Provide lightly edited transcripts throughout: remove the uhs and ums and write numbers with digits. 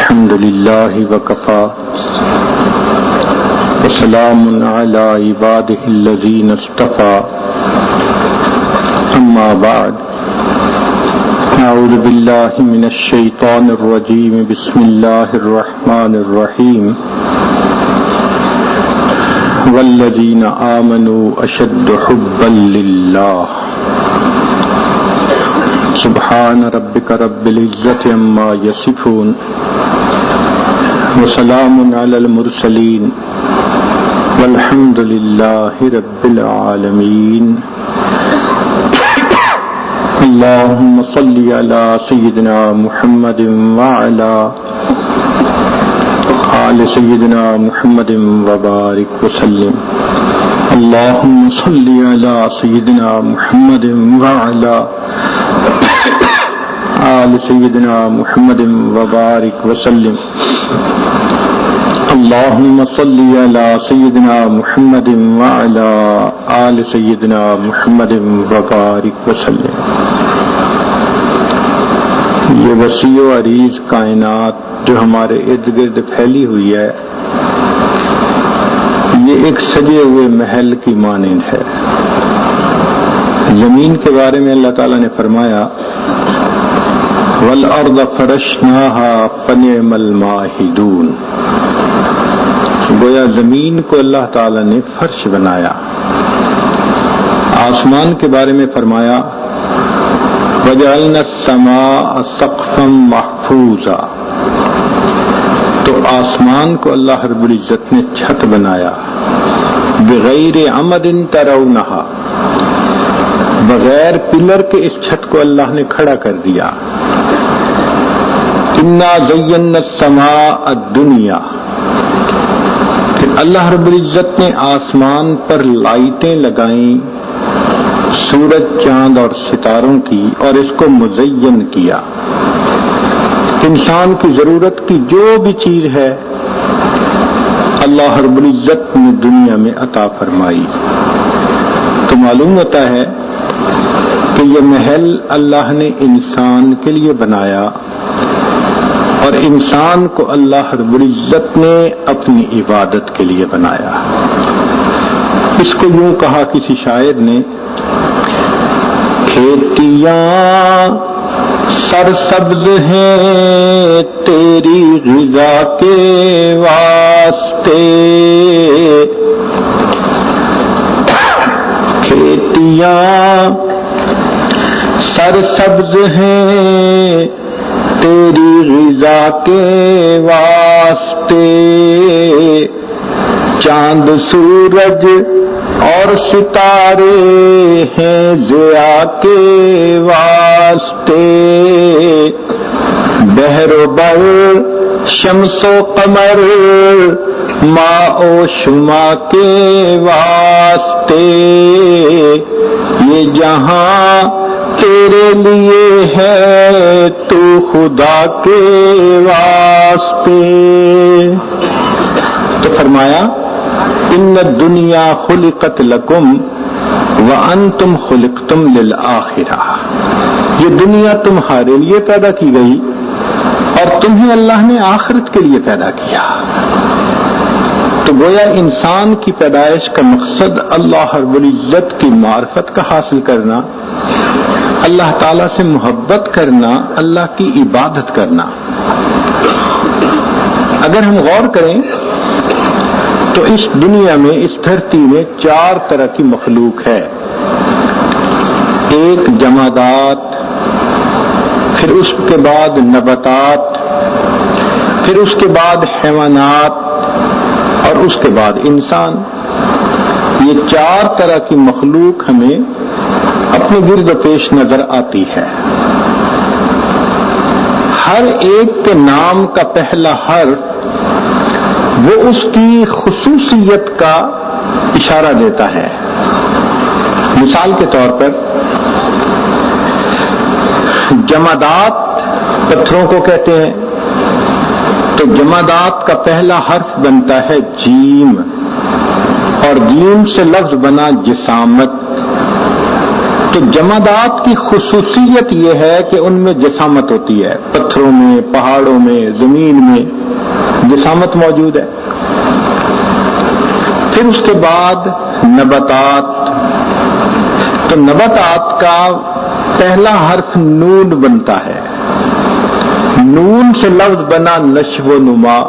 الحمد لله وكفى وسلام على عباده الذين اصطفى أما بعد أعوذ بالله من الشيطان الرجيم بسم الله الرحمن الرحيم والذين آمنوا أشد حبا لله سبحان ربك رب العزة عما يصفون وسلام على المرسلين والحمد لله رب العالمين اللهم صل على سيدنا محمد وعلى آل سيدنا محمد وبارك وسلم اللهم صل على سيدنا محمد وعلى آل سيدنا محمد وبارك وسلم اللهم صل على سيدنا محمد وعلى آل سيدنا محمد وبارك وسلم. یہ وسیع و عریض کائنات جو ہمارے ارد گرد پھیلی ہوئی ہے، یہ ایک سجے ہوئے محل کی مانند ہے. زمین کے بارے میں اللہ تعالیٰ نے فرمایا وَالْأَرْضَ فَرَشْنَاهَا فَنِعْمَ الْمَاهِدُونَ، گویا زمین کو اللہ تعالیٰ نے فرش بنایا. آسمان کے بارے میں فرمایا وَجَعَلْنَا السَّمَاءَ سَقْفًا مَحْفُوظًا، تو آسمان کو اللہ رب العزت نے چھت بنایا. بغیر عمد ترونہا، بغیر پلر کے اس چھت کو اللہ نے کھڑا کر دیا. انا زینا السماء الدنیا، پھر اللہ رب العزت نے آسمان پر لائٹیں لگائیں سورج چاند اور ستاروں کی، اور اس کو مزین کیا. انسان کی ضرورت کی جو بھی چیز ہے اللہ رب العزت نے دنیا میں عطا فرمائی. تو معلوم ہوتا ہے کہ یہ محل اللہ نے انسان کے لیے بنایا، اور انسان کو اللہ رب العزت نے اپنی عبادت کے لیے بنایا. اس کو یوں کہا کسی شاعر نے، کھیتیاں سرسبز ہیں تیری غذا کے واسطے، کھیتیاں سرسبز ہیں تیری غذا کے واسطے، چاند سورج اور ستارے ہیں ضیاء کے واسطے، بحر و بر شمس و قمر ماء و شما کے واسطے، یہ جہاں تیرے لیے ہے تو خدا کے واسطے. تو فرمایا ان الدنیا خلقت لکم وانتم خلقتم للآخرہ، یہ دنیا تمہارے لیے پیدا کی گئی اور تمہیں اللہ نے آخرت کے لیے پیدا کیا. تو گویا انسان کی پیدائش کا مقصد اللہ رب العزت کی معرفت کا حاصل کرنا، اللہ تعالیٰ سے محبت کرنا، اللہ کی عبادت کرنا. اگر ہم غور کریں تو اس دنیا میں، اس دھرتی میں 4 طرح کی مخلوق ہے. ایک جمادات، پھر اس کے بعد نباتات، پھر اس کے بعد حیوانات، اور اس کے بعد انسان. یہ 4 طرح کی مخلوق ہمیں اپنے گرد و پیش نظر آتی ہے. ہر ایک کے نام کا پہلا حرف وہ اس کی خصوصیت کا اشارہ دیتا ہے. مثال کے طور پر جمادات پتھروں کو کہتے ہیں، تو جمادات کا پہلا حرف بنتا ہے جیم، اور جیم سے لفظ بنا جسامت. تو جمادات کی خصوصیت یہ ہے کہ ان میں جسامت ہوتی ہے، پتھروں میں، پہاڑوں میں، زمین میں جسامت موجود ہے۔ پھر اس کے بعد نباتات، تو نباتات کا پہلا حرف نون بنتا ہے، نون سے لفظ بنا نشو و نما۔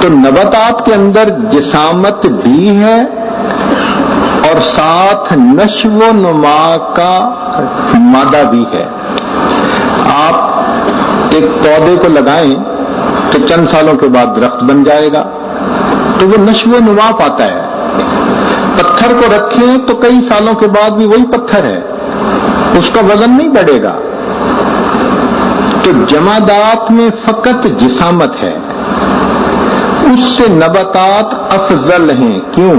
تو نباتات کے اندر جسامت بھی ہے اور ساتھ نشو و نما کا مادہ بھی ہے۔ آپ ایک پودے کو لگائیں تو چند سالوں کے بعد درخت بن جائے گا، تو وہ نشو و نما پاتا ہے۔ پتھر کو رکھیں تو کئی سالوں کے بعد بھی وہی پتھر ہے، اس کا وزن نہیں بڑھے گا۔ تو جمادات میں فقط جسامت ہے، اس سے نباتات افضل ہیں۔ کیوں؟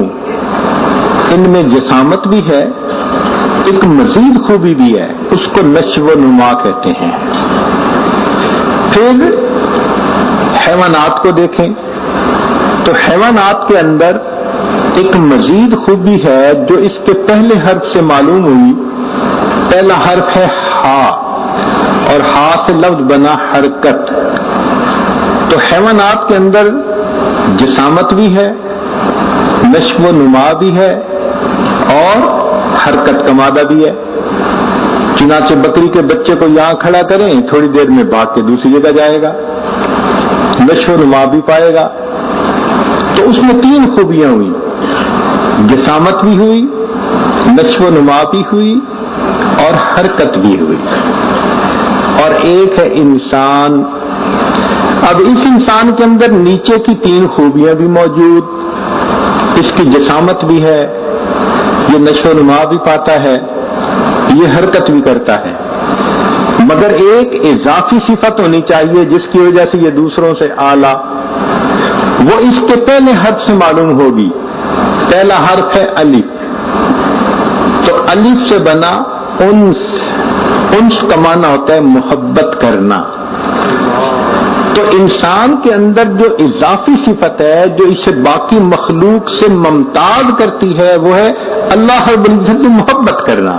ان میں جسامت بھی ہے، ایک مزید خوبی بھی ہے، اس کو نشو و نما کہتے ہیں۔ پھر حیوانات کو دیکھیں تو حیوانات کے اندر ایک مزید خوبی ہے جو اس کے پہلے حرف سے معلوم ہوئی۔ پہلا حرف ہے ہا، اور ہا سے لفظ بنا حرکت۔ تو حیوانات کے اندر جسامت بھی ہے، نشو و نما بھی ہے اور حرکت کا مادہ بھی ہے۔ چنانچہ بکری کے بچے کو یہاں کھڑا کریں، تھوڑی دیر میں بھاگ کے دوسری جگہ جائے گا، نشو و نما بھی پائے گا۔ تو اس میں تین خوبیاں ہوئی، جسامت بھی ہوئی، نشو و نما بھی ہوئی اور حرکت بھی ہوئی۔ اور ایک ہے انسان۔ اب اس انسان کے اندر نیچے کی تین خوبیاں بھی موجود، اس کی جسامت بھی ہے، یہ نشو و نما بھی پاتا ہے، یہ حرکت بھی کرتا ہے، مگر ایک اضافی صفت ہونی چاہیے جس کی وجہ سے یہ دوسروں سے اعلیٰ، وہ اس کے پہلے حرف سے معلوم ہوگی۔ پہلا حرف ہے الف، تو الف سے بنا انس، انس کا معنی ہوتا ہے محبت کرنا۔ تو انسان کے اندر جو اضافی صفت ہے جو اسے باقی مخلوق سے ممتاز کرتی ہے وہ ہے اللہ رب العزت سے محبت کرنا۔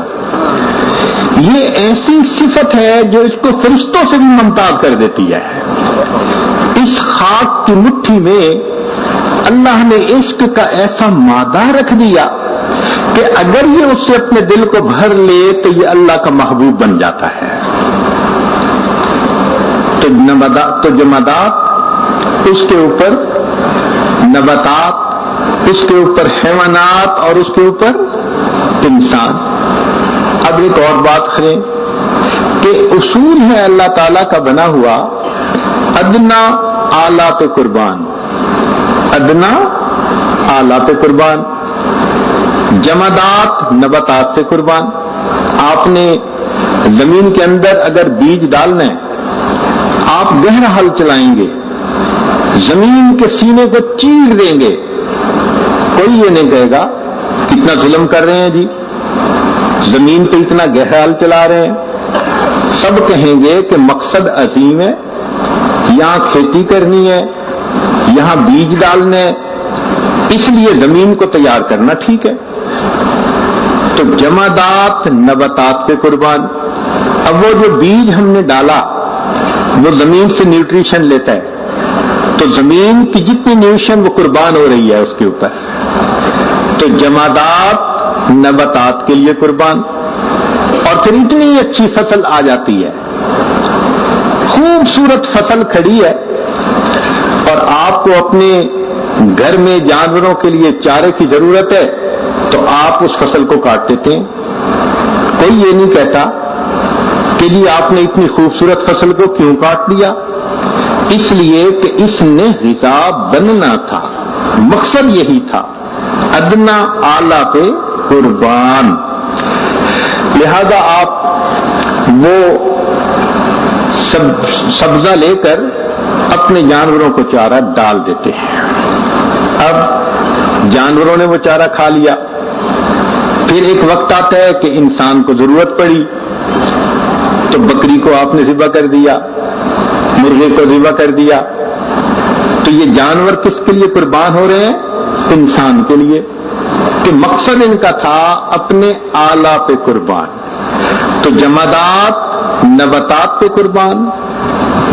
یہ ایسی صفت ہے جو اس کو فرشتوں سے بھی ممتاز کر دیتی ہے۔ اس خاک کی مٹھی میں اللہ نے عشق کا ایسا مادہ رکھ دیا کہ اگر یہ اس سے اپنے دل کو بھر لے تو یہ اللہ کا محبوب بن جاتا ہے۔ تو جمادات، اس کے اوپر نباتات، اس کے اوپر حیوانات اور اس کے اوپر انسان۔ اب ایک اور بات کریں کہ اصول ہے اللہ تعالیٰ کا بنا ہوا ادنا اعلیٰ پہ قربان، ادنا اعلیٰ پہ قربان، جمادات نباتات پہ قربان۔ آپ نے زمین کے اندر اگر بیج ڈالنا ہے، آپ گہرا ہل چلائیں گے، زمین کے سینے کو چیر دیں گے، کوئی یہ نہیں کہے گا کتنا ظلم کر رہے ہیں جی، زمین پہ اتنا گہرا ہل چلا رہے ہیں۔ سب کہیں گے کہ مقصد عظیم ہے، یہاں کھیتی کرنی ہے، یہاں بیج ڈالنے، اس لیے زمین کو تیار کرنا ٹھیک ہے۔ تو جمادات نباتات پہ قربان۔ اب وہ جو بیج ہم نے ڈالا وہ زمین سے نیوٹریشن لیتا ہے، تو زمین کی جتنی نیوٹریشن وہ قربان ہو رہی ہے اس کے اوپر۔ تو جمادات نباتات کے لیے قربان، اور پھر اتنی اچھی فصل آ جاتی ہے، خوبصورت فصل کھڑی ہے، اور آپ کو اپنے گھر میں جانوروں کے لیے چارے کی ضرورت ہے تو آپ اس فصل کو کاٹ دیتے ہیں۔ کوئی یہ نہیں کہتا کہ جی آپ نے اتنی خوبصورت فصل کو کیوں کاٹ دیا، اس لیے کہ اس نے غذا بننا تھا، مقصد یہی تھا، ادنا اعلیٰ پہ قربان۔ لہذا آپ وہ سبزہ لے کر اپنے جانوروں کو چارہ ڈال دیتے ہیں۔ اب جانوروں نے وہ چارہ کھا لیا، پھر ایک وقت آتا ہے کہ انسان کو ضرورت پڑی تو بکری کو آپ نے ذبح کر دیا، مرغے کو ذبح کر دیا، تو یہ جانور کس کے لیے قربان ہو رہے ہیں؟ انسان کے لیے۔ کہ مقصد ان کا تھا اپنے آلہ پہ قربان. تو جمادات نباتات پہ قربان،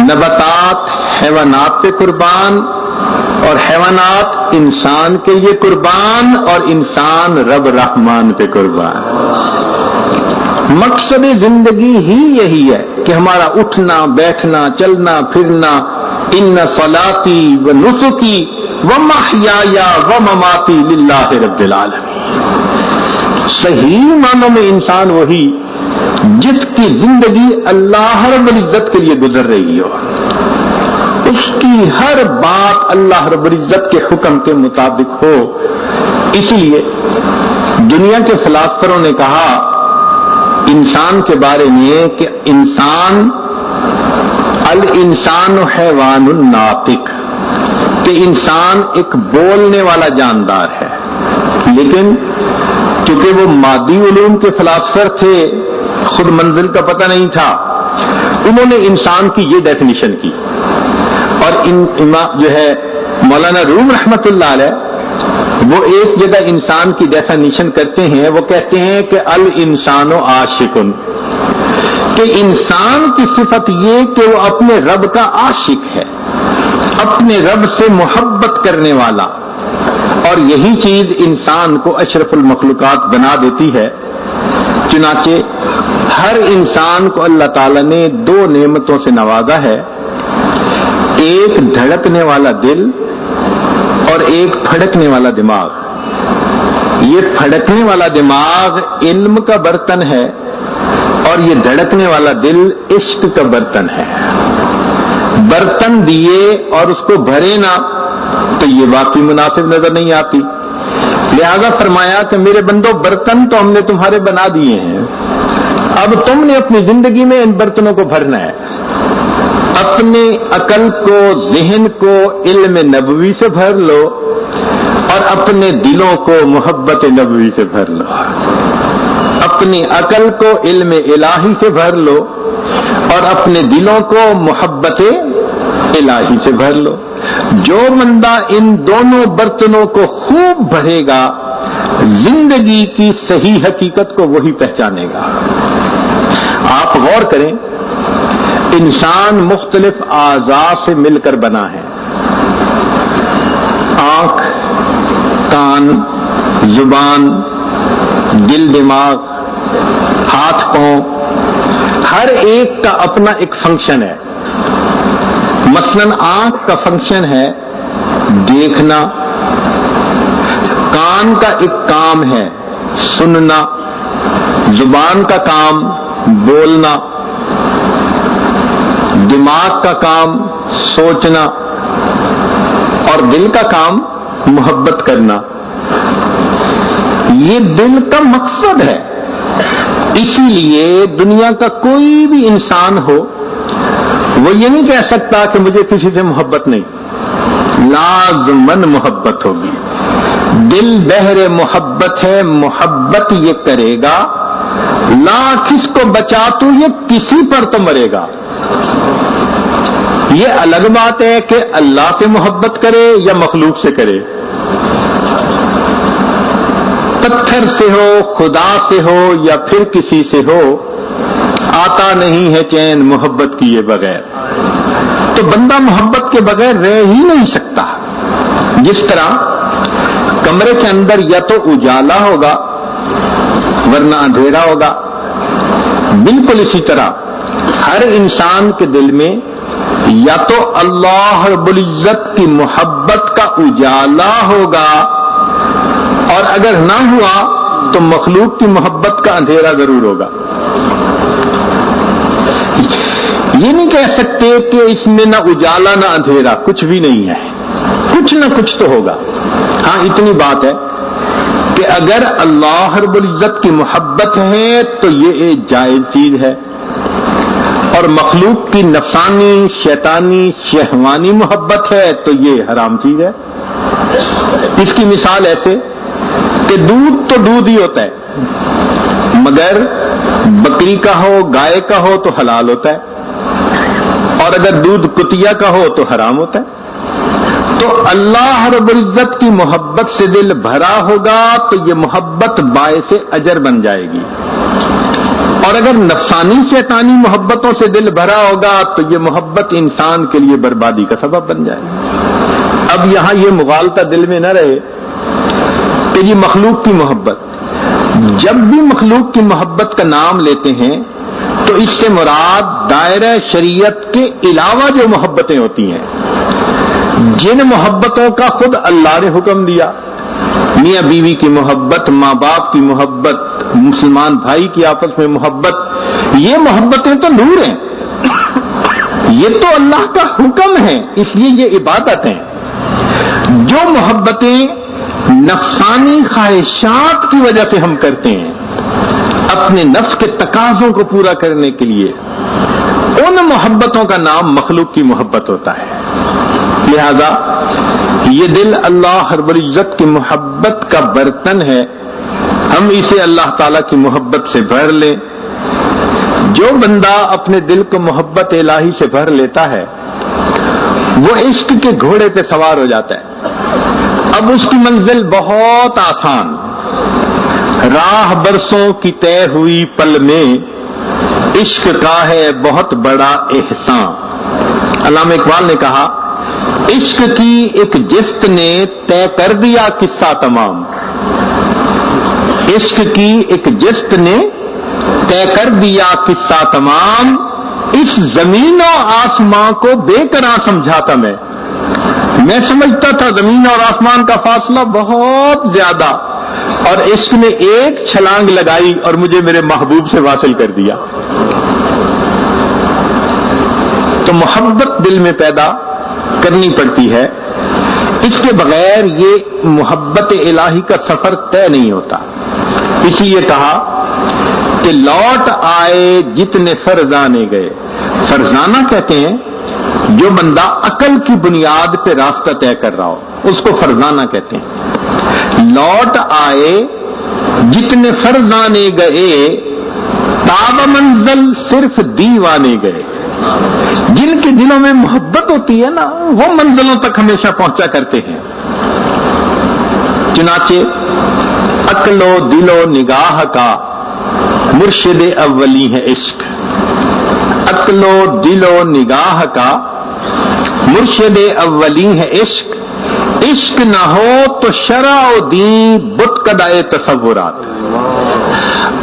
نباتات حیوانات پہ قربان، اور حیوانات انسان کے لیے قربان، اور انسان رب رحمان پہ قربان. مقصد زندگی ہی یہی ہے کہ ہمارا اٹھنا بیٹھنا چلنا پھرنا، ان صلاتی و نسکی و محیایا و مماتی للہ رب العالمین. صحیح معنوں میں انسان وہی جس کی زندگی اللہ رب العزت کے لیے گزر رہی ہو، اس کی ہر بات اللہ رب العزت کے حکم کے مطابق ہو. اسی لیے دنیا کے فلاسفروں نے کہا انسان کے بارے میں کہ انسان الانسان حیوان ناطق، کہ انسان ایک بولنے والا جاندار ہے. لیکن کیونکہ وہ مادی علوم کے فلاسفر تھے، خود منزل کا پتہ نہیں تھا، انہوں نے انسان کی یہ ڈیفینیشن کی. اور جو ہے مولانا روم رحمت اللہ علیہ وہ ایک جگہ انسان کی ڈیفینیشن کرتے ہیں، وہ کہتے ہیں کہ الانسان عاشقن، کہ انسان کی صفت یہ کہ وہ اپنے رب کا عاشق ہے، اپنے رب سے محبت کرنے والا. اور یہی چیز انسان کو اشرف المخلوقات بنا دیتی ہے. چنانچہ ہر انسان کو اللہ تعالی نے دو نعمتوں سے نوازا ہے، ایک دھڑکنے والا دل اور ایک پھڑکنے والا دماغ. یہ پھڑکنے والا دماغ علم کا برتن ہے اور یہ دھڑکنے والا دل عشق کا برتن ہے. برتن دیے اور اس کو بھرے نہ تو یہ واقعی مناسب نظر نہیں آتی. لہذا فرمایا کہ میرے بندو برتن تو ہم نے تمہارے بنا دیے ہیں، اب تم نے اپنی زندگی میں ان برتنوں کو بھرنا ہے. اپنے عقل کو ذہن کو علم نبوی سے بھر لو اور اپنے دلوں کو محبت نبوی سے بھر لو. اپنی عقل کو علم الہی سے بھر لو اور اپنے دلوں کو محبت الہی سے بھر لو. جو بندہ ان دونوں برتنوں کو خوب بھرے گا زندگی کی صحیح حقیقت کو وہی پہچانے گا. آپ غور کریں، انسان مختلف اعضاء سے مل کر بنا ہے. آنکھ، کان، زبان، دل، دماغ، ہاتھ، پاؤں، ہر ایک کا اپنا ایک فنکشن ہے. مثلاً آنکھ کا فنکشن ہے دیکھنا، کان کا ایک کام ہے سننا، زبان کا کام بولنا، دماغ کا کام سوچنا، اور دل کا کام محبت کرنا. یہ دل کا مقصد ہے. اسی لیے دنیا کا کوئی بھی انسان ہو وہ یہ نہیں کہہ سکتا کہ مجھے کسی سے محبت نہیں، لازماً محبت ہوگی. دل بحر محبت ہے، محبت یہ کرے گا. لاکھ اس کو بچا تو یہ کسی پر تو مرے گا. یہ الگ بات ہے کہ اللہ سے محبت کرے یا مخلوق سے کرے، پتھر سے ہو، خدا سے ہو یا پھر کسی سے ہو، آتا نہیں ہے چین محبت کیے بغیر. تو بندہ محبت کے بغیر رہ ہی نہیں سکتا. جس طرح کمرے کے اندر یا تو اجالا ہوگا ورنہ اندھیرا ہوگا، بالکل اسی طرح ہر انسان کے دل میں یا تو اللہ رب العزت کی محبت کا اجالا ہوگا، اور اگر نہ ہوا تو مخلوق کی محبت کا اندھیرا ضرور ہوگا. یہ نہیں کہہ سکتے کہ اس میں نہ اجالا نہ اندھیرا، کچھ بھی نہیں ہے، کچھ نہ کچھ تو ہوگا. ہاں اتنی بات ہے کہ اگر اللہ رب العزت کی محبت ہے تو یہ ایک جائز چیز ہے، اور مخلوق کی نفسانی شیطانی شہوانی محبت ہے تو یہ حرام چیز ہے. اس کی مثال ایسے کہ دودھ تو دودھ ہی ہوتا ہے، مگر بکری کا ہو گائے کا ہو تو حلال ہوتا ہے، اور اگر دودھ کتیا کا ہو تو حرام ہوتا ہے. تو اللہ رب العزت کی محبت سے دل بھرا ہوگا تو یہ محبت باعث اجر بن جائے گی، اور اگر نفسانی شیطانی محبتوں سے دل بھرا ہوگا تو یہ محبت انسان کے لیے بربادی کا سبب بن جائے گی۔ اب یہاں یہ مغالطہ دل میں نہ رہے کہ یہ مخلوق کی محبت، جب بھی مخلوق کی محبت کا نام لیتے ہیں تو اس سے مراد دائرہ شریعت کے علاوہ جو محبتیں ہوتی ہیں، جن محبتوں کا خود اللہ نے حکم دیا، میاں بیوی کی محبت، ماں باپ کی محبت، مسلمان بھائی کی آپس میں محبت، یہ محبتیں تو نور ہیں، یہ تو اللہ کا حکم ہے، اس لیے یہ عبادت ہیں۔ جو محبتیں نفسانی خواہشات کی وجہ سے ہم کرتے ہیں اپنے نفس کے تقاضوں کو پورا کرنے کے لیے، ان محبتوں کا نام مخلوق کی محبت ہوتا ہے۔ لہذا یہ دل اللہ رب العزت کی محبت کا برتن ہے، ہم اسے اللہ تعالی کی محبت سے بھر لیں۔ جو بندہ اپنے دل کو محبت الہی سے بھر لیتا ہے وہ عشق کے گھوڑے پہ سوار ہو جاتا ہے۔ اب اس کی منزل بہت آسان، راہ برسوں کی طے ہوئی پل میں عشق کا ہے بہت بڑا احسان۔ علامہ اقبال نے کہا، عشق کی ایک جست نے طے کر دیا قصہ تمام، عشق کی ایک جست نے طے کر دیا قصہ تمام، اس زمین و آسمان کو بے قرار سمجھاتا میں سمجھتا تھا زمین اور آسمان کا فاصلہ بہت زیادہ، اور عشق نے ایک چھلانگ لگائی اور مجھے میرے محبوب سے واصل کر دیا۔ تو محبت دل میں پیدا کرنی پڑتی ہے، اس کے بغیر یہ محبت الہی کا سفر طے نہیں ہوتا۔ اسی لیے کہا کہ لوٹ آئے جتنے فرزانے گئے، فرزانہ کہتے ہیں جو بندہ عقل کی بنیاد پہ راستہ طے کر رہا ہو اس کو فرزانہ کہتے ہیں۔ لوٹ آئے جتنے فرزانے گئے، تاب منزل صرف دیوانے گئے۔ جن کے دلوں میں محبت ہوتی ہے نا وہ منزلوں تک ہمیشہ پہنچا کرتے ہیں۔ چنانچہ عقل و دل و نگاہ کا مرشد اولی ہے عشق، عقل و دل و نگاہ کا مرشد اولی ہے عشق، عشق نہ ہو تو شرع و دین بت کدائے تصورات۔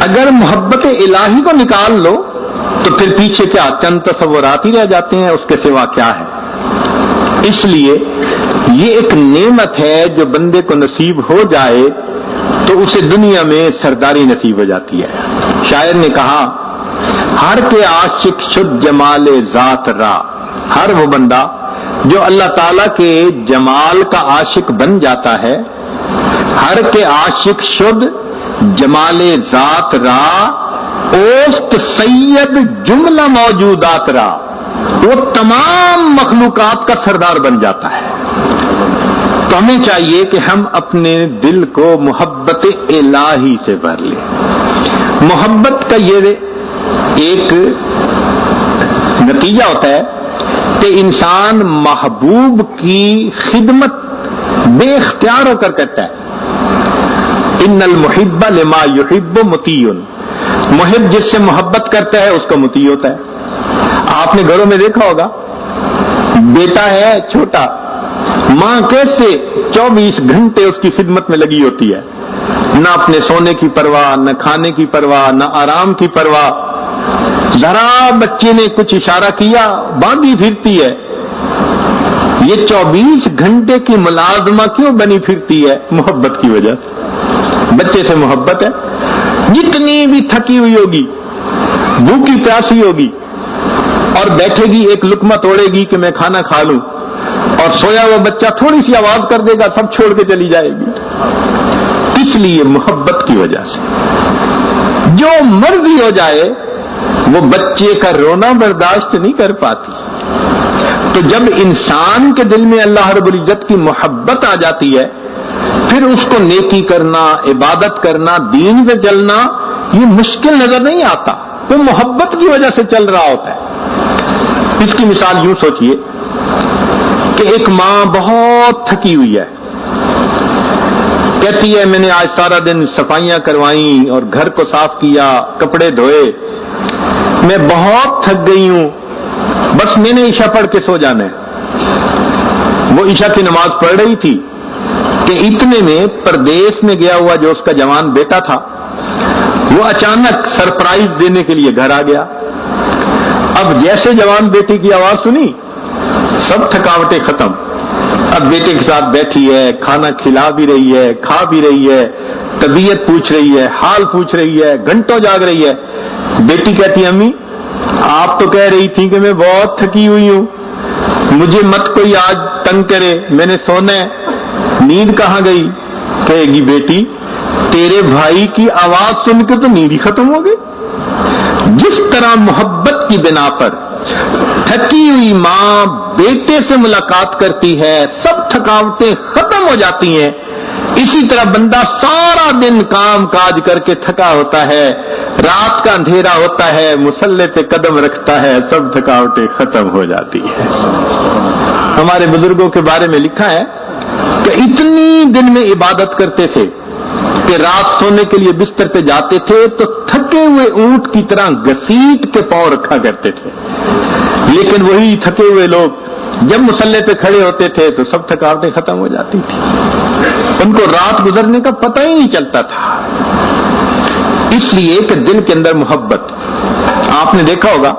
اگر محبت الہی کو نکال لو تو پھر پیچھے کیا چند تصورات ہی رہ جاتے ہیں، اس کے سوا کیا ہے۔ اس لیے یہ ایک نعمت ہے جو بندے کو نصیب ہو جائے تو اسے دنیا میں سرداری نصیب ہو جاتی ہے۔ شاعر نے کہا، ہر کے عاشق شد جمال ذات را، ہر وہ بندہ جو اللہ تعالیٰ کے جمال کا عاشق بن جاتا ہے، ہر کے عاشق شد جمال ذات را، اوست سید جملہ موجودات را، وہ تمام مخلوقات کا سردار بن جاتا ہے۔ تو ہمیں چاہیے کہ ہم اپنے دل کو محبت الہی سے بھر لیں۔ محبت کا یہ ایک نتیجہ ہوتا ہے کہ انسان محبوب کی خدمت بے اختیار ہو کر کرتا ہے۔ ان المحب لما یحب مطیع، محب جس سے محبت کرتا ہے اس کا مطیع ہوتا ہے۔ آپ نے گھروں میں دیکھا ہوگا، بیٹا ہے چھوٹا، ماں کیسے 24 گھنٹے اس کی خدمت میں لگی ہوتی ہے، نہ اپنے سونے کی پرواہ، نہ کھانے کی پرواہ، نہ آرام کی پرواہ۔ ذرا بچے نے کچھ اشارہ کیا باندھی پھرتی ہے۔ یہ 24 گھنٹے کی ملازمہ کیوں بنی پھرتی ہے؟ محبت کی وجہ سے، بچے سے محبت ہے۔ جتنی بھی تھکی ہوئی ہوگی، بھوکی پیاسی ہوگی، اور بیٹھے گی ایک لقمہ توڑے گی کہ میں کھانا کھا لوں، اور سویا ہوا بچہ تھوڑی سی آواز کر دے گا سب چھوڑ کے چلی جائے گی۔ اس لیے محبت کی وجہ سے جو مرضی ہو جائے وہ بچے کا رونا برداشت نہیں کر پاتی۔ تو جب انسان کے دل میں اللہ رب العزت کی محبت آ جاتی ہے، پھر اس کو نیکی کرنا، عبادت کرنا، دین پہ چلنا یہ مشکل نظر نہیں آتا، وہ محبت کی وجہ سے چل رہا ہوتا ہے۔ اس کی مثال یوں سوچئے کہ ایک ماں بہت تھکی ہوئی ہے، کہتی ہے میں نے آج سارا دن صفائیاں کروائیں اور گھر کو صاف کیا، کپڑے دھوئے، میں بہت تھک گئی ہوں، بس میں نے عشاء پڑھ کے سو جانا ہے۔ وہ عشاء کی نماز پڑھ رہی تھی کہ اتنے میں پردیس میں گیا ہوا جو اس کا جوان بیٹا تھا وہ اچانک سرپرائز دینے کے لیے گھر آ گیا۔ اب جیسے جوان بیٹے کی آواز سنی سب تھکاوٹیں ختم، اب بیٹے کے ساتھ بیٹھی ہے، کھانا کھلا بھی رہی ہے، کھا بھی رہی ہے، طبیعت پوچھ رہی ہے، حال پوچھ رہی ہے، گھنٹوں جاگ رہی ہے۔ بیٹی کہتی ہے امی آپ تو کہہ رہی تھی کہ میں بہت تھکی ہوئی ہوں، مجھے مت کوئی آج تنگ کرے، میں نے سونا ہے، نیند کہاں گئی؟ کہے گی بیٹی تیرے بھائی کی آواز سن کے تو نیند ہی ختم ہو گئی۔ جس طرح محبت کی بنا پر تھکی ہوئی ماں بیٹے سے ملاقات کرتی ہے سب تھکاوٹیں ختم ہو جاتی ہیں، اسی طرح بندہ سارا دن کام کاج کر کے تھکا ہوتا ہے، رات کا اندھیرا ہوتا ہے، مصلے پہ قدم رکھتا ہے، سب تھکاوٹیں ختم ہو جاتی ہے۔ ہمارے بزرگوں کے بارے میں لکھا ہے کہ اتنی دن میں عبادت کرتے تھے کہ رات سونے کے لیے بستر پہ جاتے تھے تو تھکے ہوئے اونٹ کی طرح گھسیٹ کے پاؤں رکھا کرتے تھے، لیکن وہی تھکے ہوئے لوگ جب مصلے پہ کھڑے ہوتے تھے تو سب تھکاوٹیں ختم ہو جاتی تھی، ان کو رات گزرنے کا پتہ ہی نہیں چلتا تھا۔ اس لیے کہ دل کے اندر محبت، آپ نے دیکھا ہوگا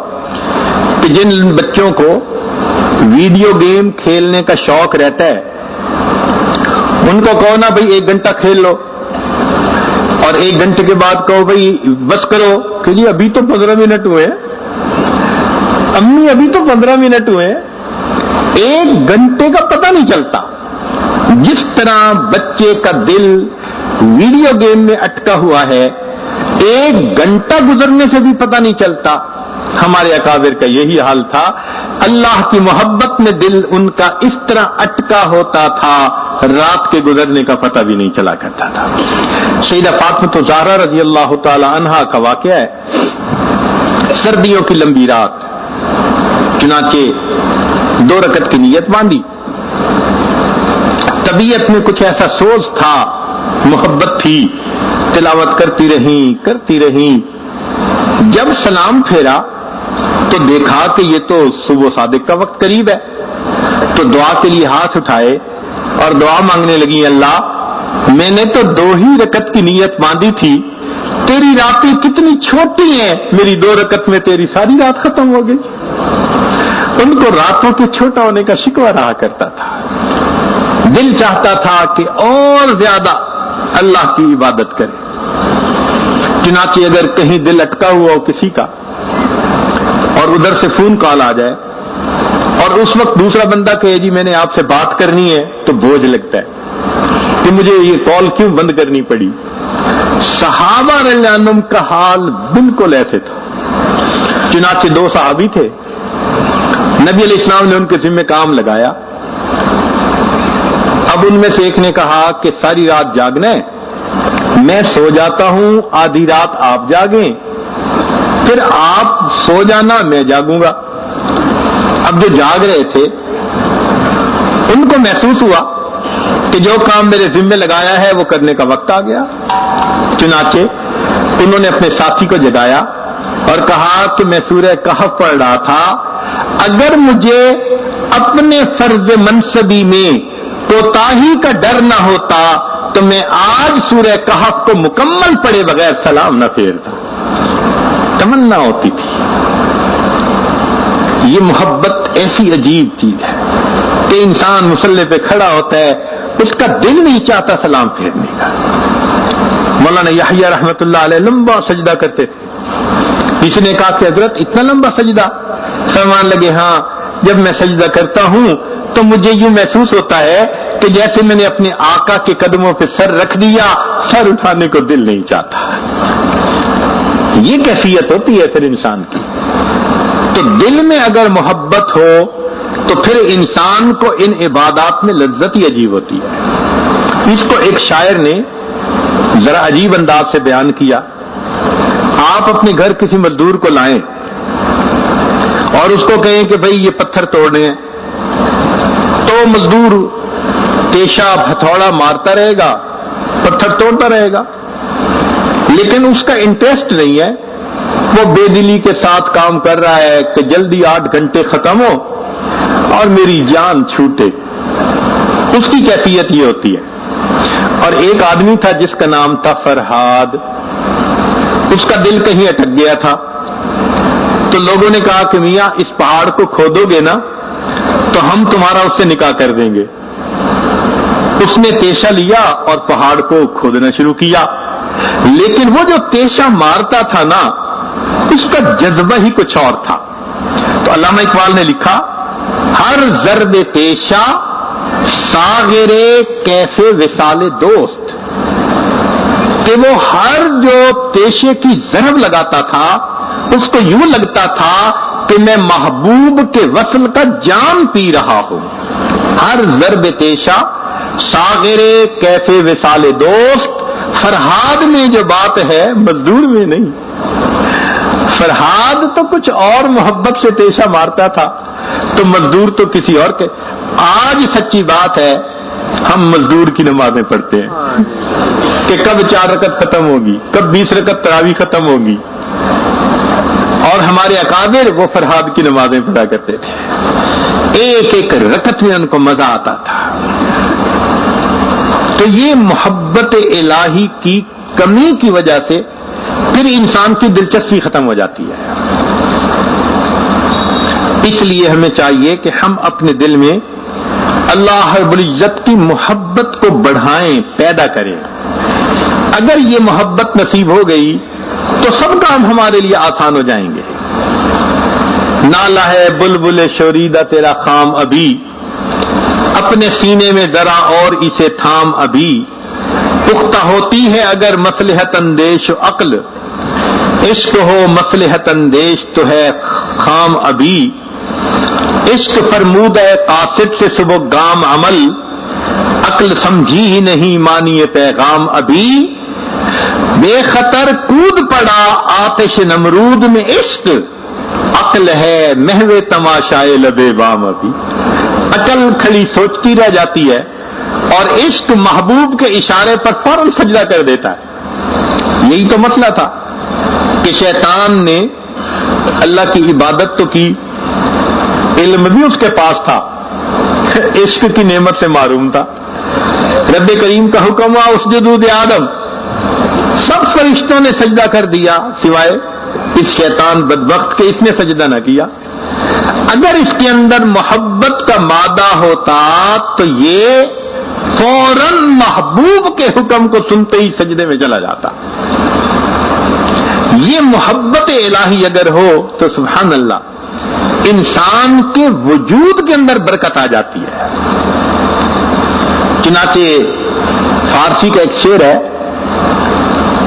کہ جن بچوں کو ویڈیو گیم کھیلنے کا شوق رہتا ہے ان کو کہو نا بھائی 1 گھنٹہ کھیل لو، اور 1 گھنٹے کے بعد کہو بھائی بس کرو کہ جی ابھی تو 15 منٹ ہوئے، امی ابھی تو 15 منٹ ہوئے، 1 گھنٹے کا پتہ نہیں چلتا۔ جس طرح بچے کا دل ویڈیو گیم میں اٹکا ہوا ہے 1 گھنٹہ گزرنے سے بھی پتہ نہیں چلتا، ہمارے اکابر کا یہی حال تھا، اللہ کی محبت میں دل ان کا اس طرح اٹکا ہوتا تھا رات کے گزرنے کا پتہ بھی نہیں چلا کرتا تھا۔ سیدہ فاطمہ زہرا رضی اللہ تعالی عنہا کا واقعہ ہے، سردیوں کی لمبی رات، چنانچہ 2 رکعت کی نیت باندھی، طبیعت میں کچھ ایسا سوز تھا، محبت تھی، تلاوت کرتی رہیں، جب سلام پھیرا تو دیکھا کہ یہ تو صبح صادق کا وقت قریب ہے، تو دعا کے لیے ہاتھ اٹھائے اور دعا مانگنے لگی، اللہ میں نے تو 2 ہی رکعت کی نیت باندھی تھی، تیری راتیں کتنی چھوٹی ہیں، میری 2 رکعت میں تیری ساری رات ختم ہو گئی۔ ان کو راتوں کے چھوٹا ہونے کا شکوہ رہا کرتا تھا، دل چاہتا تھا کہ اور زیادہ اللہ کی عبادت کرے۔ چنانچہ اگر کہیں دل اٹکا ہوا ہو کسی کا اور ادھر سے فون کال آ جائے اور اس وقت دوسرا بندہ کہے جی میں نے آپ سے بات کرنی ہے، تو بوجھ لگتا ہے کہ مجھے یہ کال کیوں بند کرنی پڑی۔ صحابہ رضی اللہ عنہم کا حال بالکل ایسے تھا۔ چنانچہ 2 صحابی تھے، نبی علیہ السلام نے ان کے ذمہ کام لگایا۔ اب ان میں سے ایک نے کہا کہ ساری رات جاگنا ہے، میں سو جاتا ہوں، آدھی رات آپ جاگیں، پھر آپ سو جانا میں جاگوں گا۔ اب جو جاگ رہے تھے ان کو محسوس ہوا کہ جو کام میرے ذمہ لگایا ہے وہ کرنے کا وقت آ گیا، چنانچہ انہوں نے اپنے ساتھی کو جگایا اور کہا کہ میں سورہ کہف پڑھ رہا تھا، اگر مجھے اپنے فرض منصبی میں کوتاہی کا ڈر نہ ہوتا تو میں آج سورہ کہف کو مکمل پڑھے بغیر سلام نہ پھیرتا۔ تمنا ہوتی تھی۔ یہ محبت ایسی عجیب چیز ہے کہ انسان مصلے پہ کھڑا ہوتا ہے اس کا دل نہیں چاہتا سلام پھیرنے کا۔ مولانا یحییٰ رحمۃ اللہ علیہ لمبا سجدہ کرتے تھے، کسی نے کہا کہ حضرت اتنا لمبا سجدہ؟ فرمان لگے ہاں، جب میں سجدہ کرتا ہوں تو مجھے یوں محسوس ہوتا ہے کہ جیسے میں نے اپنے آقا کے قدموں پہ سر رکھ دیا، سر اٹھانے کو دل نہیں چاہتا۔ یہ کیفیت ہوتی ہے پھر انسان کی۔ تو دل میں اگر محبت ہو تو پھر انسان کو ان عبادات میں لذت ہی عجیب ہوتی ہے۔ اس کو ایک شاعر نے ذرا عجیب انداز سے بیان کیا۔ آپ اپنے گھر کسی مزدور کو لائیں اور اس کو کہیں کہ بھئی یہ پتھر توڑنے ہیں، وہ مزدور پیشاب ہتھوڑا مارتا رہے گا، پتھر توڑتا رہے گا، لیکن اس کا انٹرسٹ نہیں ہے، وہ بے دلی کے ساتھ کام کر رہا ہے کہ جلدی 8 گھنٹے ختم ہو اور میری جان چھوٹے. اس کی کیفیت یہ ہوتی ہے. اور ایک آدمی تھا جس کا نام تھا فرہاد، اس کا دل کہیں اٹک گیا تھا، تو لوگوں نے کہا کہ میاں اس پہاڑ کو کھودو گے نا تو ہم تمہارا اس سے نکاح کر دیں گے. اس نے تیشہ لیا اور پہاڑ کو کھودنا شروع کیا، لیکن وہ جو تیشہ مارتا تھا نا اس کا جذبہ ہی کچھ اور تھا. تو علامہ اقبال نے لکھا، ہر ضرب تیشہ ساغرے کیفے وصال دوست، کہ وہ ہر جو تیشے کی ضرب لگاتا تھا اس کو یوں لگتا تھا کہ میں محبوب کے وصل کا جام پی رہا ہوں. ہر ضرب تیشہ ساغرے کیفے وصال دوست. فرہاد میں جو بات ہے مزدور میں نہیں. فرہاد تو کچھ اور محبت سے تیشہ مارتا تھا، تو مزدور تو کسی اور کے. آج سچی بات ہے ہم مزدور کی نمازیں پڑھتے ہیں کہ کب 4 رکعت ختم ہوگی، کب 20 رکعت تراویح ختم ہوگی، اور ہمارے اکابر وہ فرہاد کی نمازیں پڑھا کرتے تھے. ایک ایک رکعت میں ان کو مزہ آتا تھا. تو یہ محبت الہی کی کمی کی وجہ سے پھر انسان کی دلچسپی ختم ہو جاتی ہے. اس لیے ہمیں چاہیے کہ ہم اپنے دل میں اللہ رب العزت کی محبت کو بڑھائیں، پیدا کریں. اگر یہ محبت نصیب ہو گئی تو سب کام ہمارے لیے آسان ہو جائیں گے. نالا ہے بلبل شوریدہ تیرا خام ابھی، اپنے سینے میں ذرا اور اسے تھام ابھی. پختہ ہوتی ہے اگر مصلحت اندیش و عقل، عشق ہو مصلحت اندیش تو ہے خام ابھی. عشق فرمود ہے قاصد سے صبح گام عمل، عقل سمجھی ہی نہیں مانی پیغام ابھی. بے خطر کود پڑا آتش نمرود میں عشق، عقل ہے محو تماشائے لبے بام ابھی. عقل کھڑی سوچتی رہ جاتی ہے اور عشق محبوب کے اشارے پر فوراً سجدہ کر دیتا ہے. یہی تو مسئلہ تھا کہ شیطان نے اللہ کی عبادت تو کی، علم بھی اس کے پاس تھا، عشق کی نعمت سے معروم تھا. رب کریم کا حکم ہوا اسجدوا لآدم، سب فرشتوں نے سجدہ کر دیا سوائے اس شیطان بدبخت کے، اس نے سجدہ نہ کیا. اگر اس کے اندر محبت کا مادہ ہوتا تو یہ فوراً محبوب کے حکم کو سنتے ہی سجدے میں چلا جاتا. یہ محبت الہی اگر ہو تو سبحان اللہ انسان کے وجود کے اندر برکت آ جاتی ہے. چنانچہ فارسی کا ایک شعر ہے،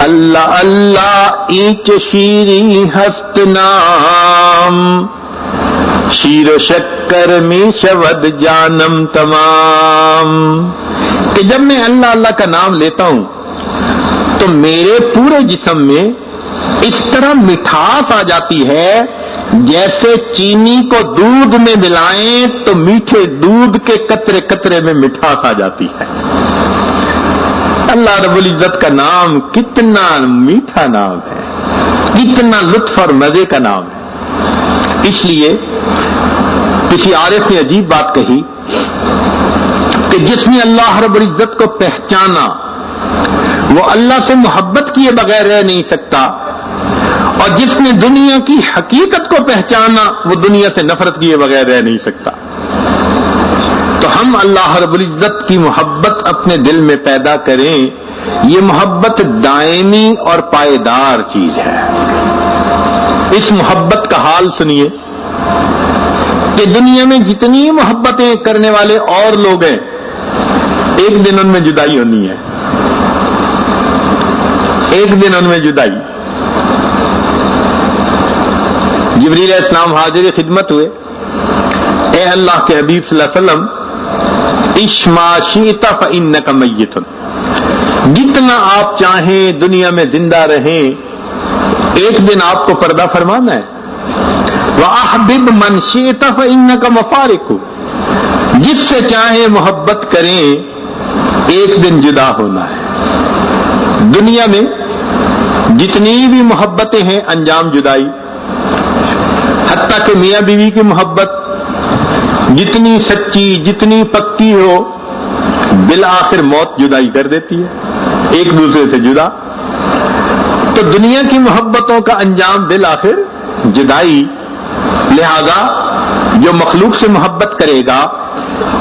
اللہ اللہ ایک شیریں ہست نام، شیر و شکر میں شود جانم تمام. کہ جب میں اللہ اللہ کا نام لیتا ہوں تو میرے پورے جسم میں اس طرح مٹھاس آ جاتی ہے جیسے چینی کو دودھ میں ملائیں تو میٹھے دودھ کے قطرے قطرے میں مٹھاس آ جاتی ہے. اللہ رب العزت کا نام کتنا میٹھا نام ہے، کتنا لطف اور مزے کا نام ہے. اس لیے کسی عارف نے عجیب بات کہی کہ جس نے اللہ رب العزت کو پہچانا وہ اللہ سے محبت کیے بغیر رہ نہیں سکتا، اور جس نے دنیا کی حقیقت کو پہچانا وہ دنیا سے نفرت کیے بغیر رہ نہیں سکتا. تو ہم اللہ رب العزت کی محبت اپنے دل میں پیدا کریں. یہ محبت دائمی اور پائیدار چیز ہے. اس محبت کا حال سنیے کہ دنیا میں جتنی محبتیں کرنے والے اور لوگ ہیں ایک دن ان میں جدائی ہونی ہے، ایک دن ان میں جدائی. جبریل علیہ السلام حاضر خدمت ہوئے، اے اللہ کے حبیب صلی اللہ علیہ وسلم عش ما شئت فإنک میت، جتنا آپ چاہیں دنیا میں زندہ رہیں ایک دن آپ کو پردہ فرمانا ہے. وَأَحْبِبْ مَنْ شِئْتَ فَإِنَّكَ مَفَارِقُ، جس سے چاہے محبت کریں ایک دن جدا ہونا ہے. دنیا میں جتنی بھی محبتیں ہیں انجام جدائی. حتیٰ کہ میاں بیوی کی محبت جتنی سچی جتنی پکی ہو بالآخر موت جدائی کر دیتی ہے ایک دوسرے سے جدا. تو دنیا کی محبتوں کا انجام بالآخر جدائی. لہذا جو مخلوق سے محبت کرے گا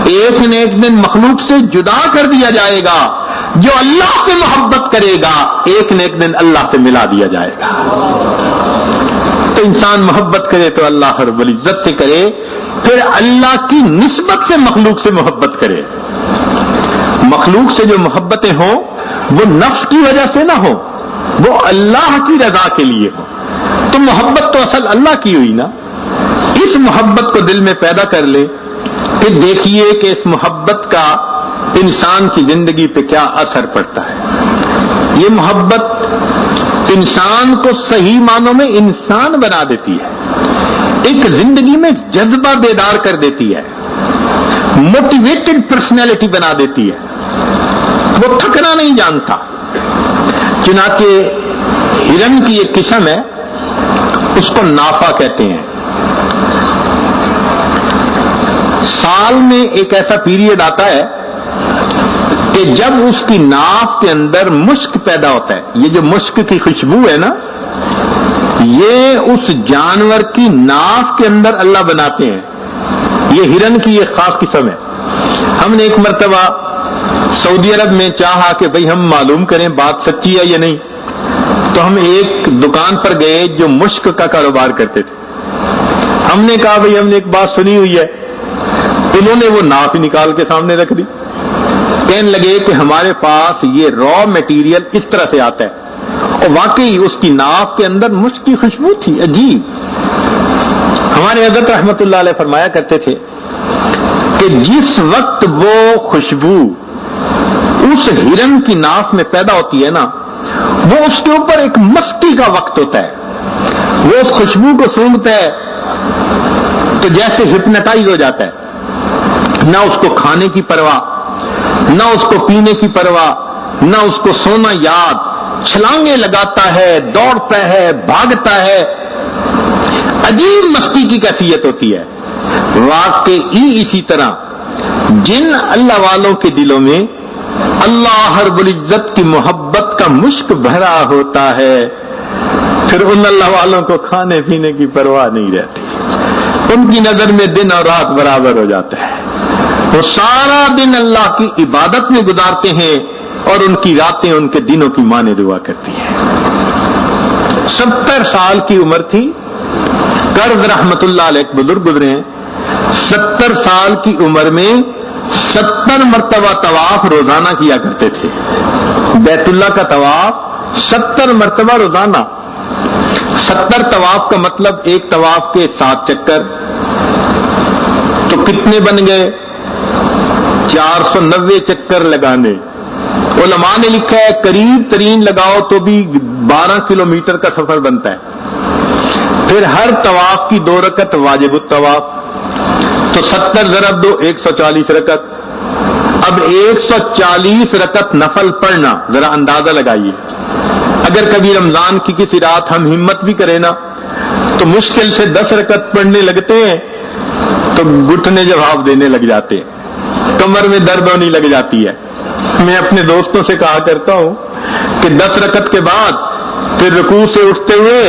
ایک نہ ایک دن مخلوق سے جدا کر دیا جائے گا. جو اللہ سے محبت کرے گا ایک نہ ایک دن اللہ سے ملا دیا جائے گا. تو انسان محبت کرے تو اللہ رب العزت سے کرے, پھر اللہ کی نسبت سے مخلوق سے محبت کرے. مخلوق سے جو محبتیں ہوں وہ نفس کی وجہ سے نہ ہو, وہ اللہ کی رضا کے لیے ہو. تو محبت تو اصل اللہ کی ہوئی نا. اس محبت کو دل میں پیدا کر لے, پھر دیکھیے کہ اس محبت کا انسان کی زندگی پہ کیا اثر پڑتا ہے. یہ محبت انسان کو صحیح معنوں میں انسان بنا دیتی ہے, ایک زندگی میں جذبہ بیدار کر دیتی ہے, موٹیویٹڈ پرسنالٹی بنا دیتی ہے. وہ تھکنا نہیں جانتا. چنانچہ ہرن کی ایک قسم ہے, اس کو نافا کہتے ہیں. سال میں ایک ایسا پیریڈ آتا ہے کہ جب اس کی ناف کے اندر مشک پیدا ہوتا ہے. یہ جو مشک کی خوشبو ہے نا, یہ اس جانور کی ناف کے اندر اللہ بناتے ہیں. یہ ہرن کی ایک خاص قسم ہے. ہم نے ایک مرتبہ سعودی عرب میں چاہا کہ بھئی ہم معلوم کریں بات سچی ہے یا نہیں, تو ہم ایک دکان پر گئے جو مشک کا کاروبار کرتے تھے. ہم نے کہا بھئی ہم نے ایک بات سنی ہوئی ہے. انہوں نے وہ ناف نکال کے سامنے رکھ دی. کہنے لگے کہ ہمارے پاس یہ را میٹیریل اس طرح سے آتا ہے, اور واقعی اس کی ناف کے اندر مشک کی خوشبو تھی عجیب. ہمارے حضرت رحمت اللہ علیہ فرمایا کرتے تھے کہ جس وقت وہ خوشبو اس ہرن کی ناف میں پیدا ہوتی ہے نا, وہ اس کے اوپر ایک مستی کا وقت ہوتا ہے. وہ اس خوشبو کو سونگتا ہے تو جیسے ہپنوٹائز ہو جاتا ہے. نہ اس کو کھانے کی پرواہ, نہ اس کو پینے کی پرواہ, نہ اس کو سونا یاد. چھلانگیں لگاتا ہے, دوڑتا ہے, بھاگتا ہے. عجیب مستی کی کیفیت ہوتی ہے. واقعی اسی طرح جن اللہ والوں کے دلوں میں اللہ رب العزت کی محبت کا مشک بھرا ہوتا ہے, پھر ان اللہ والوں کو کھانے پینے کی پرواہ نہیں رہتی. ان کی نظر میں دن اور رات برابر ہو جاتا ہے. وہ سارا دن اللہ کی عبادت میں گزارتے ہیں اور ان کی راتیں ان کے دنوں کی مانے دعا کرتی ہیں. 70 سال کی عمر تھی. کرد رحمت اللہ علیہ ایک بزرگ گزرے ہیں. 70 سال کی عمر میں 70 مرتبہ طواف روزانہ کیا کرتے تھے. بیت اللہ کا طواف 70 مرتبہ روزانہ. 70 طواف کا مطلب ایک طواف کے 7 چکر, تو کتنے بن گئے؟ 490 چکر لگانے. علماء نے لکھا ہے قریب ترین لگاؤ تو بھی 12 کلومیٹر کا سفر بنتا ہے. پھر ہر طواف کی 2 رکعت واجب الطواف, تو 70 ضرب 2 140 رکعت. اب 140 رکعت نفل پڑھنا, ذرا اندازہ لگائیے. اگر کبھی رمضان کی کسی رات ہم ہمت بھی کریں نا تو مشکل سے 10 رکعت پڑھنے لگتے ہیں تو گھٹنے جواب دینے لگ جاتے ہیں, کمر میں درد ہونے لگ جاتی ہے. میں اپنے دوستوں سے کہا کرتا ہوں کہ 10 رکعت کے بعد پھر رکوع سے اٹھتے ہوئے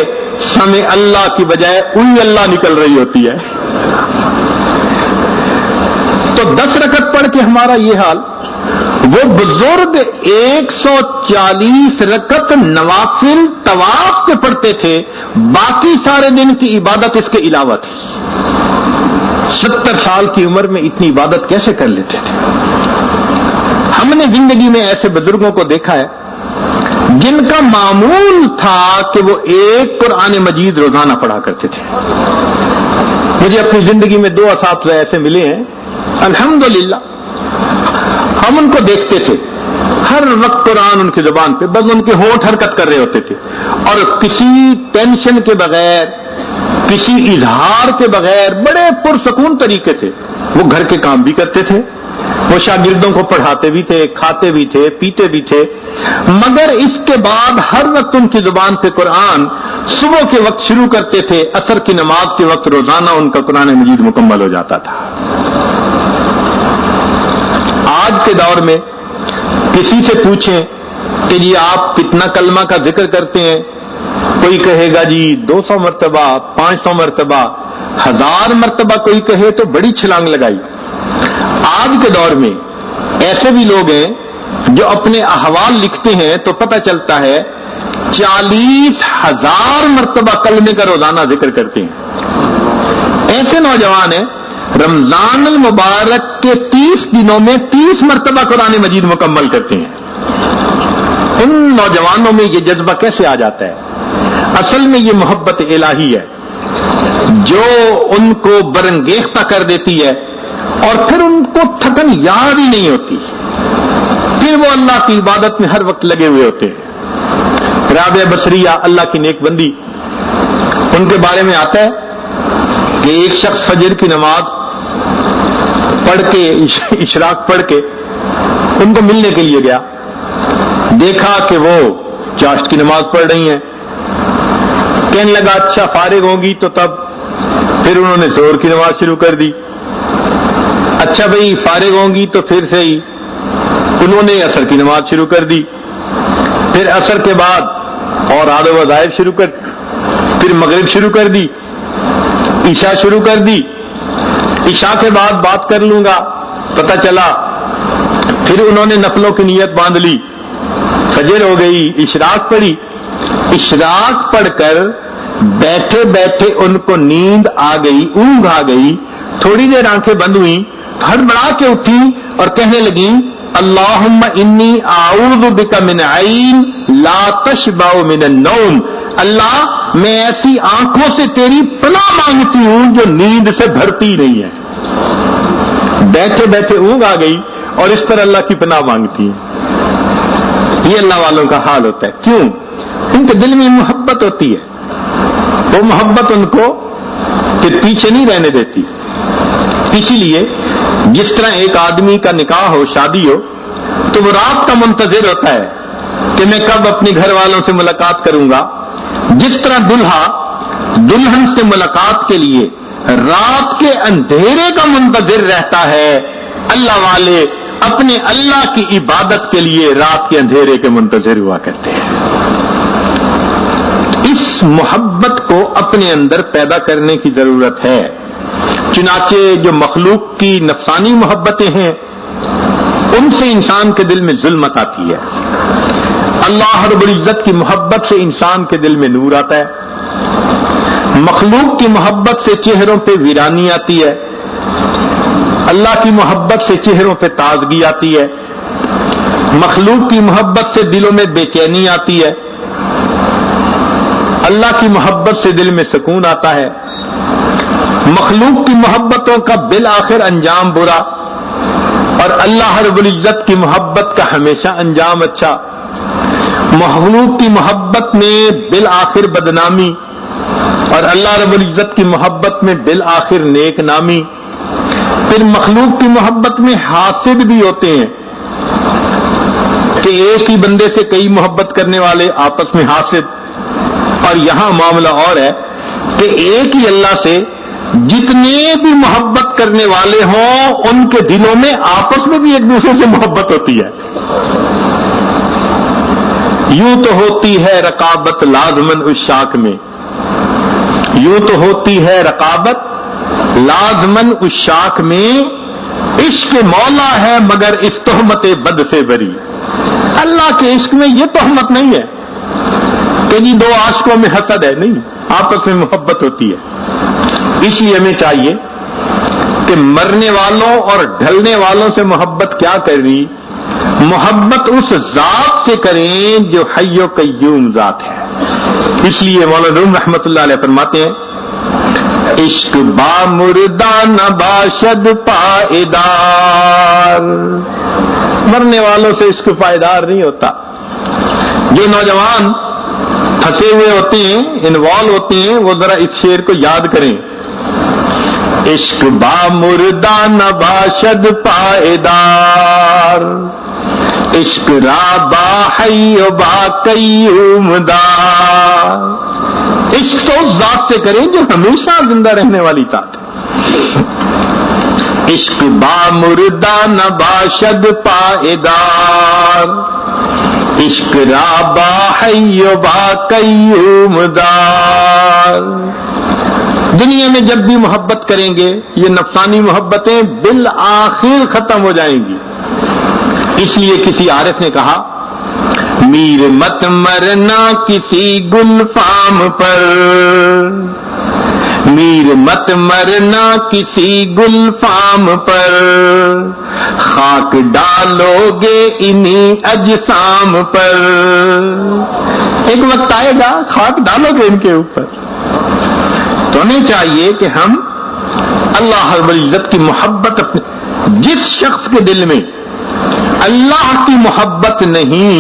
سمع اللہ کی بجائے اوئی اللہ نکل رہی ہوتی ہے. تو 10 رکعت پڑھ کے ہمارا یہ حال. وہ بزرگ 140 رکعت نوافل طواف کے پڑھتے تھے, باقی سارے دن کی عبادت اس کے علاوہ تھی. 70 سال کی عمر میں اتنی عبادت کیسے کر لیتے تھے؟ ہم نے زندگی میں ایسے بزرگوں کو دیکھا ہے جن کا معمول تھا کہ وہ ایک قرآن مجید روزانہ پڑھا کرتے تھے. مجھے اپنی زندگی میں 2 اساتذہ ایسے ملے ہیں, الحمدللہ ہم ان کو دیکھتے تھے ہر وقت قرآن ان کی زبان پہ, بس ان کے ہونٹ حرکت کر رہے ہوتے تھے, اور کسی ٹینشن کے بغیر, کسی اظہار کے بغیر بڑے پرسکون طریقے سے وہ گھر کے کام بھی کرتے تھے، وہ شاگردوں کو پڑھاتے بھی تھے، کھاتے بھی تھے، پیتے بھی تھے، مگر اس کے بعد ہر وقت ان کی زبان پہ قرآن صبح کے وقت شروع کرتے تھے، عصر کی نماز کے وقت روزانہ ان کا قرآن مجید مکمل ہو جاتا تھا۔ آج کے دور میں کسی سے پوچھیں کہ جی آپ کتنا کلمہ کا ذکر کرتے ہیں، کوئی کہے گا جی 200 مرتبہ، 500 مرتبہ، 1000 مرتبہ، کوئی کہے تو بڑی چھلانگ لگائی۔ آج کے دور میں ایسے بھی لوگ ہیں جو اپنے احوال لکھتے ہیں تو پتہ چلتا ہے 40,000 مرتبہ کلمے کا روزانہ ذکر کرتے ہیں۔ ایسے نوجوان ہیں رمضان المبارک کے 30 دنوں میں 30 مرتبہ قرآن مجید مکمل کرتے ہیں۔ ان نوجوانوں میں یہ جذبہ کیسے آ جاتا ہے؟ اصل میں یہ محبت الہی ہے جو ان کو برانگیختہ کر دیتی ہے، اور پھر ان کو تھکن یاد ہی نہیں ہوتی، پھر وہ اللہ کی عبادت میں ہر وقت لگے ہوئے ہوتے ہیں۔ رابعہ بصریہ اللہ کی نیک بندی، ان کے بارے میں آتا ہے کہ ایک شخص فجر کی نماز پڑھ کے، اشراق پڑھ کے ان کو ملنے کے لیے گیا، دیکھا کہ وہ چاشت کی نماز پڑھ رہی ہیں، کہنے لگا اچھا فارغ ہوں گی تو تب، پھر انہوں نے ظہر کی نماز شروع کر دی، اچھا بھئی فارغ ہوں گی تو پھر سے ہی انہوں نے عصر کی نماز شروع کر دی، پھر عصر کے بعد اور آدھے وظائف شروع کر، پھر مغرب شروع کر دی، عشاء شروع کر دی، عشاء کے بعد بات کر لوں گا، پتہ چلا پھر انہوں نے نفلوں کی نیت باندھ لی، فجر ہو گئی، اشراق پڑھی، اشراق پڑھ کر بیٹھے بیٹھے ان کو نیند آ گئی، اونگ آ گئی، تھوڑی دیر آنکھیں بند ہوئیں، ہڑبڑا کے اٹھی اور کہنے لگیں اللہم انی اعوذ بک من عین لا تشبع من النوم، اللہ میں ایسی آنکھوں سے تیری پناہ مانگتی ہوں جو نیند سے بھرتی نہیں ہے۔ بیٹھے بیٹھے اونگ آ گئی اور اس پر اللہ کی پناہ مانگتی ہیں۔ یہ اللہ والوں کا حال ہوتا ہے، کیوں؟ ان کے دل میں محبت ہوتی ہے، وہ محبت ان کو پھر پیچھے نہیں رہنے دیتی۔ اسی لیے جس طرح ایک آدمی کا نکاح ہو، شادی ہو، تو وہ رات کا منتظر ہوتا ہے کہ میں کب اپنے گھر والوں سے ملاقات کروں گا، جس طرح دلہا دلہن سے ملاقات کے لیے رات کے اندھیرے کا منتظر رہتا ہے، اللہ والے اپنے اللہ کی عبادت کے لیے رات کے اندھیرے کے منتظر ہوا کرتے ہیں۔ اس محبت کو اپنے اندر پیدا کرنے کی ضرورت ہے، چنانچہ جو مخلوق کی نفسانی محبتیں ہیں ان سے انسان کے دل میں ظلمت آتی ہے، اللہ رب العزت کی محبت سے انسان کے دل میں نور آتا ہے، مخلوق کی محبت سے چہروں پہ ویرانی آتی ہے، اللہ کی محبت سے چہروں پہ تازگی آتی ہے، مخلوق کی محبت سے دلوں میں بے چینی آتی ہے، اللہ کی محبت سے دل میں سکون آتا ہے۔ مخلوق کی محبتوں کا بالآخر انجام برا، اور اللہ رب العزت کی محبت کا ہمیشہ انجام اچھا۔ مخلوق کی محبت میں بالآخر بدنامی، اور اللہ رب العزت کی محبت میں بالآخر نیک نامی۔ پھر مخلوق کی محبت میں حاسد بھی ہوتے ہیں کہ ایک ہی بندے سے کئی محبت کرنے والے آپس میں حاسد، اور یہاں معاملہ اور ہے کہ ایک ہی اللہ سے جتنے بھی محبت کرنے والے ہوں ان کے دلوں میں آپس میں بھی ایک دوسرے سے محبت ہوتی ہے۔ یوں تو ہوتی ہے رقابت لازمن عشاق میں، یوں تو ہوتی ہے رقابت لازمن عشاق میں، عشق مولا ہے مگر اس تہمت بد سے بری۔ اللہ کے عشق میں یہ تہمت نہیں ہے کہ جی دو عاشقوں میں حسد ہے، نہیں، آپس میں محبت ہوتی ہے۔ اس لیے ہمیں چاہیے کہ مرنے والوں اور ڈھلنے والوں سے محبت کیا کرنی، محبت اس ذات سے کریں جو حی و قیوم ذات ہے۔ اس لیے مولانا روم رحمۃ اللہ علیہ فرماتے ہیں عشق با مردہ نہ باشد پائیدار، مرنے والوں سے عشق پائیدار نہیں ہوتا۔ جو نوجوان پھنسے ہوئے ہوتے ہیں، انوالو ہوتے ہیں، وہ ذرا اس شعر کو یاد کریں عشق با مردہ نباشد پائیدار، عشق را با حی و با قیوم دار۔ عشق تو اس ذات سے کریں جو ہمیشہ زندہ رہنے والی ذات ہے۔ عشق با مردہ نباشد پائیدار، عشق را با حی و با قیوم دار۔ دنیا میں جب بھی محبت کریں گے یہ نفسانی محبتیں بالآخر ختم ہو جائیں گی۔ اس لیے کسی عارف نے کہا، میر مت مرنا کسی گلفام پر، میر مت مرنا کسی گلفام پر، خاک ڈالو گے انہی اجسام پر۔ ایک وقت آئے گا خاک ڈالو گے ان کے اوپر۔ تو ہمیں چاہیے کہ ہم اللہ رب العزت کی محبت اپنے، جس شخص کے دل میں اللہ کی محبت نہیں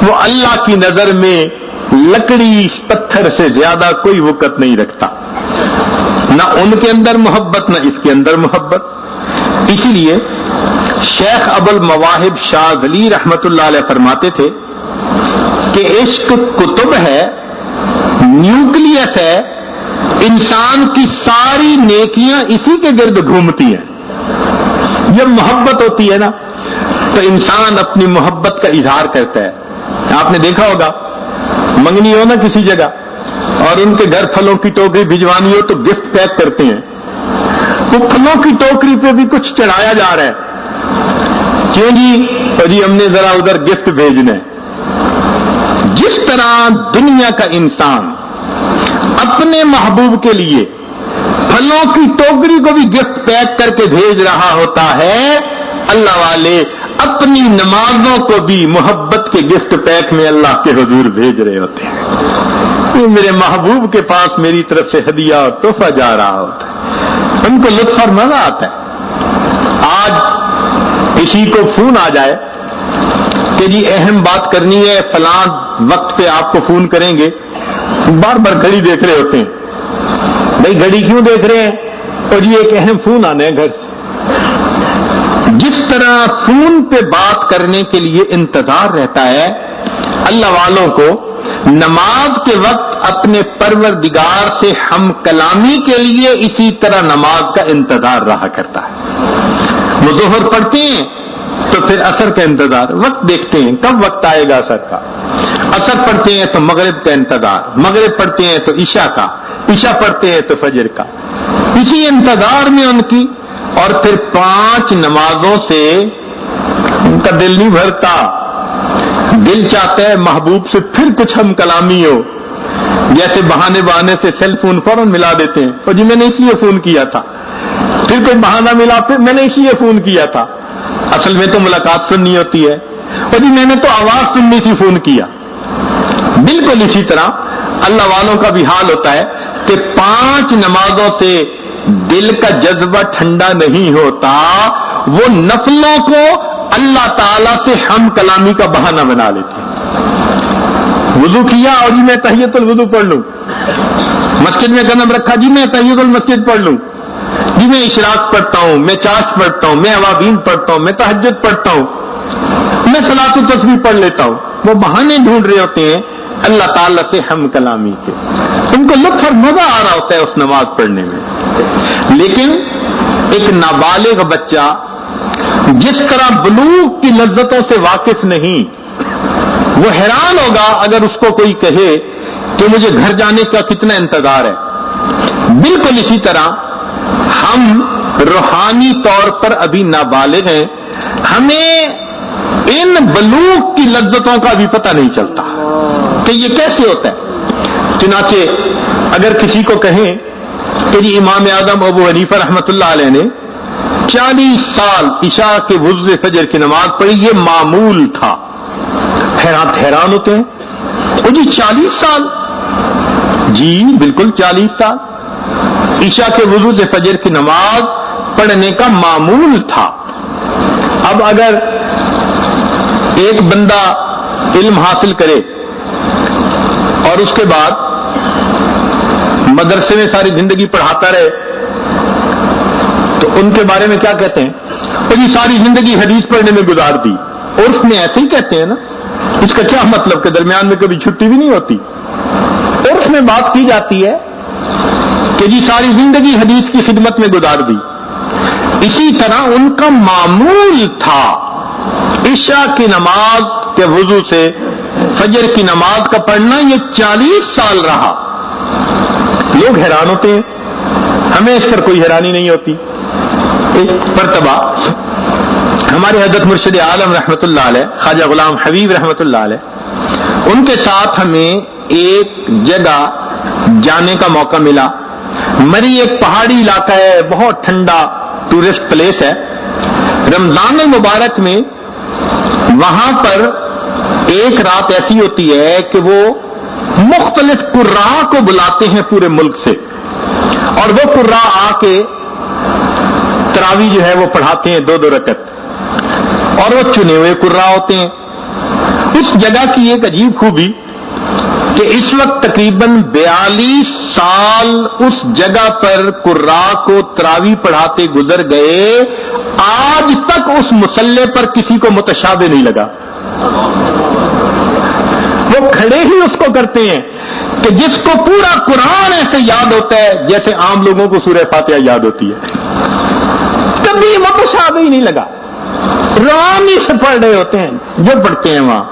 وہ اللہ کی نظر میں لکڑی پتھر سے زیادہ کوئی وقت نہیں رکھتا، نہ ان کے اندر محبت نہ اس کے اندر محبت۔ اسی لیے شیخ ابو المواہب شاذلی رحمت اللہ علیہ فرماتے تھے کہ عشق کتب ہے، نیوکلیس ہے، انسان کی ساری نیکیاں اسی کے گرد گھومتی ہیں۔ جب محبت ہوتی ہے نا تو انسان اپنی محبت کا اظہار کرتا ہے۔ آپ نے دیکھا ہوگا منگنی ہو نا کسی جگہ اور ان کے گھر پھلوں کی ٹوکری بھجوانی ہو تو گفٹ پیک کرتے ہیں، وہ پھلوں کی ٹوکری پہ بھی کچھ چڑھایا جا رہا ہے، کیوں جی؟ اور جی ہم نے ذرا ادھر گفٹ بھیجنا ہے۔ جس طرح دنیا کا انسان اپنے محبوب کے لیے پھلوں کی ٹوکری کو بھی گفٹ پیک کر کے بھیج رہا ہوتا ہے، اللہ والے اپنی نمازوں کو بھی محبت کے گفٹ پیک میں اللہ کے حضور بھیج رہے ہوتے ہیں۔ یہ میرے محبوب کے پاس میری طرف سے ہدیہ اور تحفہ جا رہا ہوتا ہے، ان کو لطف اور مزہ آتا ہے۔ آج کسی کو فون آ جائے کہ جی اہم بات کرنی ہے، فلاں وقت پہ آپ کو فون کریں گے، بار بار گھڑی دیکھ رہے ہوتے ہیں، بھائی گھڑی کیوں دیکھ رہے ہیں؟ اور یہ ایک اہم فون آنا ہے گھر سے۔ جس طرح فون پہ بات کرنے کے لیے انتظار رہتا ہے، اللہ والوں کو نماز کے وقت اپنے پروردگار سے ہم کلامی کے لیے اسی طرح نماز کا انتظار رہا کرتا ہے۔ وہ ظہر پڑھتے ہیں تو پھر عصر کا انتظار، وقت دیکھتے ہیں کب وقت آئے گا عصر کا، عصر پڑھتے ہیں تو مغرب کا انتظار، مغرب پڑھتے ہیں تو عشاء کا، عشاء پڑھتے ہیں تو فجر کا، اسی انتظار میں ان کی۔ اور پھر 5 نمازوں سے ان کا دل نہیں بھرتا، دل چاہتا ہے محبوب سے پھر کچھ ہم کلامی ہو، جیسے بہانے سے سیل فون فوراً ملا دیتے ہیں، اور جی میں نے اس لیے فون کیا تھا، پھر کوئی بہانہ ملا، پھر میں نے اس لیے فون کیا تھا، اصل میں تو ملاقات سننی ہوتی ہے، اور جی میں نے تو آواز سننی تھی فون کیا۔ بالکل اسی طرح اللہ والوں کا بھی حال ہوتا ہے کہ 5 نمازوں سے دل کا جذبہ ٹھنڈا نہیں ہوتا، وہ نفلوں کو اللہ تعالی سے ہم کلامی کا بہانہ بنا لیتے ہیں۔ وضو کیا اور جی میں تحیۃ الوضو پڑھ لوں، مسجد میں قدم رکھا جی میں تحیۃ المسجد پڑھ لوں، جی میں اشراق پڑھتا ہوں، میں چاش پڑھتا ہوں، میں اوابین پڑھتا ہوں، میں تہجد پڑھتا ہوں، میں صلاۃ التسبیح پڑھ لیتا ہوں۔ وہ بہانے ڈھونڈ رہے ہوتے ہیں اللہ تعالیٰ سے ہم کلامی کے، ان کو لطف اور مزہ آ رہا ہوتا ہے اس نماز پڑھنے میں۔ لیکن ایک نابالغ بچہ جس طرح بلوغ کی لذتوں سے واقف نہیں، وہ حیران ہوگا اگر اس کو کوئی کہے کہ مجھے گھر جانے کا کتنا انتظار ہے۔ بالکل اسی طرح ہم روحانی طور پر ابھی نابالغ ہیں، ہمیں ان بلوغ کی لذتوں کا بھی پتہ نہیں چلتا کہ یہ کیسے ہوتا ہے۔ چنانچہ اگر کسی کو کہیں کہ جی امام اعظم ابو حنیفہ رحمۃ اللہ علیہ نے 40 سال عشاء کے وضو فجر کی نماز پڑھی، یہ معمول تھا، حیران ہوتے ہیں، وہ جی 40 سال، جی بالکل 40 سال عشاء کے وضو فجر کی نماز پڑھنے کا معمول تھا۔ اب اگر ایک بندہ علم حاصل کرے اور اس کے بعد مدرسے میں ساری زندگی پڑھاتا رہے، 40 سال 40 سال عشاء کے وضو فجر کی نماز پڑھی، یہ معمول تھا، اب اگر ایک بندہ علم حاصل کرے اور اس کے بعد مدرسے میں ساری زندگی پڑھاتا رہے، 40 سال 40 سال عشاء کے وضو فجر کی نماز پڑھی، یہ معمول تھا۔ اب اگر ایک بندہ تو ان کے بارے میں کیا کہتے ہیں؟ اور یہ ساری زندگی حدیث پڑھنے میں گزار دی. عرف میں ایسے ہی کہتے ہیں نا. اس کا کیا مطلب کہ درمیان میں کبھی چھٹی بھی نہیں ہوتی؟ عرف میں بات کی جاتی ہے کہ جی ساری زندگی حدیث کی خدمت میں گزار دی. اسی طرح ان کا معمول تھا عشاء کی نماز کے وضو سے فجر کی نماز کا پڑھنا. یہ 40 سال رہا. لوگ حیران ہوتے ہیں, ہمیں اس پر کوئی حیرانی نہیں ہوتی. ایک مرتبہ ہمارے حضرت مرشد عالم رحمت اللہ علیہ خواجہ غلام حبیب رحمت اللہ علیہ, ان کے ساتھ ہمیں ایک جگہ جانے کا موقع ملا. مری ایک پہاڑی علاقہ ہے, بہت ٹھنڈا ٹورسٹ پلیس ہے. رمضان المبارک میں وہاں پر ایک رات ایسی ہوتی ہے کہ وہ مختلف قراء کو بلاتے ہیں پورے ملک سے, اور وہ قراء آ کے تراویح جو ہے وہ پڑھاتے ہیں 2-2 رکعت, اور وہ چنے ہوئے قراء ہوتے ہیں. اس جگہ کی ایک عجیب خوبی کہ اس وقت تقریباً 42 سال اس جگہ پر قراء کو تراویح پڑھاتے گزر گئے, آج تک اس مصلی پر کسی کو متشابہ نہیں لگا. وہ کھڑے ہی اس کو کرتے ہیں کہ جس کو پورا قرآن ایسے یاد ہوتا ہے جیسے عام لوگوں کو سورہ فاتحہ یاد ہوتی ہے. کبھی متشابہ ہی نہیں لگا, رام ہی سے پڑھ رہے ہوتے ہیں جو پڑھتے ہیں وہاں.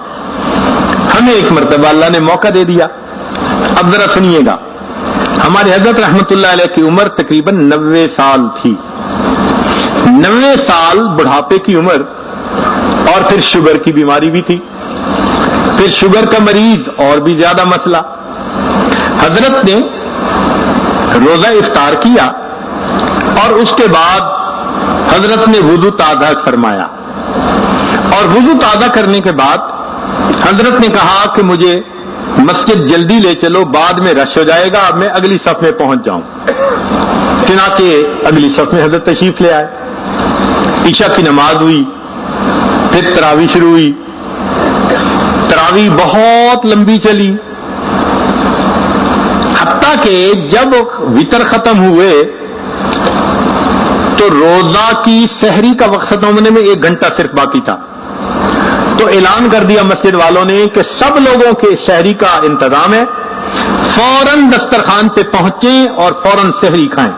ہمیں ایک مرتبہ اللہ نے موقع دے دیا. اب ذرا سنیے گا, ہمارے حضرت رحمت اللہ علیہ کی عمر تقریباً 90 سال تھی. 90 سال بڑھاپے کی عمر, اور پھر شوگر کی بیماری بھی تھی. پھر شوگر کا مریض اور بھی زیادہ مسئلہ. حضرت نے روزہ افطار کیا اور اس کے بعد حضرت نے وضو تازہ فرمایا, اور وضو تازہ کرنے کے بعد حضرت نے کہا کہ مجھے مسجد جلدی لے چلو, بعد میں رش ہو جائے گا, اب میں اگلی صف میں پہنچ جاؤں. چنانچہ اگلی صف میں حضرت تشریف لے آئے. عشاء کی نماز ہوئی, پھر تراویح شروع ہوئی. تراویح بہت لمبی چلی, حتیٰ کہ جب وتر ختم ہوئے تو روزہ کی سحری کا وقت ختم ہونے میں 1 گھنٹہ صرف باقی تھا. تو اعلان کر دیا مسجد والوں نے کہ سب لوگوں کے سحری کا انتظام ہے, فوراً دسترخوان پہ پہنچیں اور فوراً سحری کھائیں.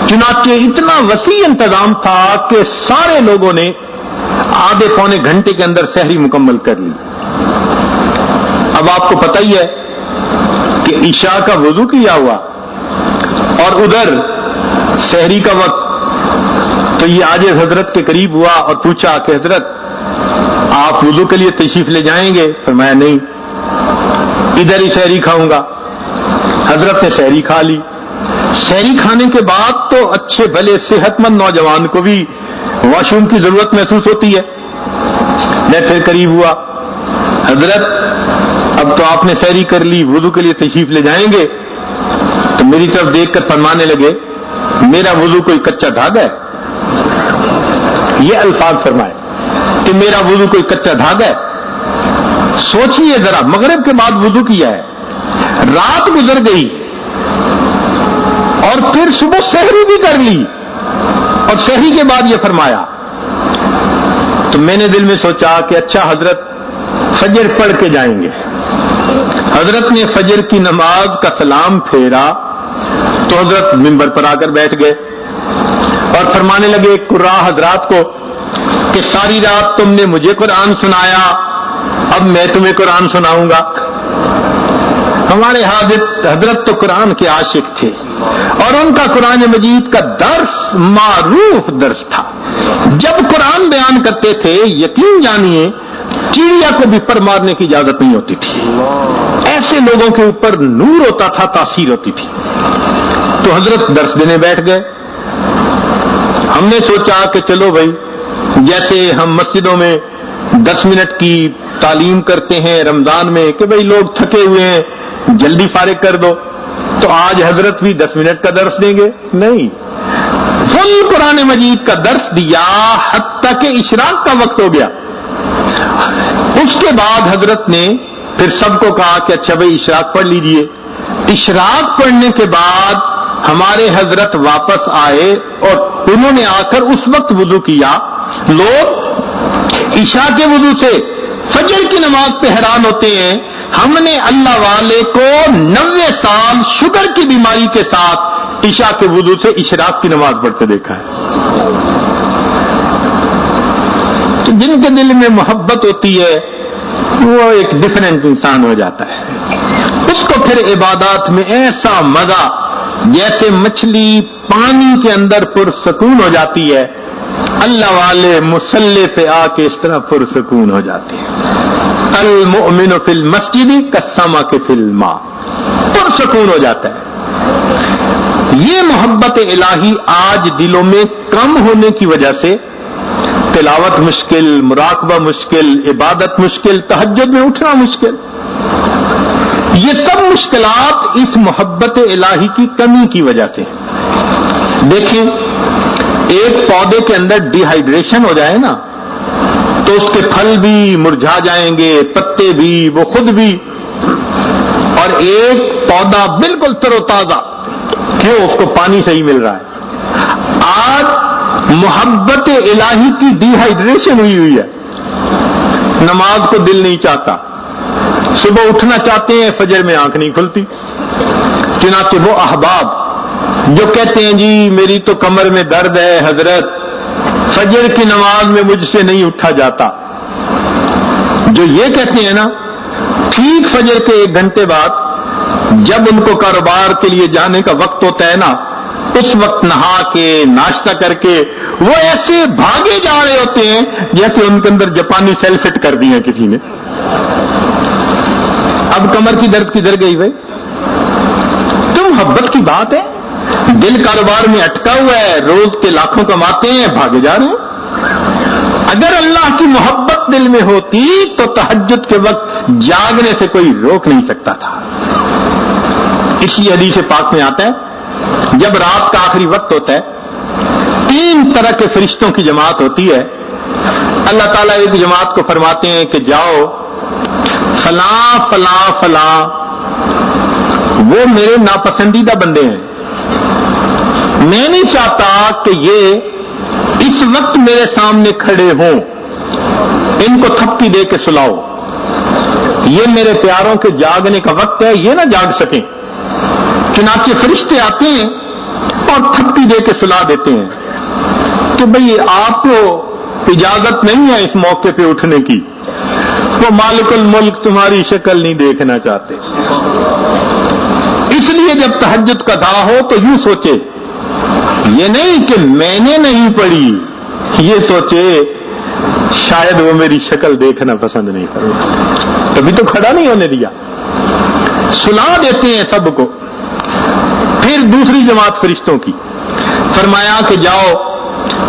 چنانچہ اتنا وسیع انتظام تھا کہ سارے لوگوں نے آدھے پونے گھنٹے کے اندر سحری مکمل کر لی. اب آپ کو پتہ ہی ہے کہ عشاء کا وضو کیا ہوا اور ادھر سحری کا وقت. تو یہ آج حضرت کے قریب ہوا اور پوچھا کہ حضرت آپ وضو کے لیے تشریف لے جائیں گے؟ فرمایا نہیں, ادھر ہی سحری کھاؤں گا. حضرت نے سحری کھا لی. سحری کھانے کے بعد تو اچھے بھلے صحت مند نوجوان کو بھی واش روم کی ضرورت محسوس ہوتی ہے. میں پھر قریب ہوا, حضرت اب تو آپ نے سحری کر لی, وضو کے لیے تشریف لے جائیں گے؟ تو میری طرف دیکھ کر فرمانے لگے میرا وضو کوئی کچا دھاگا ہے. یہ الفاظ فرمائے کہ میرا وضو کوئی کچا دھاگا ہے. سوچئے ذرا, مغرب کے بعد وضو کیا ہے, رات گزر گئی اور پھر صبح سحری بھی کر لی, اور سحری کے بعد یہ فرمایا. تو میں نے دل میں سوچا کہ اچھا حضرت فجر پڑھ کے جائیں گے. حضرت نے فجر کی نماز کا سلام پھیرا تو حضرت منبر پر آ کر بیٹھ گئے اور فرمانے لگے قراء حضرات کو کہ ساری رات تم نے مجھے قرآن سنایا, اب میں تمہیں قرآن سناؤں گا. ہمارے حضرت تو قرآن کے عاشق تھے اور ان کا قرآن مجید کا درس معروف درس تھا. جب قرآن بیان کرتے تھے یقین جانیے چڑیا کو بھی پر مارنے کی اجازت نہیں ہوتی تھی. ایسے لوگوں کے اوپر نور ہوتا تھا, تاثیر ہوتی تھی. تو حضرت درس دینے بیٹھ گئے. ہم نے سوچا کہ چلو بھائی, جیسے ہم مسجدوں میں 10 منٹ کی تعلیم کرتے ہیں رمضان میں کہ بھائی لوگ تھکے ہوئے ہیں جلدی فارغ کر دو, تو آج حضرت بھی 10 منٹ کا درس دیں گے. نہیں, فل قرآن مجید کا درس دیا حتیٰ کہ اشراق کا وقت ہو گیا. اس کے بعد حضرت نے پھر سب کو کہا کہ اچھا بھائی اشراق پڑھ لیجئے. اشراق پڑھنے کے بعد ہمارے حضرت واپس آئے اور انہوں نے آ کر اس وقت وضو کیا. لوگ عشاء کے وضو سے فجر کی نماز پہ حیران ہوتے ہیں. ہم نے اللہ والے کو 90 سال شوگر کی بیماری کے ساتھ عشاء کے وضو سے اشراق کی نماز پڑھتے دیکھا ہے. تو جن کے دل میں محبت ہوتی ہے وہ ایک ڈفرینٹ انسان ہو جاتا ہے. اس کو پھر عبادات میں ایسا مزہ، جیسے مچھلی پانی کے اندر پرسکون ہو جاتی ہے، اللہ والے مصلی پہ آ کے اس طرح پرسکون ہو جاتے ہیں. المؤمن فی المسجد کالسمک فی الماء، پرسکون ہو جاتا ہے. یہ محبت الہی آج دلوں میں کم ہونے کی وجہ سے تلاوت مشکل، مراقبہ مشکل، عبادت مشکل، تہجد میں اٹھنا مشکل. یہ سب مشکلات اس محبت الہی کی کمی کی وجہ سے. دیکھیں، ایک پودے کے اندر ڈی ہائیڈریشن ہو جائے نا تو اس کے پھل بھی مرجھا جائیں گے، پتے بھی، وہ خود بھی. اور ایک پودا بالکل تر و تازہ، کیوں؟ اس کو پانی صحیح مل رہا ہے. آج محبت الہی کی ڈی ہائیڈریشن ہوئی ہے. نماز کو دل نہیں چاہتا، صبح اٹھنا چاہتے ہیں، فجر میں آنکھ نہیں کھلتی. چنانچہ وہ احباب جو کہتے ہیں جی میری تو کمر میں درد ہے حضرت، فجر کی نماز میں مجھ سے نہیں اٹھا جاتا، جو یہ کہتے ہیں نا، ٹھیک فجر کے 1 گھنٹے بعد جب ان کو کاروبار کے لیے جانے کا وقت ہوتا ہے نا، اس وقت نہا کے ناشتہ کر کے وہ ایسے بھاگے جا رہے ہوتے ہیں جیسے ان کے اندر جاپانی سیل فٹ کر دی ہے کسی نے. اب کمر کی درد کدھر گئی بھائی؟ تو محبت کی بات ہے. دل کاروبار میں اٹکا ہوا ہے، روز کے لاکھوں کماتے ہیں، بھاگے جا رہے ہیں. اگر اللہ کی محبت دل میں ہوتی تو تہجد کے وقت جاگنے سے کوئی روک نہیں سکتا تھا. اسی حدیث پاک میں آتا ہے جب رات کا آخری وقت ہوتا ہے 3 طرح کے فرشتوں کی جماعت ہوتی ہے. اللہ تعالیٰ ایک جماعت کو فرماتے ہیں کہ جاؤ فلاں فلاں فلاں، وہ میرے ناپسندیدہ بندے ہیں، میں نہیں چاہتا کہ یہ اس وقت میرے سامنے کھڑے ہوں، ان کو تھپکی دے کے سلاؤ، یہ میرے پیاروں کے جاگنے کا وقت ہے، یہ نہ جاگ سکیں. چنانچہ فرشتے آتے ہیں اور تھپکی دے کے سلا دیتے ہیں کہ بھئی آپ کو اجازت نہیں ہے اس موقع پہ اٹھنے کی، وہ مالک الملک تمہاری شکل نہیں دیکھنا چاہتے. اس لیے جب تہجد کا دعا ہو تو یوں سوچے، یہ نہیں کہ میں نے نہیں پڑھی، یہ سوچے شاید وہ میری شکل دیکھنا پسند نہیں کرے، کبھی تو کھڑا نہیں ہونے دیا. سلا دیتے ہیں سب کو. پھر دوسری جماعت فرشتوں کی فرمایا کہ جاؤ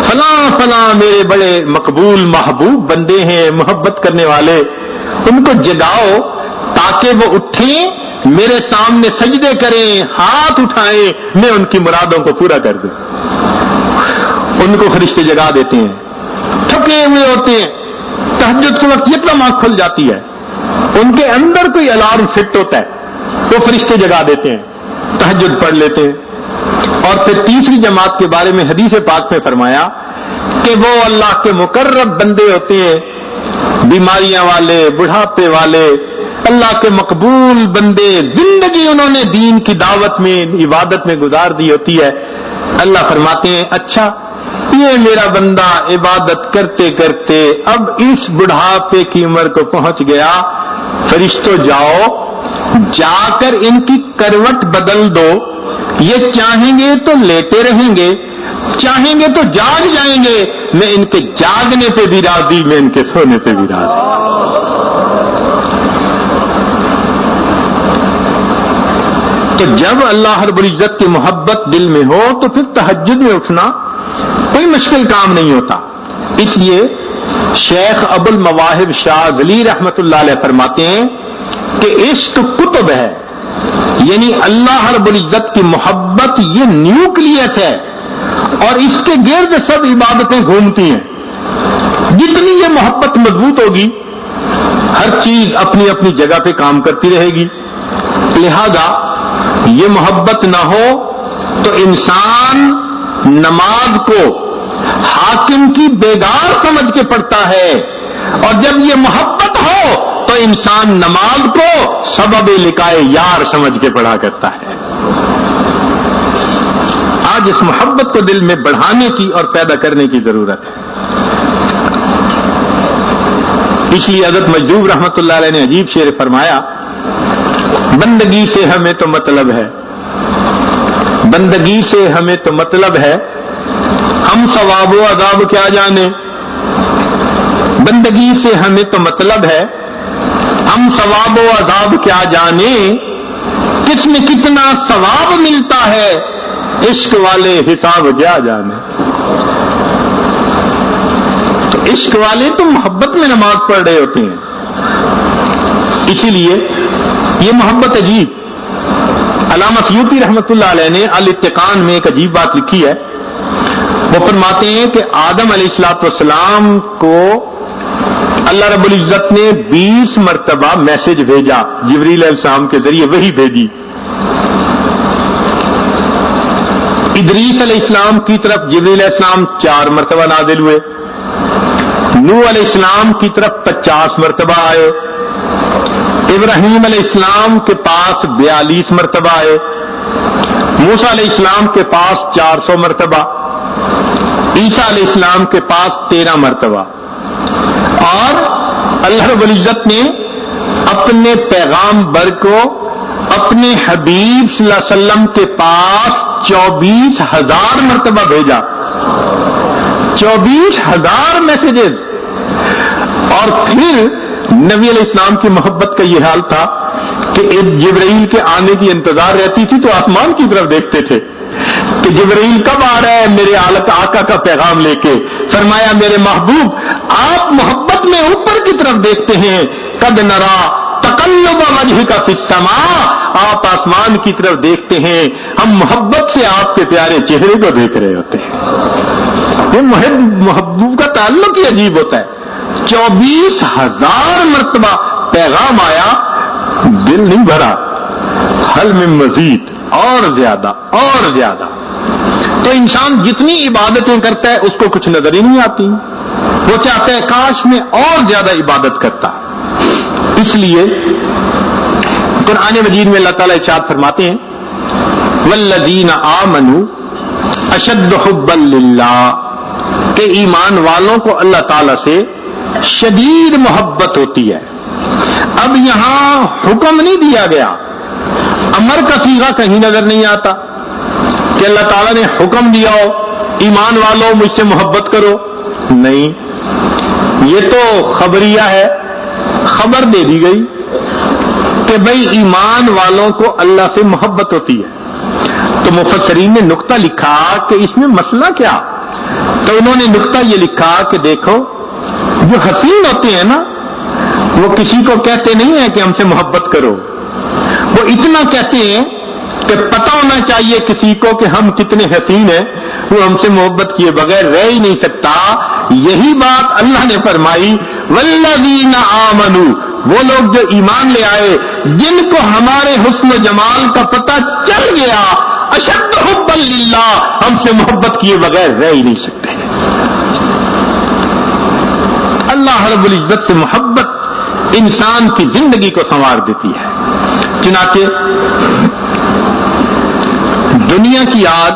فلاں فلاں میرے بڑے مقبول محبوب بندے ہیں، محبت کرنے والے، ان کو جگاؤ تاکہ وہ اٹھیں، میرے سامنے سجدے کریں، ہاتھ اٹھائیں، میں ان کی مرادوں کو پورا کر دوں. ان کو فرشتے جگا دیتے ہیں، تھکے ہوئے ہوتے ہیں، تہجد کے وقت یکدم آنکھ کھل جاتی ہے، ان کے اندر کوئی الارم فٹ ہوتا ہے، وہ فرشتے جگا دیتے ہیں، تہجد پڑھ لیتے ہیں. اور پھر تیسری جماعت کے بارے میں حدیث پاک میں فرمایا کہ وہ اللہ کے مقرب بندے ہوتے ہیں، بیماریاں والے، بڑھاپے والے، اللہ کے مقبول بندے، زندگی انہوں نے دین کی دعوت میں، عبادت میں گزار دی ہوتی ہے. اللہ فرماتے ہیں اچھا یہ میرا بندہ عبادت کرتے کرتے اب اس بڑھاپے کی عمر کو پہنچ گیا، فرشتوں جاؤ جا کر ان کی کروٹ بدل دو، یہ چاہیں گے تو لیٹے رہیں گے، چاہیں گے تو جاگ جائیں گے، میں ان کے جاگنے پہ بھی راضی، میں ان کے سونے پہ بھی راضی. تو جب اللہ رب العزت کی محبت دل میں ہو تو پھر تہجد میں اٹھنا کوئی مشکل کام نہیں ہوتا. اس لیے شیخ ابو المواہب شاہ ولی رحمت اللہ علیہ فرماتے ہیں کہ عشق کتب ہے، یعنی اللہ رب العزت کی محبت یہ نیوکلیس ہے اور اس کے گرد سب عبادتیں گھومتی ہیں. جتنی یہ محبت مضبوط ہوگی ہر چیز اپنی اپنی جگہ پہ کام کرتی رہے گی. لہذا یہ محبت نہ ہو تو انسان نماز کو حاکم کی بیگار سمجھ کے پڑھتا ہے، اور جب یہ محبت ہو تو انسان نماز کو سبب لقائے یار سمجھ کے پڑھا کرتا ہے۔ آج اس محبت کو دل میں بڑھانے کی اور پیدا کرنے کی ضرورت ہے۔ اس لیے حضرت مجذوب رحمۃ اللہ علیہ نے عجیب شعر فرمایا، بندگی سے ہمیں تو مطلب ہے، بندگی سے ہمیں تو مطلب ہے، ہم ثواب و عذاب کیا جانے۔ بندگی سے ہمیں تو مطلب ہے، ہم ثواب و عذاب کیا جانے، کس میں کتنا ثواب ملتا ہے، عشق والے حساب کیا جانے۔ تو عشق والے تو محبت میں نماز پڑھ رہے ہوتے ہیں، اسی لیے یہ محبت عجیب۔ علامہ سیوطی رحمۃ اللہ علیہ نے الاتقان میں ایک عجیب بات لکھی ہے، وہ فرماتے ہیں کہ آدم علیہ الصلوۃ والسلام کو اللہ رب العزت نے 20 مرتبہ میسج بھیجا، جبریل علیہ السلام کے ذریعے وحی بھیجی۔ ادریس علیہ السلام کی طرف جبریل علیہ السلام 4 مرتبہ نازل ہوئے، نوح علیہ السلام کی طرف 50 مرتبہ آئے، ابراہیم علیہ السلام کے پاس 42 مرتبہ آئے، موسیٰ علیہ السلام کے پاس 400 مرتبہ، عیسیٰ علیہ السلام کے پاس 13 مرتبہ، اور اللہ رب العزت نے اپنے پیغام بر کو اپنے حبیب صلی اللہ علیہ وسلم کے پاس 24,000 مرتبہ بھیجا، 24,000 میسجز۔ اور پھر نبی علیہ السلام کی محبت کا یہ حال تھا کہ جبرائیل کے آنے کی انتظار رہتی تھی تو آسمان کی طرف دیکھتے تھے کہ جبرائیل کب آ رہا ہے میرے آقا کا پیغام لے کے۔ فرمایا میرے محبوب آپ محبت میں اوپر کی طرف دیکھتے ہیں، قد نرا تقلب وجہک فی السماء، آپ آسمان کی طرف دیکھتے ہیں، ہم محبت سے آپ کے پیارے چہرے کو دیکھ رہے ہوتے ہیں۔ یہ محبوب کا تعلق ہی عجیب ہوتا ہے۔ 24,000 مرتبہ پیغام آیا، دل نہیں بھرا، حل میں مزید، اور زیادہ اور زیادہ۔ تو انسان جتنی عبادتیں کرتا ہے اس کو کچھ نظر ہی نہیں آتی، وہ چاہتا ہے کاش میں اور زیادہ عبادت کرتا۔ اس لیے قرآن مجید میں اللہ تعالیٰ ارشاد فرماتے ہیں، والذین آمنوا اشد حبا للہ، کہ ایمان والوں کو اللہ تعالیٰ سے شدید محبت ہوتی ہے۔ اب یہاں حکم نہیں دیا گیا، امر کا صیغہ کہیں نظر نہیں آتا کہ اللہ تعالیٰ نے حکم دیا ہو ایمان والوں مجھ سے محبت کرو، نہیں، یہ تو خبریہ ہے، خبر دے دی گئی کہ بھئی ایمان والوں کو اللہ سے محبت ہوتی ہے۔ تو مفسرین نے نقطہ لکھا کہ اس میں مسئلہ کیا؟ تو انہوں نے نقطہ یہ لکھا کہ دیکھو جو حسین ہوتے ہیں نا، وہ کسی کو کہتے نہیں ہیں کہ ہم سے محبت کرو، وہ اتنا کہتے ہیں کہ پتہ ہونا چاہیے کسی کو کہ ہم کتنے حسین ہیں، وہ ہم سے محبت کیے بغیر رہ ہی نہیں سکتا۔ یہی بات اللہ نے فرمائی، والذین آمنوا، وہ لوگ جو ایمان لے آئے، جن کو ہمارے حسن و جمال کا پتہ چل گیا، اشد حبا للہ، ہم سے محبت کیے بغیر رہ ہی نہیں سکتے۔ اللہ رب العزت سے محبت انسان کی زندگی کو سنوار دیتی ہے۔ چنانچہ دنیا کی آگ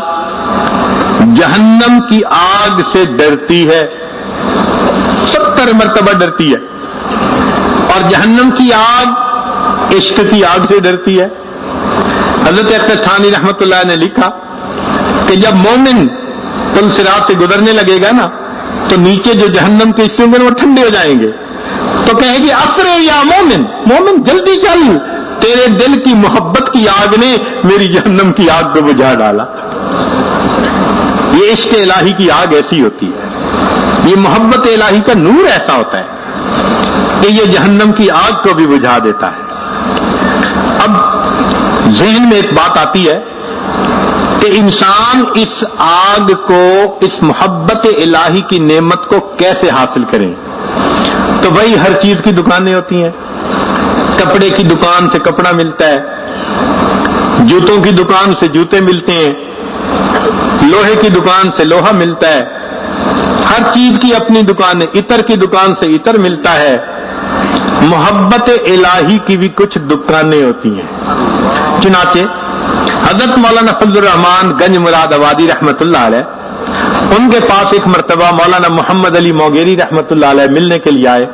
جہنم کی آگ سے ڈرتی ہے، 70 مرتبہ ڈرتی ہے، اور جہنم کی آگ عشق کی آگ سے ڈرتی ہے۔ حضرت اختر ثانی رحمۃ اللہ نے لکھا کہ جب مومن پل صراط سے گزرنے لگے گا نا تو نیچے جو جہنم کے حصے ہوں گے وہ ٹھنڈے ہو جائیں گے، تو کہے گی اسرع یا مومن، مومن جلدی چل، تیرے دل کی محبت کی آگ نے میری جہنم کی آگ کو بجھا ڈالا۔ یہ عشق الہی کی آگ ایسی ہوتی ہے، یہ محبت الہی کا نور ایسا ہوتا ہے کہ یہ جہنم کی آگ کو بھی بجھا دیتا ہے۔ اب ذہن میں ایک بات آتی ہے کہ انسان اس آگ کو، اس محبت الہی کی نعمت کو کیسے حاصل کریں؟ تو بھائی ہر چیز کی دکانیں ہوتی ہیں، کپڑے کی دکان سے کپڑا ملتا ہے، جوتوں کی دکان سے جوتے ملتے ہیں، لوہے کی دکان سے لوہا ملتا ہے، ہر چیز کی اپنی دکان ہے، عطر کی دکان سے عطر ملتا ہے، محبت الہی کی بھی کچھ دکانیں ہوتی ہیں۔ چنانچہ حضرت مولانا فضل الرحمان گنج مراد آبادی رحمت اللہ علیہ، ان کے پاس ایک مرتبہ مولانا محمد علی موگیری رحمت اللہ علیہ ملنے کے لیے آئے،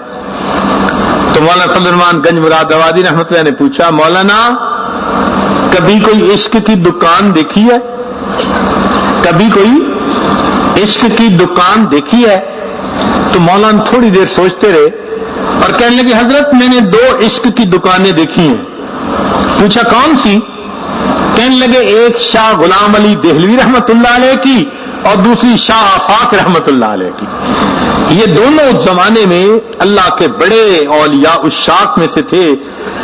تو مولانا فضل الرحمان گنج مراد آبادی رحمت اللہ نے پوچھا، مولانا کبھی کوئی عشق کی دکان دیکھی ہے؟ کبھی کوئی عشق کی دکان دیکھی ہے؟ تو مولانا تھوڑی دیر سوچتے رہے اور کہنے لگے، حضرت میں نے 2 عشق کی دکانیں دیکھی ہیں۔ پوچھا کون سی؟ کہنے لگے ایک شاہ غلام علی دہلوی رحمت اللہ علیہ کی اور دوسری شاہ آفاق رحمت اللہ علیہ کی۔ یہ دونوں اس زمانے میں اللہ کے بڑے اولیاء الشاق میں سے تھے،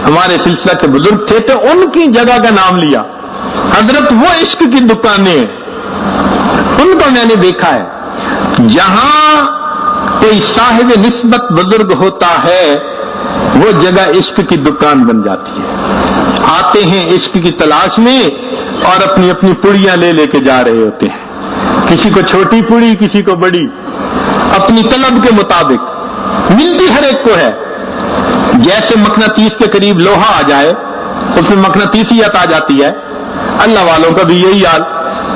ہمارے سلسلہ کے بزرگ تھے، تو ان کی جگہ کا نام لیا۔ حضرت وہ عشق کی دکانیں ہیں، ان کو میں نے دیکھا ہے۔ جہاں کوئی صاحب نسبت بزرگ ہوتا ہے وہ جگہ عشق کی دکان بن جاتی ہے۔ آتے ہیں عشق کی تلاش میں اور اپنی اپنی پڑیاں لے لے کے جا رہے ہوتے ہیں، کسی کو چھوٹی پڑی، کسی کو بڑی، اپنی طلب کے مطابق ملتی ہر ایک کو ہے۔ جیسے مقناطیس کے قریب لوہا آ جائے اس میں مقناطیسیت آ جاتی ہے، اللہ والوں کا بھی یہی حال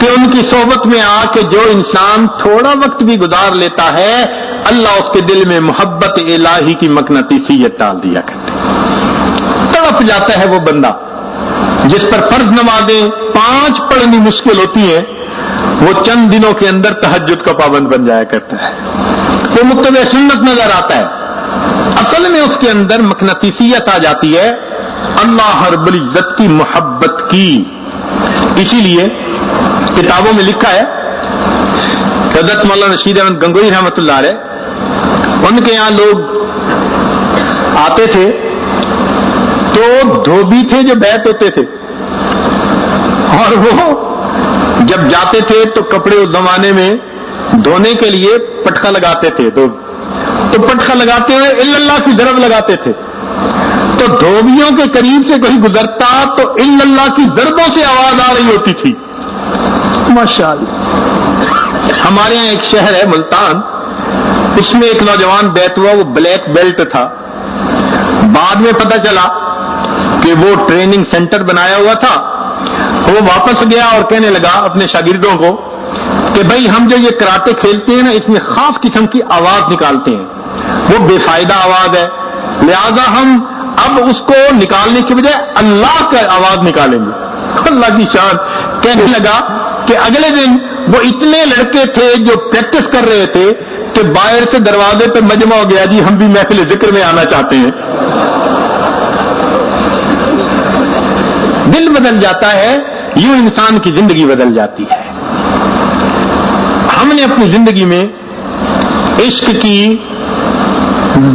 کہ ان کی صحبت میں آ کے جو انسان تھوڑا وقت بھی گزار لیتا ہے، اللہ اس کے دل میں محبت الہی کی مقناطیسیت ڈال دیا کرتے، تڑپ جاتا ہے وہ بندہ جس پر فرض نمازیں 5 پڑھنی مشکل ہوتی ہیں، وہ چند دنوں کے اندر تہجد کا پابند بن جایا کرتا ہے، وہ متبع سنت نظر آتا ہے۔ اصل میں اس کے اندر مقناطیسیت آ جاتی ہے اللہ رب العزت کی محبت کی۔ اسی لیے کتابوں میں لکھا ہے، حضرت مولانا رشید احمد گنگوئی رحمت اللہ علیہ، ان کے یہاں لوگ آتے تھے تو دھوبی تھے جو بیت ہوتے تھے، اور وہ جب جاتے تھے تو کپڑے اس زمانے میں دھونے کے لیے پٹخا لگاتے تھے، تو پٹخا لگاتے ہوئے الا اللہ کی ضرب لگاتے تھے، تو دھوبیوں کے قریب سے کوئی گزرتا تو الا اللہ کی ضربوں سے آواز آ رہی ہوتی تھی۔ ماشاءاللہ۔ ہمارے یہاں ایک شہر ہے ملتان، اس میں ایک نوجوان بیت ہوا، وہ بلیک بیلٹ تھا، بعد میں پتہ چلا کہ وہ ٹریننگ سینٹر بنایا ہوا تھا۔ وہ واپس گیا اور کہنے لگا اپنے شاگردوں کو کہ بھائی ہم جو یہ کراٹے کھیلتے ہیں نا، اس میں خاص قسم کی آواز نکالتے ہیں، وہ بے فائدہ آواز ہے، لہذا ہم اب اس کو نکالنے کی بجائے اللہ کا آواز نکالیں گے۔ اللہ کی شان۔ کہنے لگا کہ اگلے دن وہ اتنے لڑکے تھے جو پریکٹس کر رہے تھے کہ باہر سے دروازے پہ مجمع ہو گیا، جی ہم بھی محفل ذکر میں آنا چاہتے ہیں۔ دل بدل جاتا ہے، یوں انسان کی زندگی بدل جاتی ہے۔ ہم نے اپنی زندگی میں عشق کی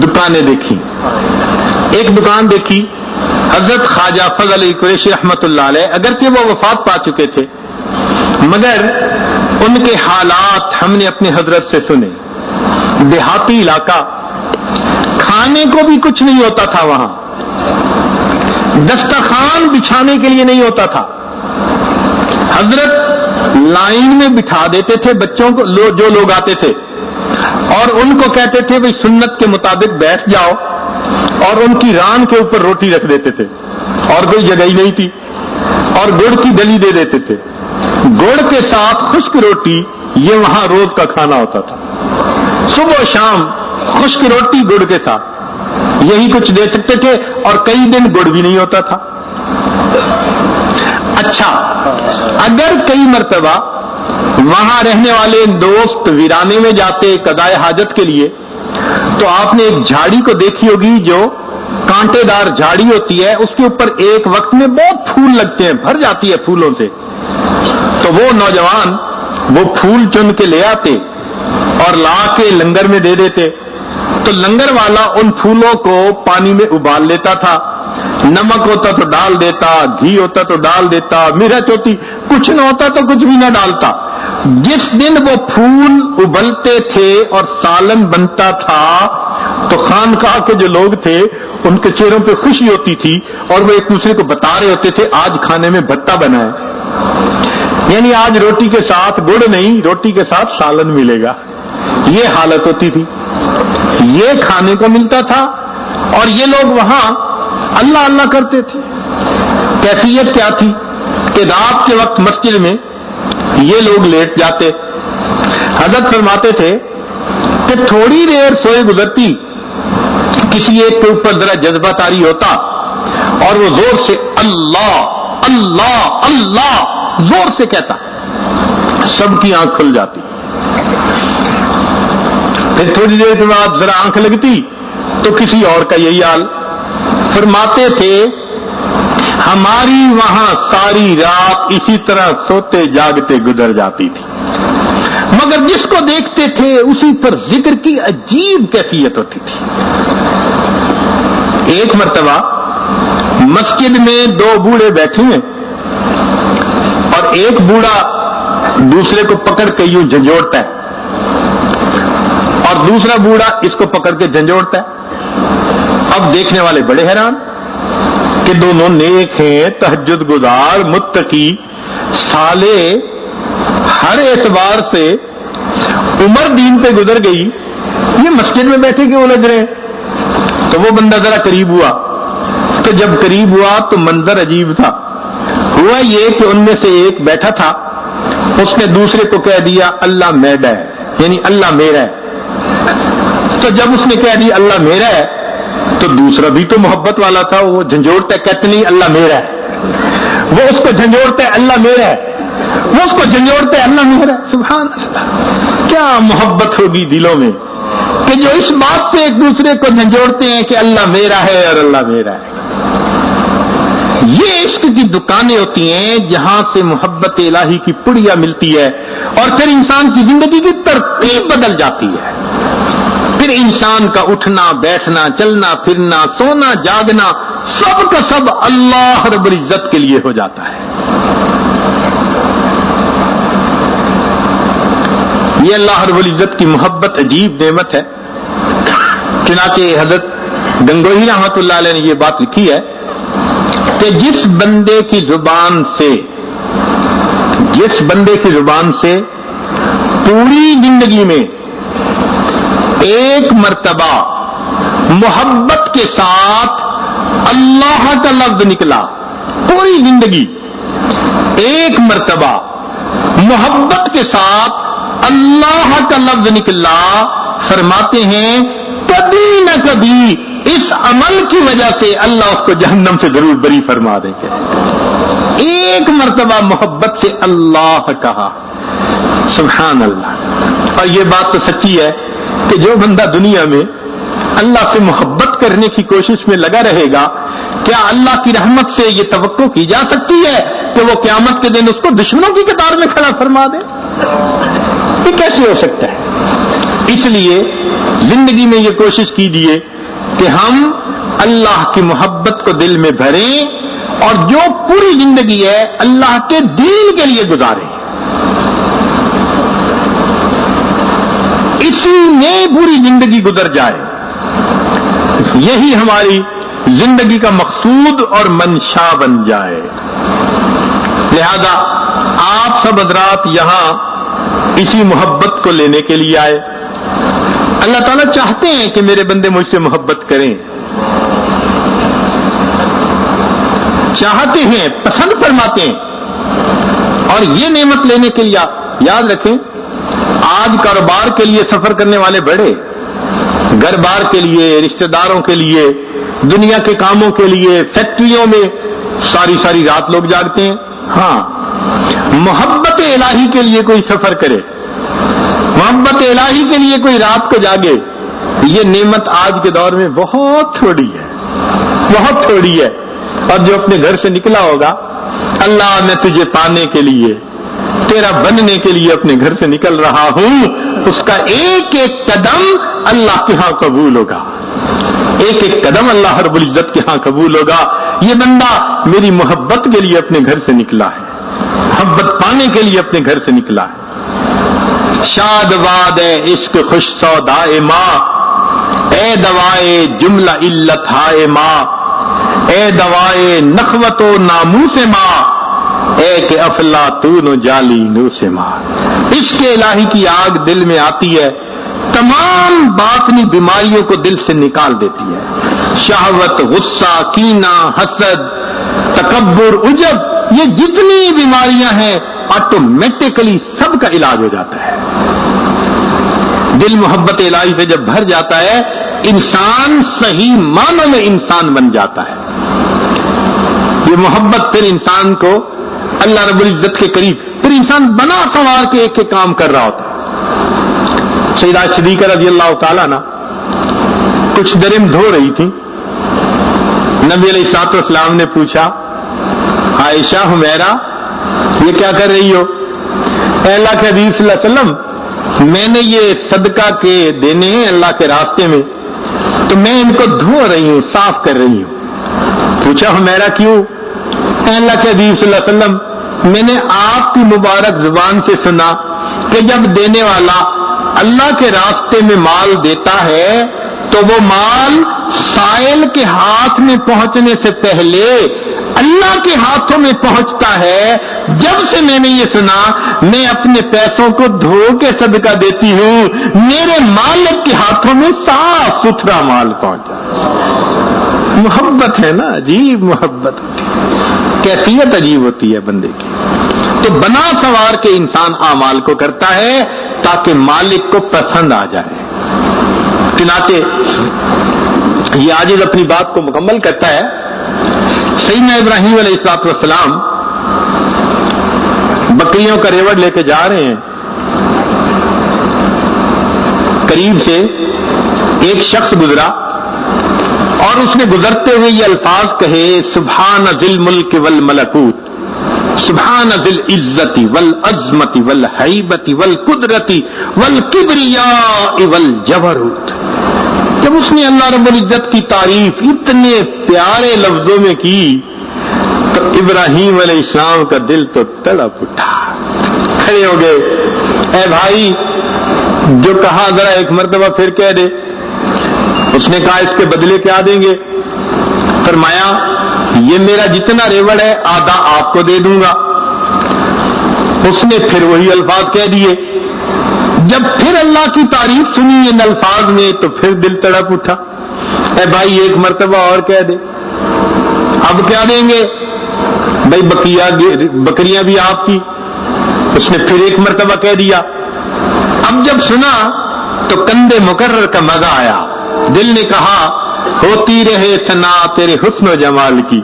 دکانیں دیکھی۔ ایک دکان دیکھی حضرت خواجہ فضل علی قریشی رحمت اللہ علیہ، اگرچہ وہ وفات پا چکے تھے مگر ان کے حالات ہم نے اپنے حضرت سے سنے۔ دیہاتی علاقہ، کھانے کو بھی کچھ نہیں ہوتا تھا، وہاں دسترخوان بچھانے کے لیے نہیں ہوتا تھا، حضرت لائن میں بٹھا دیتے تھے بچوں کو، جو لوگ آتے تھے، اور ان کو کہتے تھے بھئی سنت کے مطابق بیٹھ جاؤ، اور ان کی ران کے اوپر روٹی رکھ دیتے تھے، اور کوئی جگہ ہی نہیں تھی، اور گڑ کی ڈلی دے دیتے تھے، گڑ کے ساتھ خشک روٹی، یہ وہاں روز کا کھانا ہوتا تھا، صبح و شام خشک روٹی گڑ کے ساتھ، یہی کچھ دے سکتے تھے، اور کئی دن گڑ بھی نہیں ہوتا تھا۔ اچھا، اگر کئی مرتبہ وہاں رہنے والے دوست ویرانے میں جاتے قضائے حاجت کے لیے، تو آپ نے ایک جھاڑی کو دیکھی ہوگی جو کانٹے دار جھاڑی ہوتی ہے، اس کے اوپر ایک وقت میں بہت پھول لگتے ہیں، بھر جاتی ہے پھولوں سے، تو وہ نوجوان وہ پھول چن کے لے آتے اور لا کے لنگر میں دے دیتے، تو لنگر والا ان پھولوں کو پانی میں ابال لیتا تھا، نمک ہوتا تو ڈال دیتا، گھی ہوتا تو ڈال دیتا، مرچ ہوتی، کچھ نہ ہوتا تو کچھ بھی نہ ڈالتا۔ جس دن وہ پھول ابلتے تھے اور سالن بنتا تھا، تو خانقاہ کے جو لوگ تھے ان کے چہروں پہ خوشی ہوتی تھی اور وہ ایک دوسرے کو بتا رہے ہوتے تھے آج کھانے میں بھتہ بنا ہے، یعنی آج روٹی کے ساتھ گڑ نہیں، روٹی کے ساتھ سالن ملے گا. یہ حالت ہوتی تھی، یہ کھانے کو ملتا تھا اور یہ لوگ وہاں اللہ اللہ کرتے تھے. کیفیت کیا تھی کہ رات کے وقت مسجد میں یہ لوگ لیٹ جاتے. حضرت فرماتے تھے کہ تھوڑی دیر سوئے گزرتی، کسی ایک کے اوپر ذرا جذبہ طاری ہوتا اور وہ زور سے اللہ اللہ اللہ زور سے کہتا، سب کی آنکھ کھل جاتی. پھر تھوڑی دیر کے بعد ذرا آنکھ لگتی تو کسی اور کا یہی حال. فرماتے تھے ہماری وہاں ساری رات اسی طرح سوتے جاگتے گزر جاتی تھی، مگر جس کو دیکھتے تھے اسی پر ذکر کی عجیب کیفیت ہوتی تھی. ایک مرتبہ مسجد میں دو بوڑھے بیٹھے ہیں اور ایک بوڑھا دوسرے کو پکڑ کے یوں جھنجھوڑتا ہے اور دوسرا بوڑھا اس کو پکڑ کے جھنجھوڑتا ہے. اب دیکھنے والے بڑے حیران کہ دونوں نیک ہیں، تہجد گزار، متقی، صالح، ہر اعتبار سے عمر دین پہ گزر گئی، یہ مسجد میں بیٹھے کیوں الجھ رہے ہیں؟ تو وہ بندہ ذرا قریب ہوا، تو جب قریب ہوا تو منظر عجیب تھا. ہوا یہ کہ ان میں سے ایک بیٹھا تھا، اس نے دوسرے کو کہہ دیا اللہ میرا ہے، یعنی اللہ میرا ہے. تو جب اس نے کہہ دیا اللہ میرا ہے تو دوسرا بھی تو محبت والا تھا، وہ جھنجھوڑتا ہے، کہتے نہیں اللہ میرا ہے، وہ اس کو جھنجھوڑتا ہے اللہ میرا ہے، وہ اس کو جھنجھوڑتا ہے اللہ میرا ہے. سبحان اللہ، کیا محبت ہوگی دلوں میں کہ جو اس بات پہ ایک دوسرے کو جھنجھوڑتے ہیں کہ اللہ میرا ہے اور اللہ میرا ہے. یہ عشق کی دکانیں ہوتی ہیں جہاں سے محبت الہی کی پڑیا ملتی ہے اور پھر انسان کی زندگی کی ترتیب بدل جاتی ہے. پھر انسان کا اٹھنا بیٹھنا چلنا پھرنا سونا جاگنا سب کا سب اللہ رب العزت کے لیے ہو جاتا ہے. یہ اللہ رب العزت کی محبت عجیب نعمت ہے. چنانچہ حضرت گنگوہی رحمۃ اللہ علیہ نے یہ بات لکھی ہے کہ جس بندے کی زبان سے پوری زندگی میں ایک مرتبہ محبت کے ساتھ اللہ کا لفظ نکلا، پوری زندگی ایک مرتبہ محبت کے ساتھ اللہ کا لفظ نکلا، فرماتے ہیں کبھی نہ کبھی اس عمل کی وجہ سے اللہ اس کو جہنم سے ضرور بری فرما دیں گے. ایک مرتبہ محبت سے اللہ کہا، سبحان اللہ. اور یہ بات تو سچی ہے کہ جو بندہ دنیا میں اللہ سے محبت کرنے کی کوشش میں لگا رہے گا، کیا اللہ کی رحمت سے یہ توقع کی جا سکتی ہے کہ وہ قیامت کے دن اس کو دشمنوں کی قطار میں کھڑا فرما دے؟ یہ کیسے ہو سکتا ہے؟ اس لیے زندگی میں یہ کوشش کیجیے کہ ہم اللہ کی محبت کو دل میں بھریں اور جو پوری زندگی ہے اللہ کے دین کے لیے گزاریں. اسی میں پوری زندگی گزر جائے، یہی ہماری زندگی کا مقصود اور منشا بن جائے. لہذا آپ سب حضرات یہاں اسی محبت کو لینے کے لیے آئے. اللہ تعالیٰ چاہتے ہیں کہ میرے بندے مجھ سے محبت کریں، چاہتے ہیں، پسند فرماتے ہیں. اور یہ نعمت لینے کے لیے یاد رکھیں، آج کاروبار کے لیے سفر کرنے والے بڑے، گھر بار کے لیے، رشتہ داروں کے لیے، دنیا کے کاموں کے لیے، فیکٹریوں میں ساری رات لوگ جاگتے ہیں. ہاں، محبت الہی کے لیے کوئی سفر کرے، محبت الہی کے لیے کوئی رات کو جاگے، یہ نعمت آج کے دور میں بہت تھوڑی ہے، بہت تھوڑی ہے. اور جو اپنے گھر سے نکلا ہوگا، اللہ میں تجھے پانے کے لیے، تیرا بننے کے لیے اپنے گھر سے نکل رہا ہوں، اس کا ایک ایک قدم اللہ کے ہاں قبول ہوگا، ایک ایک قدم اللہ رب العزت کے ہاں قبول ہوگا. یہ بندہ میری محبت کے لیے اپنے گھر سے نکلا ہے، محبت پانے کے لیے اپنے گھر سے نکلا ہے. شاد باد ہے عشق خوش سودائے ماں، اے اے دوائے جملہ علت ہائے ماں، اے دوائے نخوت و ناموس ماں، اے کہ افلاطون و جالی نو سے ماں۔ عشق الہی کی آگ دل میں آتی ہے، تمام باطنی بیماریوں کو دل سے نکال دیتی ہے۔ شہوت، غصہ، کینہ، حسد، تکبر، عجب، یہ جتنی بیماریاں ہیں آٹومیٹکلی سب کا علاج ہو جاتا ہے۔ دل محبت الہی سے جب بھر جاتا ہے، انسان صحیح معنوں میں انسان بن جاتا ہے۔ یہ محبت پھر انسان کو اللہ رب العزت کے قریب، پھر انسان بنا سنوار کے ایک ایک کام کر رہا ہوتا ہے۔ سیدہ صدیقہ رضی اللہ تعالیٰ عنہ کچھ درم دھو رہی تھی، نبی علیہ الصلوۃ والسلام نے پوچھا، عائشہ حمیرہ یہ کیا کر رہی ہو؟ اے اللہ کے حبیب صلی اللہ علیہ وسلم، میں نے یہ صدقہ کے دینے ہیں اللہ کے راستے میں، تو میں ان کو دھو رہی ہوں، صاف کر رہی ہوں۔ پوچھا حمیرہ کیوں؟ اے اللہ کے حبیب صلی اللہ علیہ وسلم، میں نے آپ کی مبارک زبان سے سنا کہ جب دینے والا اللہ کے راستے میں مال دیتا ہے تو وہ مال سائل کے ہاتھ میں پہنچنے سے پہلے اللہ کے ہاتھوں میں پہنچتا ہے۔ جب سے میں نے یہ سنا، میں اپنے پیسوں کو دھو کے صدقہ دیتی ہوں، میرے مالک کے ہاتھوں میں صاف ستھرا مال پہنچا۔ محبت ہے نا، عجیب محبت ہوتی ہے، کیفیت عجیب ہوتی ہے بندے کی۔ تو بنا سوار کے انسان اعمال کو کرتا ہے تاکہ مالک کو پسند آ جائے۔ چنانچہ یہ عاجز اپنی بات کو مکمل کرتا ہے۔ سیدنا ابراہیم علیہ السلام بکریوں کا ریوڑ لے کے جا رہے ہیں، قریب سے ایک شخص گزرا اور اس نے گزرتے ہوئے یہ الفاظ کہے، سبحان ذی الملک والملکوت، سبحان ذی العزت والعظمت والہیبت والقدرت والکبریاء والجبروت۔ جب اس نے اللہ رب العزت کی تعریف اتنے پیارے لفظوں میں کی تو ابراہیم علیہ السلام کا دل تو تڑپ اٹھا، کھڑے ہو گئے۔ اے بھائی، جو کہا ذرا ایک مرتبہ پھر کہہ دے۔ اس نے کہا اس کے بدلے کیا دیں گے؟ فرمایا یہ میرا جتنا ریوڑ ہے آدھا آپ کو دے دوں گا۔ اس نے پھر وہی الفاظ کہہ دیے۔ جب پھر اللہ کی تعریف سنی ان الفاظ میں تو پھر دل تڑپ اٹھا، اے بھائی ایک مرتبہ اور کہہ دے۔ اب کیا دیں گے؟ بھائی بکریاں بھی آپ کی۔ اس نے پھر ایک مرتبہ کہہ دیا۔ اب جب سنا تو کندھے مقرر کا مزہ آیا، دل نے کہا ہوتی رہے ثنا تیرے حسن و جمال کی،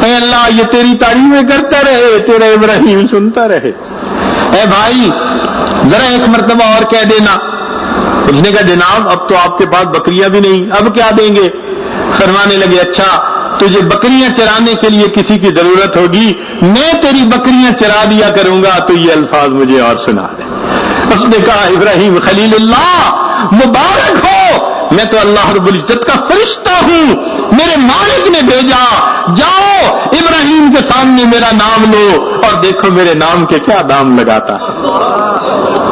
اے اللہ یہ تیری تعریفیں کرتا رہے، تیرا ابراہیم سنتا رہے۔ اے بھائی ذرا ایک مرتبہ اور کہہ دینا۔ اس نے کہا جناب اب تو آپ کے پاس بکریاں بھی نہیں، اب کیا دیں گے؟ فرمانے لگے اچھا تجھے بکریاں چرانے کے لیے کسی کی ضرورت ہوگی، میں تیری بکریاں چرا دیا کروں گا، تو یہ الفاظ مجھے اور سنا دے۔ اس نے کہا ابراہیم خلیل اللہ مبارک ہو، میں تو اللہ رب العزت کا فرشتہ ہوں، میرے مالک نے بھیجا، جاؤ ابراہیم کے سامنے میرا نام لو اور دیکھو میرے نام کے کیا دام لگاتا ہے۔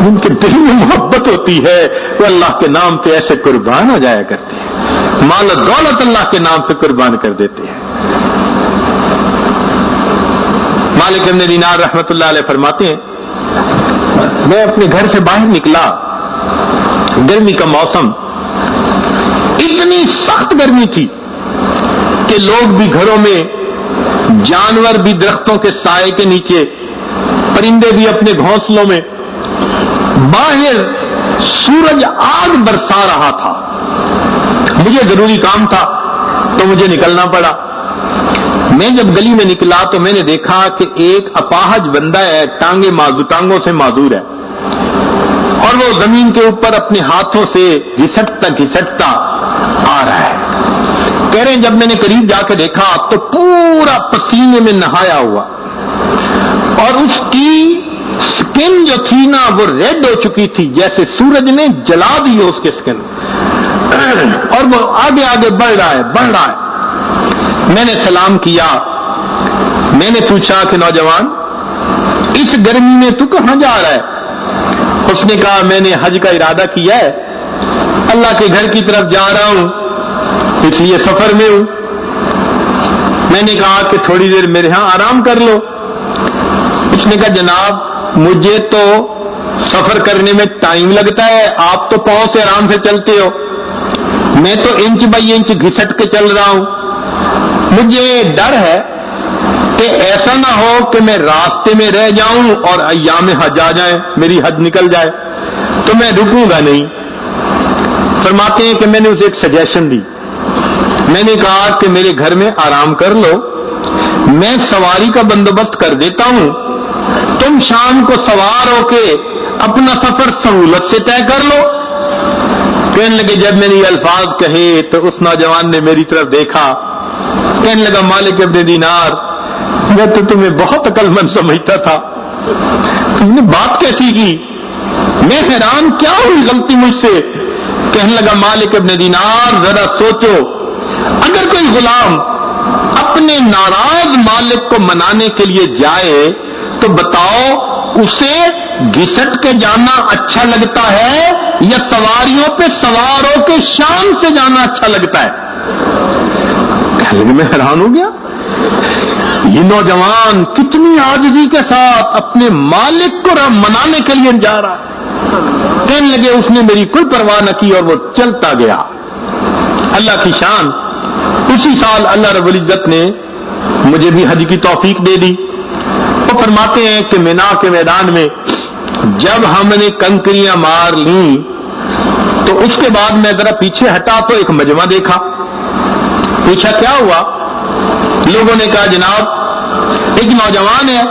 ان کے دل میں محبت ہوتی ہے وہ اللہ کے نام پہ ایسے قربان ہو جایا کرتے ہیں، مال و دولت اللہ کے نام پہ قربان کر دیتے ہیں۔ مالک ابن دینار رحمت اللہ علیہ فرماتے ہیں میں اپنے گھر سے باہر نکلا، گرمی کا موسم، اتنی سخت گرمی تھی کہ لوگ بھی گھروں میں، جانور بھی درختوں کے سائے کے نیچے، پرندے بھی اپنے گھونسلوں میں، باہر سورج آگ برسا رہا تھا۔ مجھے ضروری کام تھا تو مجھے نکلنا پڑا۔ میں جب گلی میں نکلا تو میں نے دیکھا کہ ایک اپاہج بندہ ہے، ٹانگوں سے معذور ہے، اور وہ زمین کے اوپر اپنے ہاتھوں سے گھسٹتا آ رہا ہے۔ کہہ رہے ہیں جب میں نے قریب جا کے دیکھا تو پورا پسینے میں نہایا ہوا، اور اس کی سکن جو تھی نا وہ ریڈ ہو چکی تھی، جیسے سورج نے جلا دی ہو اس کے سکن، اور وہ آگے آگے بڑھ رہا ہے۔ میں نے سلام کیا، میں نے پوچھا کہ نوجوان اس گرمی میں تو کہاں جا رہا ہے؟ اس نے کہا میں نے حج کا ارادہ کیا ہے۔ اللہ کے گھر کی طرف جا رہا ہوں، اس لیے سفر میں ہوں۔ میں نے کہا کہ تھوڑی دیر میرے ہاں آرام کر لو۔ اس نے کہا جناب مجھے تو سفر کرنے میں ٹائم لگتا ہے، آپ تو پاؤں سے آرام سے چلتے ہو، میں تو انچ بائی انچ گھسٹ کے چل رہا ہوں۔ مجھے ڈر ہے کہ ایسا نہ ہو کہ میں راستے میں رہ جاؤں اور ایام حج آ جائیں، میری حد نکل جائے تو میں رکوں گا نہیں۔ فرماتے ہیں کہ میں نے اسے ایک سجیشن دی، میں نے کہا کہ میرے گھر میں آرام کر لو، میں سواری کا بندوبست کر دیتا ہوں، تم شام کو سوار ہو کے اپنا سفر سہولت سے طے کر لو۔ کہنے لگے جب میں نے یہ الفاظ کہے تو اس نوجوان نے میری طرف دیکھا، کہنے لگا مالک ابن دینار میں تو تمہیں بہت عقل مند سمجھتا تھا، تم نے بات کیسی کی؟ میں حیران کیا ہوئی غلطی مجھ سے؟ کہنے لگا مالک ابن دینار ذرا سوچو، اگر کوئی غلام اپنے ناراض مالک کو منانے کے لیے جائے تو بتاؤ اسے گھسٹ کے جانا اچھا لگتا ہے یا سواریوں پہ سوار ہو کے شان سے جانا اچھا لگتا ہے؟ کہنے لگے میں حیران ہو گیا، یہ نوجوان کتنی عاجزی کے ساتھ اپنے مالک کو منانے کے لیے جا رہا ہے۔ کہنے لگے اس نے میری کوئی پرواہ نہ کی اور وہ چلتا گیا۔ اللہ کی شان، اسی سال اللہ رب العزت نے مجھے بھی حج کی توفیق دے دی۔ وہ فرماتے ہیں کہ مینا کے میدان میں جب ہم نے کنکریاں مار لیں تو اس کے بعد میں ذرا پیچھے ہٹا تو ایک مجمع دیکھا۔ پوچھا کیا ہوا؟ لوگوں نے کہا جناب ایک نوجوان ہے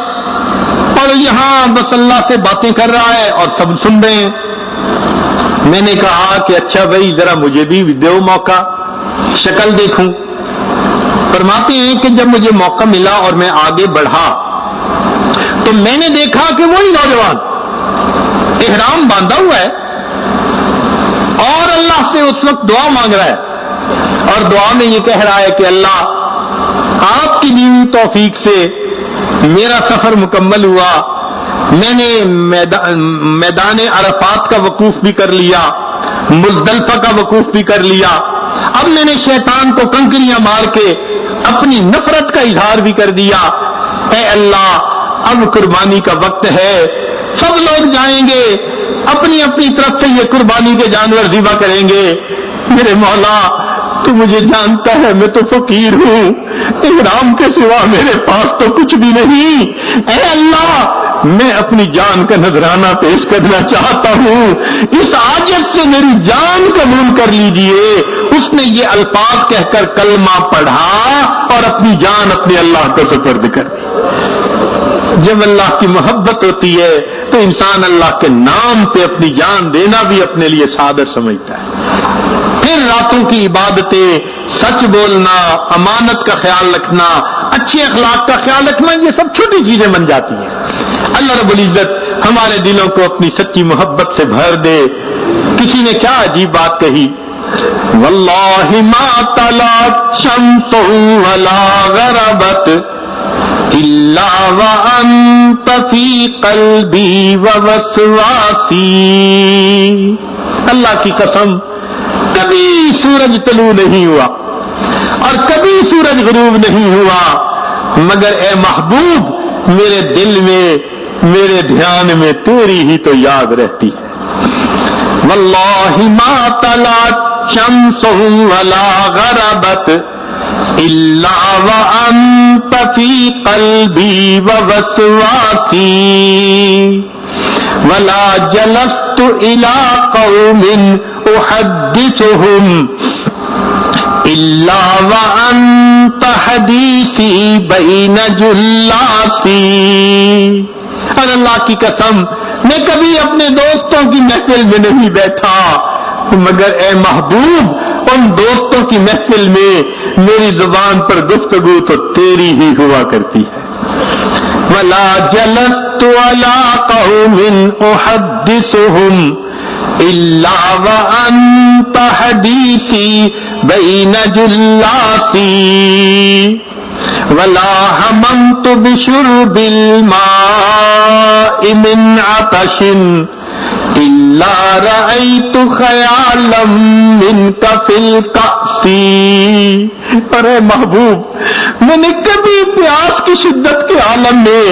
اور یہاں بس اللہ سے باتیں کر رہا ہے اور سب سن رہے ہیں۔ میں نے کہا کہ اچھا بھائی ذرا مجھے بھی دو موقع، شکل دیکھوں۔ فرماتے ہیں کہ جب مجھے موقع ملا اور میں آگے بڑھا تو میں نے دیکھا کہ وہی نوجوان احرام باندھا ہوا ہے اور اللہ سے اس وقت دعا مانگ رہا ہے اور دعا میں یہ کہہ رہا ہے کہ اللہ آپ کی دی ہوئی توفیق سے میرا سفر مکمل ہوا، میں نے میدان عرفات کا وقوف بھی کر لیا، مزدلفہ کا وقوف بھی کر لیا، اب میں نے شیطان کو کنکریاں مار کے اپنی نفرت کا اظہار بھی کر دیا۔ اے اللہ اب قربانی کا وقت ہے، سب لوگ جائیں گے اپنی اپنی طرف سے یہ قربانی کے جانور ذبح کریں گے۔ میرے مولا تو مجھے جانتا ہے میں تو فقیر ہوں، احرام کے سوا میرے پاس تو کچھ بھی نہیں، اے اللہ میں اپنی جان کا نذرانہ پیش کرنا چاہتا ہوں، اس عاجز سے میری جان قبول کر لیجئے۔ اس نے یہ الفاظ کہہ کر کلمہ پڑھا اور اپنی جان اپنے اللہ کو سپرد کر دی۔ جب اللہ کی محبت ہوتی ہے تو انسان اللہ کے نام پہ اپنی جان دینا بھی اپنے لیے سعادت سمجھتا ہے۔ پھر راتوں کی عبادتیں، سچ بولنا، امانت کا خیال رکھنا، اچھے اخلاق کا خیال رکھنا، یہ سب چھوٹی چیزیں بن جاتی ہیں۔ اللہ رب العزت ہمارے دلوں کو اپنی سچی محبت سے بھر دے۔ کسی نے کیا عجیب بات کہی، واللہ ما طلعت شمس ولا غربت الا وانت فی قلبی ووسواسی۔ اللہ کی قسم کبھی سورج طلوع نہیں ہوا اور کبھی سورج غروب نہیں ہوا مگر اے محبوب میرے دل میں، میرے دھیان میں تیری ہی تو یاد رہتی ہے۔ واللہ ما طلعت شمس ولا غربت الا وانت فی قلبی ووسواسی ولا جلست الى قوم احدثهم الا وانت حدیثی بین جلاسی۔ اور اللہ کی قسم میں کبھی اپنے دوستوں کی محفل میں نہیں بیٹھا مگر اے محبوب ان دوستوں کی محفل میں میری زبان پر گفتگو تو تیری ہی ہوا کرتی ہے۔ ولا جلست علی قوم احدثهم الا وانت حدیثی بین جلاسی ولا هممت بشرب الماء من عطش إلا رأيت خيالا منك في الكأس. ارے محبوب، میں نے کبھی پیاس کی شدت کے عالم میں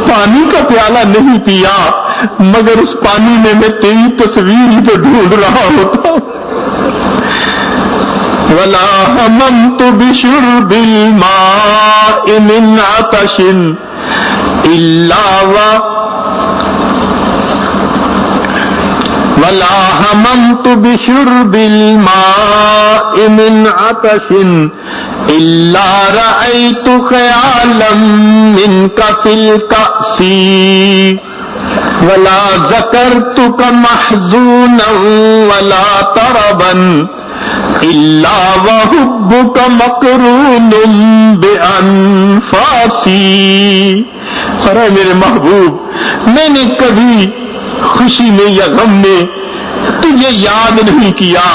پانی کا پیالہ نہیں پیا، مگر اس پانی میں میں تیری تصویر ہی تو ڈھونڈ رہا ہوتا. ولا هممت بشرب الماء من عطش ولا هممت بشرب الماء من عطش إلا رأيت خيالا منك في الكأس. ولا ذكرتك محزونا ولا طربا إلا وحبك مقرون بأنفاسي. ارے میرے محبوب، میں نے کبھی خوشی میں یا غم میں تجھے یاد نہیں کیا،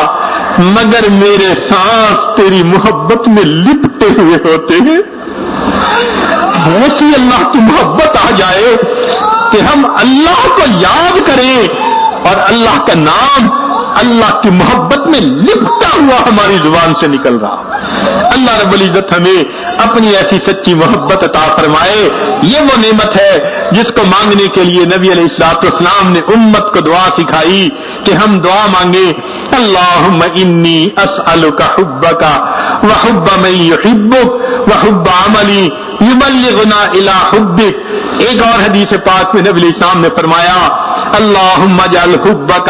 مگر میرے سانس تیری محبت میں لپٹے ہوئے ہوتے ہیں. ایسی اللہ کی محبت آ جائے کہ ہم اللہ کو یاد کریں اور اللہ کا نام اللہ کی محبت میں لپٹا ہوا ہماری زبان سے نکل رہا. اللہ رب العزت ہمیں اپنی ایسی سچی محبت عطا فرمائے. یہ وہ نعمت ہے جس کو مانگنے کے لیے نبی علیہ الصلوۃ والسلام نے امت کو دعا سکھائی کہ ہم دعا مانگے، اللہم انی اسألک حبک وحب من یحبک وحب عملی یبلغنا الی حبک. ایک اور حدیث پاک میں نبی علیہ السلام نے فرمایا، اللہم اجعل حبک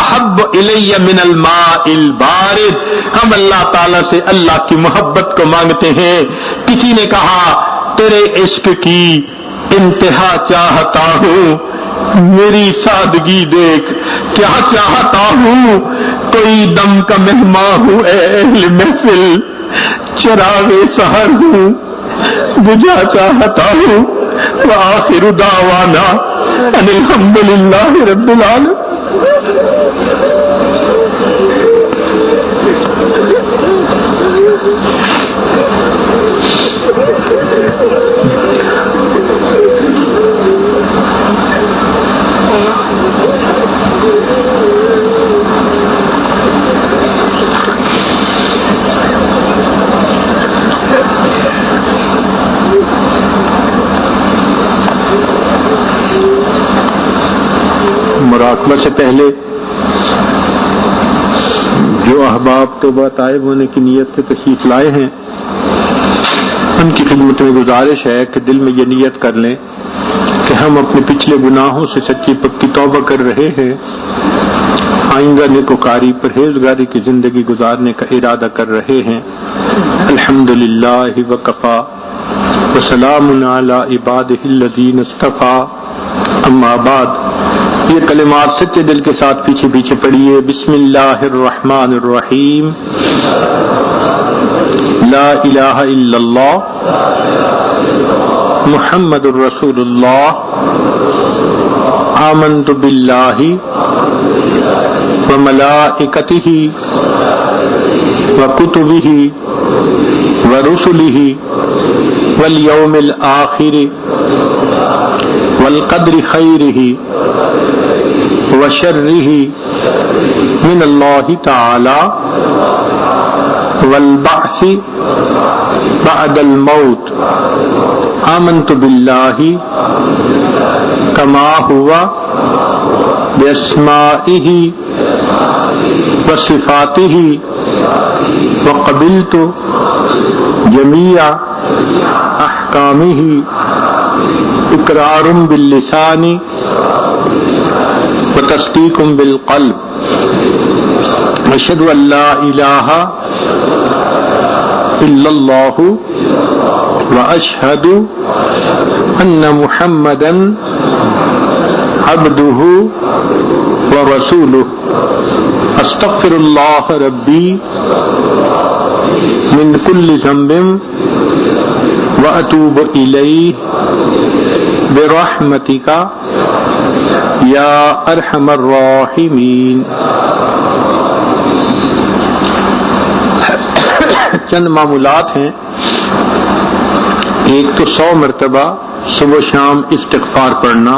احب الی من الماء البارد. ہم اللہ تعالی سے اللہ کی محبت کو مانگتے ہیں. کسی نے کہا تیرے عشق کی انتہا چاہتا ہوں، میری سادگی دیکھ کیا چاہتا ہوں، کوئی دم کا مہمان ہوں اے اہل محفل، چراغ سحر ہوں بجھا چاہتا ہوں. وآخر دعوانا ان الحمدللہ رب العالمین. مراقبہ سے پہلے جو احباب توبہ طائب ہونے کی نیت سے تشریف لائے ہیں، ان کی خدمت میں گزارش ہے کہ دل میں یہ نیت کر لیں کہ ہم اپنے پچھلے گناہوں سے سچی پکی توبہ کر رہے ہیں، آئندہ نیکوکاری پرہیزگاری کی زندگی گزارنے کا ارادہ کر رہے ہیں. الحمدللہ وکفی وسلام علی عبادہ الذین اصطفی. اما بعد، یہ کلمات سچے دل کے ساتھ پیچھے پیچھے پڑھیے. بسم اللہ الرحمن الرحیم. لا الہ الا اللہ محمد الرسول اللہ. آمنت باللہ وملائکتہ وکتبہ ورسلہ والیوم الآخر والقدر خیرہ وشرہ من اللہ تعالی والبعث بعد الموت. آمنت باللہ کما ہوا باسمائہ وصفاتہ وقبلت جمیع احکامہ اقرار باللسان وتصدیق بالقلب. اشہد ان لا الہ الا اللہ واشہد ان محمدا عبدہ ورسولہ. استغفر اللہ ربی من کل ذنب واتوب الیہ برحمتک یا ارحم الراحمین. چند معمولات ہیں. ایک تو 100 مرتبہ صبح و شام استغفار پڑھنا،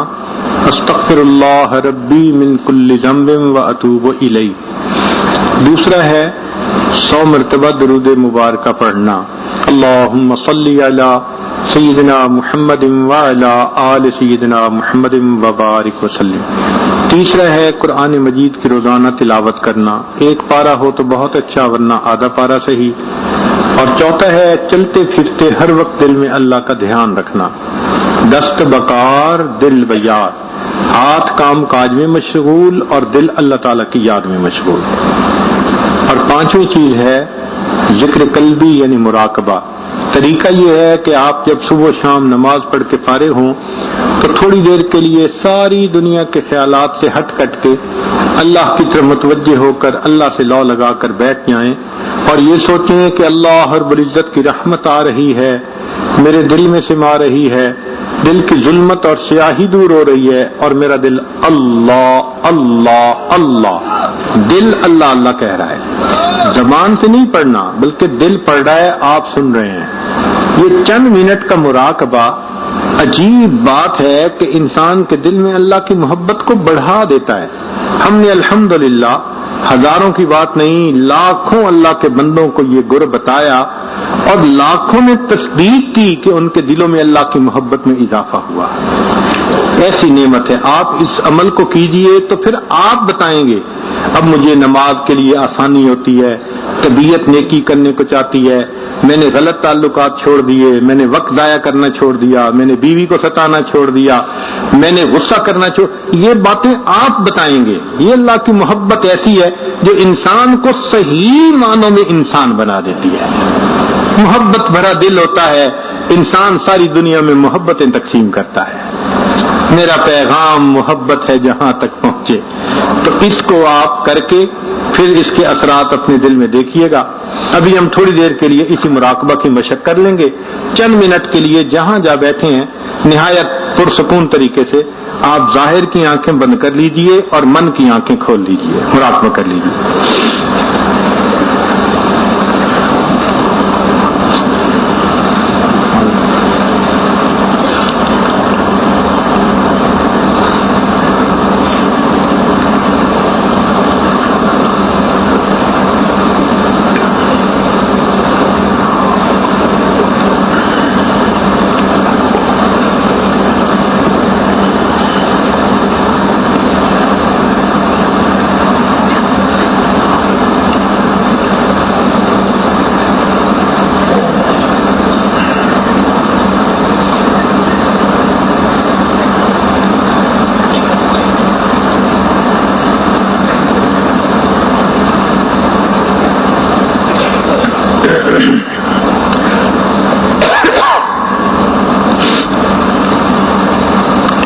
استغفر استغفر اللہ ربی من کل ذنب واتوب الیہ۔ دوسرا ہے 100 مرتبہ درود مبارکہ پڑھنا، اللہم صلی علی سیدنا محمد وعلی آل سیدنا محمد وبارک وسلم۔ تیسرا ہے قرآن مجید کی روزانہ تلاوت کرنا، ایک پارہ ہو تو بہت اچھا ورنہ آدھا پارہ صحیح۔ اور چوتھا ہے چلتے پھرتے ہر وقت دل میں اللہ کا دھیان رکھنا، دست بکار دل بیار، ہاتھ کام کاج میں مشغول اور دل اللہ تعالیٰ کی یاد میں مشغول۔ اور پانچویں چیز ہے ذکر قلبی یعنی مراقبہ۔ طریقہ یہ ہے کہ آپ جب صبح و شام نماز پڑھ کے فارغ ہوں تو تھوڑی دیر کے لیے ساری دنیا کے خیالات سے ہٹ کٹ کے اللہ کی طرف متوجہ ہو کر اللہ سے لو لگا کر بیٹھ جائیں اور یہ سوچیں کہ اللہ رب العزت کی رحمت آ رہی ہے، میرے دل میں سما رہی ہے، دل کی ظلمت اور سیاہی دور ہو رہی ہے اور میرا دل اللہ اللہ اللہ، دل اللہ اللہ کہہ رہا ہے، زبان سے نہیں پڑھنا بلکہ دل پڑھ رہا ہے، آپ سن رہے ہیں۔ یہ چند منٹ کا مراقبہ عجیب بات ہے کہ انسان کے دل میں اللہ کی محبت کو بڑھا دیتا ہے۔ ہم نے الحمدللہ ہزاروں کی بات نہیں لاکھوں اللہ کے بندوں کو یہ گر بتایا اور لاکھوں نے تصدیق کی کہ ان کے دلوں میں اللہ کی محبت میں اضافہ ہوا۔ ایسی نعمت ہے، آپ اس عمل کو کیجئے تو پھر آپ بتائیں گے اب مجھے نماز کے لیے آسانی ہوتی ہے، طبیعت نیکی کرنے کو چاہتی ہے، میں نے غلط تعلقات چھوڑ دیے، میں نے وقت ضائع کرنا چھوڑ دیا، میں نے بیوی کو ستانا چھوڑ دیا، میں نے غصہ کرنا چھوڑ، یہ باتیں آپ بتائیں گے۔ یہ اللہ کی محبت ایسی ہے جو انسان کو صحیح معنوں میں انسان بنا دیتی ہے۔ محبت بھرا دل ہوتا ہے، انسان ساری دنیا میں محبتیں تقسیم کرتا ہے۔ میرا پیغام محبت ہے جہاں تک پہنچے، تو اس کو آپ کر کے پھر اس کے اثرات اپنے دل میں دیکھیے گا۔ ابھی ہم تھوڑی دیر کے لیے اسی مراقبہ کی مشق کر لیں گے، چند منٹ کے لیے جہاں جا بیٹھے ہیں نہایت پرسکون طریقے سے آپ ظاہر کی آنکھیں بند کر لیجئے اور من کی آنکھیں کھول لیجئے، مراقبہ کر لیجئے۔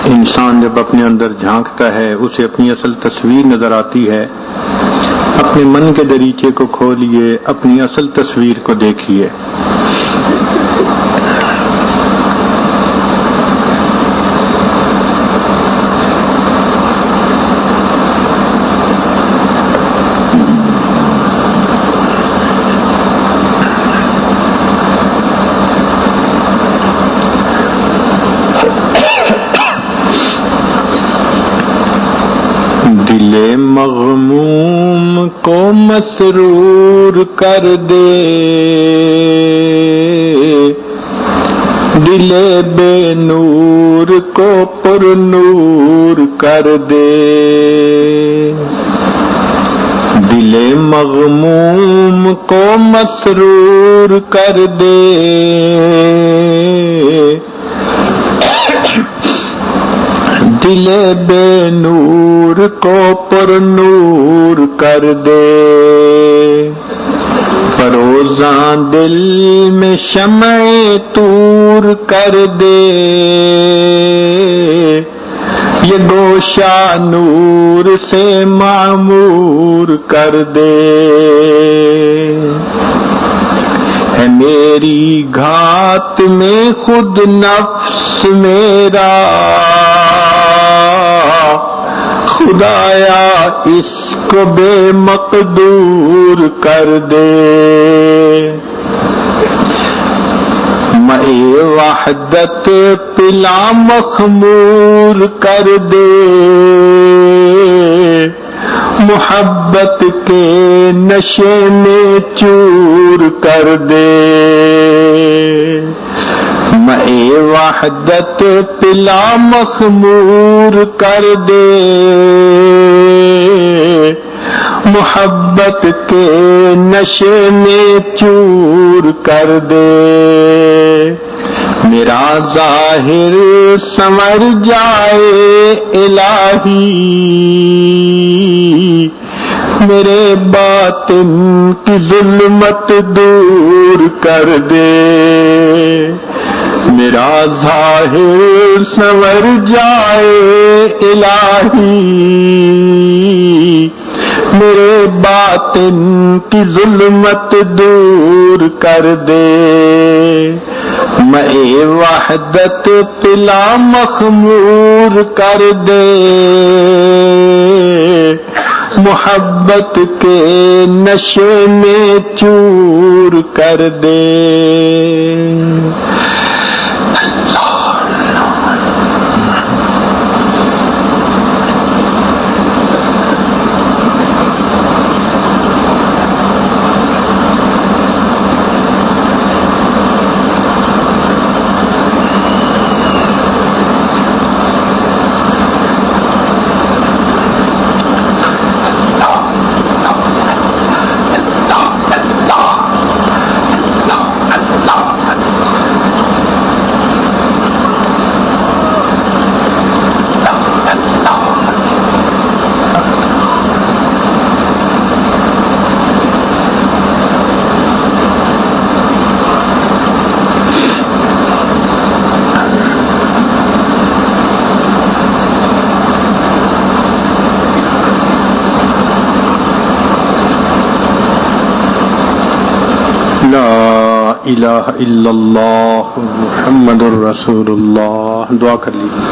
انسان جب اپنے اندر جھانکتا ہے اسے اپنی اصل تصویر نظر آتی ہے۔ اپنے من کے دریچے کو کھولیے، اپنی اصل تصویر کو دیکھیے۔ دل مغموم کو مسرور کر دے، دل بے نور کو پر نور کر دے، دل مغموم کو مسرور کر دے، دل بے نور کو پر نور کر دے، فروزاں دل میں شمع طور کر دے، یہ گوشہ نور سے معمور کر دے، ہے میری گھات میں خود نفس میرا، خدایا اس کو بے مقدور کر دے، مئے وحدت پلا مخمور کر دے، محبت کے نشے میں چور کر دے، مے وحدت پلا مخمور کر دے، محبت کے نشے میں چور کر دے، میرا ظاہر سنور جائے الہی، میرے باطن کی ظلمت دور کر دے، میرا ظاہر سنور جائے الہی، میرے باطن کی ظلمت دور کر دے، میں وحدت پلا مخمور کر دے، محبت کے نشے میں چور کر دے۔ الہ الا اللہ محمد الرسول اللہ۔ دعا کر لیجیے۔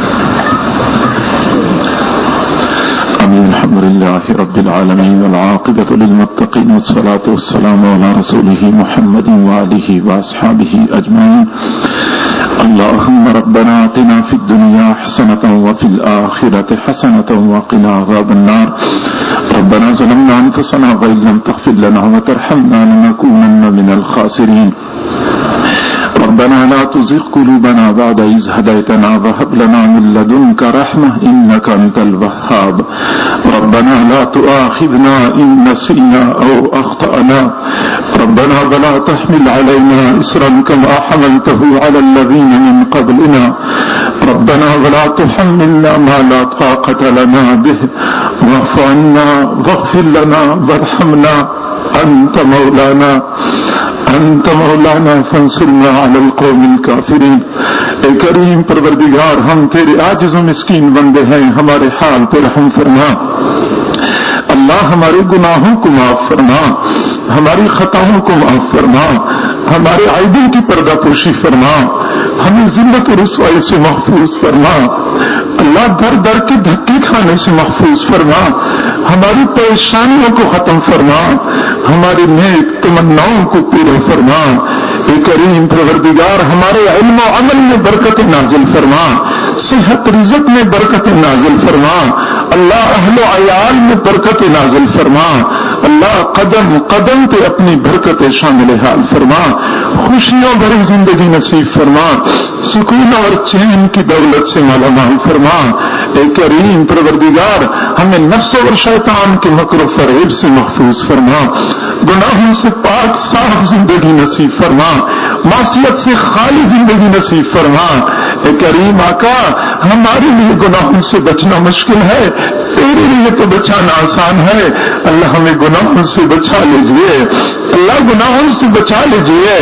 الحمدللہ رب العالمین والعاقبۃ للمتقین والصلاة والسلام علی رسولہ محمد وآلہ واصحابہ اجمعین۔ اللهم ربنا آتنا في الدنيا حسنة وفي الآخرة حسنة وقنا عذاب النار۔ ربنا ظلمنا أنفسنا وإن لم تغفر لنا وترحمنا لنكونن من الخاسرين۔ ربنا لا تزغ قلوبنا بعد إذ هديتنا وهب لنا من لدنك رحمة إنك أنت الوهاب۔ ربنا لا تؤاخذنا إن نسينا أو أخطأنا، ربنا ولا تحمل علينا إصرا كما حملته على الذين من قبلنا، ربنا ولا تحملنا ما لا طاقة لنا به، واعف عنا واغفر لنا وارحمنا، أنت مولانا فانصرنا على القوم الكافرين۔ اے کریم پروردگار، ہم تیرے عاجز و مسکین بندے ہیں، ہمارے حال پہ رحم فرما۔ اللہ ہمارے گناہوں کو معاف فرما، ہماری خطاؤں کو معاف فرما، ہمارے عیبوں کی پردہ پوشی فرما، ہمیں ذلت و رسوائی سے محفوظ فرما۔ اللہ در در کے دھکے کھانے سے محفوظ فرما، ہماری پریشانیوں کو ختم فرما، ہماری نیک تمناؤں کو پورا فرما۔ اے کریم پروردگار، ہمارے علم و عمل میں برکت نازل فرما، صحت رزق میں برکت نازل فرما، اللہ اہل و عیال میں برکت نازل فرما، اللہ قدم قدم پہ اپنی برکت شامل حال فرما، خوشیوں بھری زندگی نصیب فرما، سکون اور چین کی دولت سے مالا مال فرما۔ اے کریم پروردگار، ہمیں نفس اور شیطان کے مکر و فریب سے محفوظ فرما، گناہوں سے پاک صاف زندگی نصیب فرما، معصیت سے خالی زندگی نصیب فرما۔ اے کریم آقا، ہمارے لیے گناہوں سے بچنا مشکل ہے، تیرے لیے تو بچانا آسان ہے۔ اللہ ہمیں گناہوں سے بچا لیجیے، اللہ گناہوں سے بچا لیجیے۔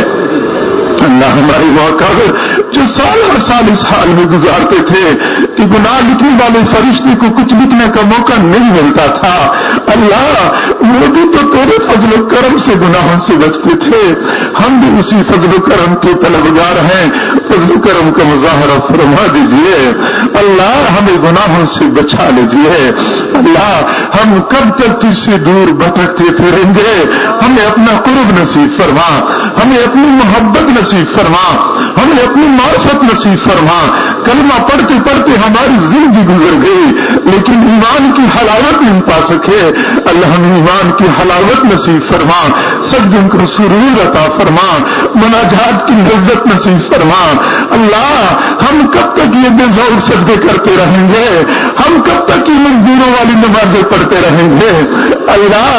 اللہ ہمارے واقعہ جو سال ہر سال اس حال میں گزارتے تھے کہ گناہ لکھنے والے فرشتے کو کچھ لکھنے کا موقع نہیں ملتا تھا، اللہ وہ بھی تو تیرے فضل و کرم سے گناہوں سے بچتے تھے، ہم بھی اسی فضل و کرم کے طلبگار ہیں، فضل و کرم کا مظاہرہ فرما دیجئے۔ اللہ ہمیں گناہوں سے بچا لیجئے۔ اللہ ہم کب تک تجھ سے دور بھٹکتے پھریں گے؟ ہمیں اپنا قرب نصیب فرما، ہمیں اپنی محبت نصیب فرما، ہمیں اپنی معرفت نصیب فرما. کلمہ پڑھتے پڑھتے ہماری زندگی گزر گئی لیکن ایمان کی حلاوت نہیں پا سکے. اللہ ہمیں ایمان کی حلاوت نصیب فرما, سجدوں کو سرور عطا فرما, مناجات کی لذت نصیب فرما. اللہ ہم کب تک یہ بے ذوق سجدے کرتے رہیں گے؟ ہم کب تک یہ مزدوروں والی نمازیں پڑھتے رہیں گے؟ اللہ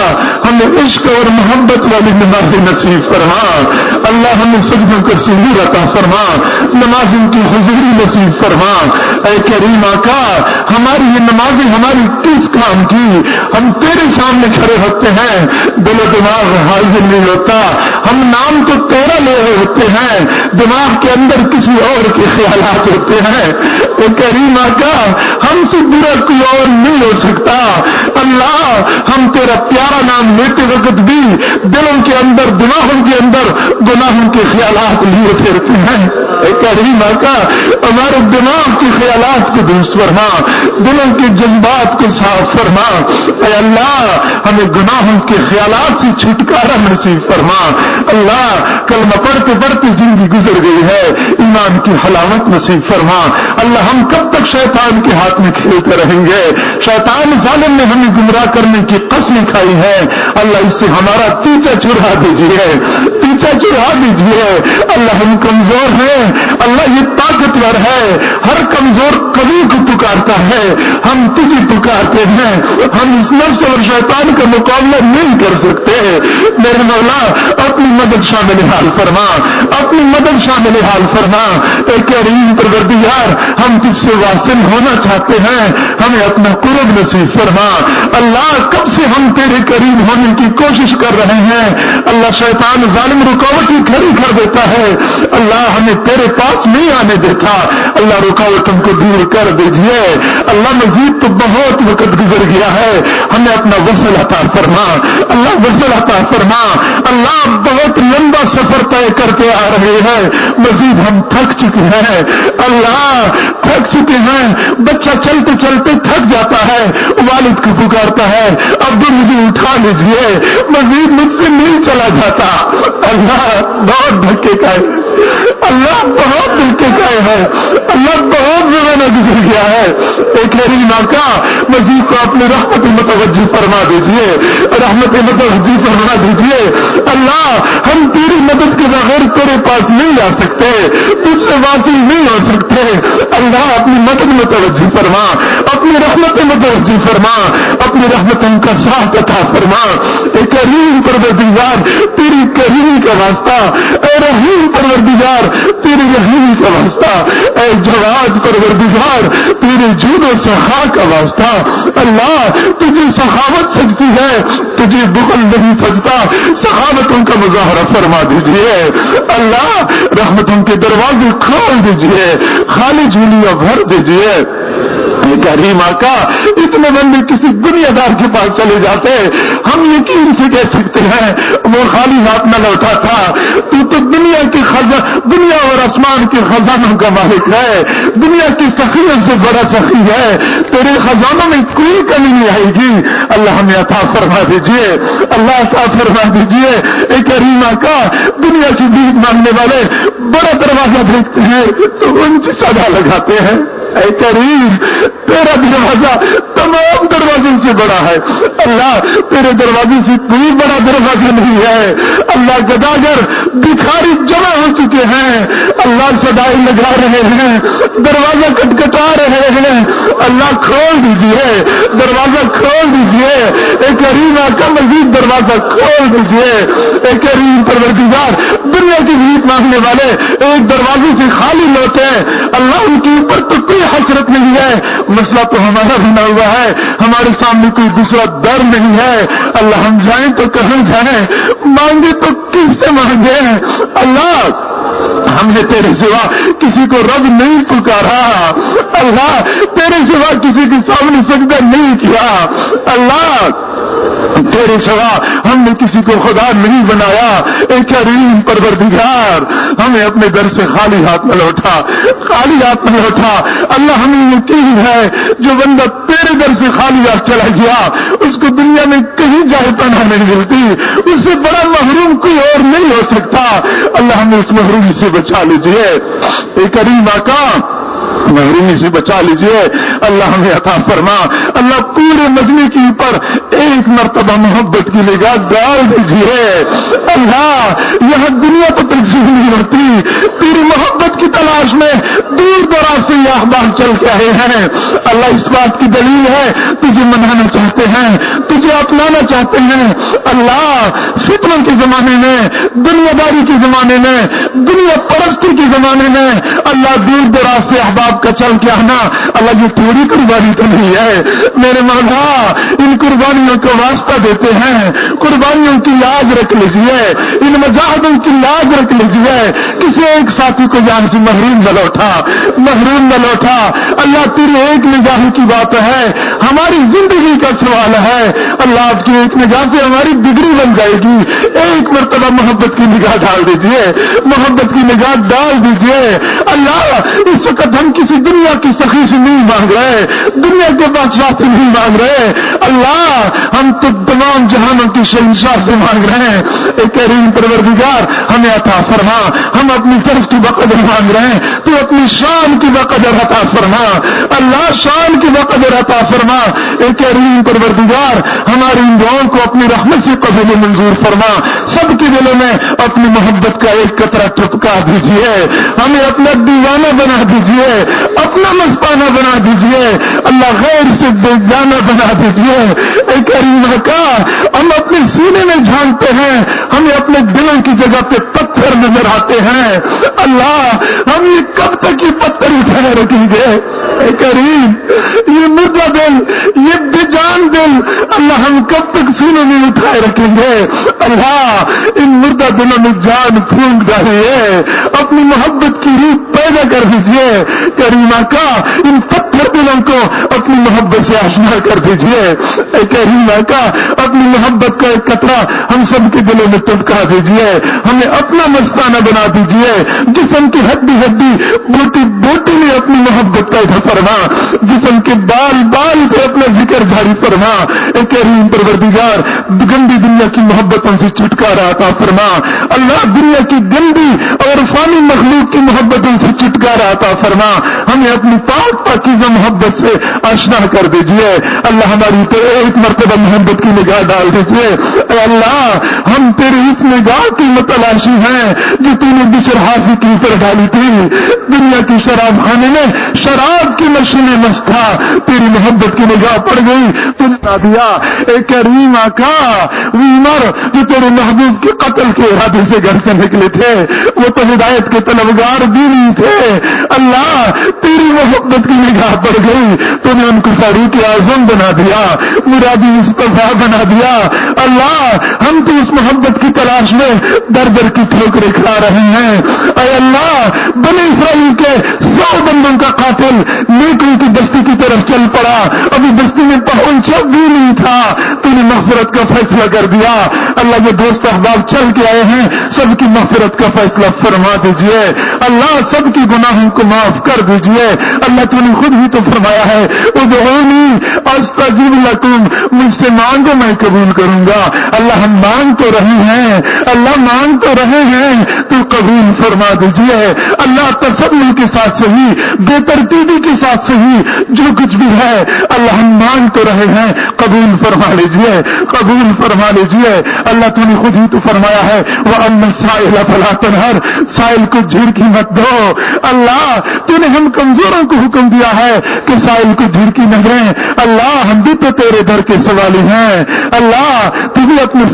ہمیں عشق اور محبت والی نمازیں نصیب فرما. اللہ ہمیں سجدوں کو سرور عطا فرما, نمازوں کی حضوری نصیب فرما. اے کریم آقا, ہماری یہ نمازیں ہماری کس کام کی؟ ہم تیرے سامنے کھڑے ہوتے ہیں, دل و دماغ حاضر نہیں ہوتا, ہم نام تو تیرا لے رہے ہوتے ہیں, دماغ کے اندر کسی اور کے خیالات ہوتے ہیں. اے کریم آقا, ہم سے برا کوئی اور نہیں ہو سکتا. اللہ ہم تیرا پیارا نام لیتے وقت بھی دلوں کے اندر, دماغوں کے اندر گناہوں کے خیالات لیے پھرتے ہیں. اے کریم آقا, ہمارے دماغ کے خیالات کو درست فرما, دلوں کے جذبات کو صاف فرما. اے اللہ ہمیں گناہوں کے خیالات سے چھٹکارا نصیب فرما. اللہ کلمہ پڑھتے پڑھتے زندگی گزر گئی ہے, ایمان کی حلاوت نصیب فرما. اللہ ہم کب تک شیطان کے ہاتھ میں کھیلتے رہیں گے؟ شیطان ظالم نے ہمیں گمراہ کرنے کی قسم کھائی ہے. اللہ اس سے ہمارا پیچھا چھڑا دیجیے, پیچھا چھڑا دیجیے. اللہ ہم کمزور ہیں, اللہ یہ طاقتور ہے, ہر کمزور قوی کو پکارتا ہے. ہم تجھے پکارتے ہیں, ہم اس نفس اور شیطان کا مقابلہ نہیں کر سکتے. میرے مولا اپنی مدد شامل حال فرما, اپنی مدد شامل حال فرما. اے کریم پروردگار, ہم تجھ سے واصل ہونا چاہتے ہیں, ہمیں اپنا قرب نصیب فرما. اللہ کب سے ہم تیرے قریب ہونے کی کوشش کر رہے ہیں, اللہ شیطان ظالم رکاوٹ ہی کھڑی کر دیتا ہے. اللہ ہمیں تیرے پاس نہیں آنے دیتا. اللہ رکاوٹوں کو دور کر دیجیے. اللہ مزید تو بہت وقت گزر گیا ہے, ہمیں اپنا وصل عطا فرما. اللہ وصل عطا فرما. اللہ بہت لمبا سفر طے کرتے آ رہے ہیں, مزید ہم تھک چکے ہیں. اللہ تھک چکے ہیں. بچہ چلتے چلتے تھک جاتا ہے, والد کو پکارتا ہے, اب بھی مجھے اٹھا لیجیے, مزید مجھ سے نہیں چلا جاتا. اللہ بہت دھکے کا ہے, اللہ بہت دھکے کا ہے, اللہ بہت زمانہ گزر گیا ہے. ایک کریم آقا مزید کو اپنی رحمت متوجہ فرما دیجیے, رحمت متوجہ فرما دیجیے. اللہ ہم تیری مدد کے بغیر تیرے پاس نہیں آ سکتے, تجھ سے واصل نہیں ہو سکتے. اللہ اپنی مدد متوجہ فرما, اپنی رحمت متوجہ فرما, اپنی رحمتوں کا ساتھ عطا فرما. اے کریم پروردگار تیری کریم کا واسطہ, اے رحیم پروردگار تیری رحیم کا واسطہ, اے جواد پروردگار تیرے جود و سخا کا واسطہ. اللہ تجھے سخاوت سجتی ہے, تجھے بخل نہیں سجتا. سخاوتوں کا مظاہرہ فرما دیجیے. اللہ رحمتوں کے دروازے کھول دیجیے, خالی جھولیاں بھر دیجیے. کریم آقا اتنے بندے کسی دنیا دار کے پاس چلے جاتے, ہم یقین سے کہہ سکتے ہیں وہ خالی ہاتھ نہ لوٹا تھا. تو دنیا کے دنیا اور آسمان کے خزانوں کا مالک ہے, دنیا کی سخیوں سے بڑا سخی ہے, تیرے خزانوں میں کوئی کمی نہیں آئے گی. اللہ ہمیں عطا فرما دیجیے, اللہ عطا فرما دیجیے. اے کریم آقا دنیا کی بھیک مانگنے والے بڑا دروازہ دیکھتے ہیں تو ان کی سزا لگاتے ہیں. اے کریم تیرا دروازہ تمام دروازوں سے بڑا ہے. اللہ تیرے دروازے سے کوئی بڑا دروازہ نہیں ہے. اللہ گداگر بھکاری جمع ہو چکے ہیں, اللہ صدائیں لگا رہے ہیں, دروازہ کٹکھٹا رہے ہیں. اللہ کھول دیجیے, دروازہ کھول دیجیے. اے کریم آقا مزید دروازہ کھول دیجیے. اے کریم پروردگار دنیا کی بھیک مانگنے والے ایک دروازے سے خالی لوٹے, اللہ ان کے اوپر تو کوئی حسرت نہیں ہے. مسئلہ تو ہمارا بنا ہوا ہے, ہمارے سامنے کوئی دوسرا در نہیں ہے. اللہ ہم جائیں تو کہاں جائیں, مانگے تو کس سے مانگے. اللہ ہم نے تیرے سوا کسی کو رب نہیں پکارا, اللہ تیرے سوا کسی کے سامنے سجدہ نہیں کیا. اللہ تیرے سوا ہم نے کسی کو خدا نہیں بنایا. اے کریم پروردگار ہمیں اپنے در سے خالی ہاتھ میں لوٹا, خالی ہاتھ میں لوٹا. اللہ ہمیں یقین ہے جو بندہ تیرے در سے خالی ہاتھ چلا گیا اس کو دنیا میں کہیں جائے پناہ نہیں ملتی, اس سے بڑا محروم کوئی اور نہیں ہو سکتا. اللہ ہمیں اس محرومی سے بچا لیجیے، اے کریم آقا محرومی سے بچا لیجیے، اللہ ہمیں عطا فرما، اللہ پورے مجمع کے اوپر ایک مرتبہ محبت کی نگاہ ڈال دیجیے، اللہ یہاں دنیا تو تقسیم نہیں ہوتی، تیری محبت کی تلاش میں دور دراز سے یہ احباب چل کے آئے ہیں، اللہ اس بات کی دلیل ہے تجھے منانا چاہتے ہیں، تجھے اپنانا چاہتے ہیں، اللہ فتنوں کے زمانے میں، دنیا داری کے زمانے میں، دنیا پرستی کے زمانے میں، اللہ دور دراز سے احباب کا چل کے آنا، اللہ یہ تھوڑی قربانی تو نہیں ہے میرے مولا، ان قربانیوں کو واسطہ دیتے ہیں، قربانیوں کی لاج رکھ لیجیے، ان مجاہدوں کی لاج رکھ لیجیے، کسی ایک ساتھی کو جان سے محروم نہ لوٹا، محروم نہ لوٹا، اللہ تیری ایک نگاہ کی بات ہے، ہماری زندگی کا سوال ہے، اللہ آپ کی ایک نگاہ سے ہماری ڈگری بن جائے گی، ایک مرتبہ محبت کی نگاہ ڈال دیجیے، محبت کی نگاہ ڈال دیجیے، اللہ اس وقت ہم کسی دنیا کی سخی سے نہیں مانگ رہے، دنیا کے بادشاہ سے نہیں مانگ رہے، اللہ ہم تو تمام جہانوں کی شہنشاہ سے مانگ رہے ہیں، اے کریم پروردگار ہمیں عطا فرما، ہم اپنی طرف کی بقدر مانگ رہے ہیں، تو اپنی شان کی بقدر عطا فرما، اللہ شان کی بقدر عطا فرما، اے کریم پروردگار ہماری ان دعاؤں کو اپنی رحمت سے قبول منظور فرما، سب کے دلوں میں اپنی محبت کا ایک قطرہ ٹپکا دیجیے، ہمیں اپنا دیوانہ بنا دیجیے، اپنا مستانہ بنا دیجیے، اللہ غیر سے بیگانہ بنا دیجیے، اے کریم کا ہم اپنے سینے میں جھانکتے ہیں، ہمیں اپنے دلوں کی جگہ پہ پتھر نظر آتے ہیں، اللہ ہم یہ کب تک یہ پتھر اٹھائے رکھیں گے، اے کریم یہ مردہ دل، یہ بے جان دل، اللہ ہم کب تک سینے میں اٹھائے رکھیں گے، اللہ ان مردہ دلوں میں جان پھونک ڈالیے، اپنی محبت کی روح پیدا کر دیجیے، کریمہ کا ان پتھر دلوں کو اپنی محبت سے آشنا کر دیجیے، اے کریمہ کا اپنی محبت کا ایک قطرہ ہم سب کے دلوں میں ٹپکا دیجیے، ہمیں اپنا مستانہ بنا دیجیے، جسم کی ہڈی ہڈی بوٹی بوٹی میں اپنی محبت پیدا فرما، جسم کے بال بال سے اپنا ذکر جاری فرما، اے کریم پروردگار گندی دنیا کی محبتوں سے چھٹکارا عطا فرما، اللہ دنیا کی گندی اور فانی مخلوق کی محبتوں سے چھٹکارا عطا فرما، ہمیں اپنی پاک پاکیزہ محبت سے آشنا کر دیجیے، اللہ ہماری تو ایک مرتبہ محبت کی نگاہ ڈال دیجیے، اے اللہ ہم تیری اس نگاہ کی متلاشی ہیں جو تم نے بشر حافظ کی اوپر ڈالی تھی، دنیا کی شراب خانے میں شراب کی نشے میں مست تھا، تیری محبت کی نگاہ پڑ گئی تو نے دیا، اے کریم آقا عمر جو تیرے محبوب کے قتل کے ارادے سے گھر سے نکلے تھے وہ تو ہدایت کے طلبگار بھی نہیں تھے، اللہ تیری محبت کی نگاہ پڑ گئی تو نے ان کو فاروق اعظم بنا دیا، مرادی مصطفیٰ بنا دیا، اللہ ہم تو اس محبت کی تلاش میں در در کی ٹھوکریں کھا رہے ہیں، اے اللہ بنی اسرائیل کے 100 بندوں کا قاتل نیکوں کی بستی کی طرف چل پڑا، ابھی بستی میں پہنچا بھی نہیں تھا، تو نے مغفرت کا فیصلہ کر دیا، اللہ جو دوست احباب چل کے آئے ہیں سب کی مغفرت کا فیصلہ فرما دیجئے، اللہ سب کی گناہوں کو معاف کر دیجئے، اللہ تو نے خود ہی تو فرمایا ہے ادعونی استجب لکم، مجھ سے مانگو میں قبول کروں گا، اللہ ہم مانگ تو رہے ہیں، اللہ مانگ تو رہے ہیں تو قبول فرما دیجئے، اللہ تسلی کے ساتھ صحیح بے ترتیبی کے ساتھ صحیح جو کچھ بھی ہے اللہ ہم مانگ تو رہے ہیں قبول فرما لیجئے، قبول فرما لیجئے، اللہ تو نے خود ہی تو فرمایا ہے وَأَمَّا السَّائِلَ فَلَا تَنْهَرْ، سائل کو جھڑکی مت دو، اللہ تو نے ہم کمزوروں کو حکم دیا ہے کہ سائل کو جھڑکی نہ دیں، اللہ ہم بھی تو تیرے در کے سوالی ہیں، اللہ تو بھی اپنے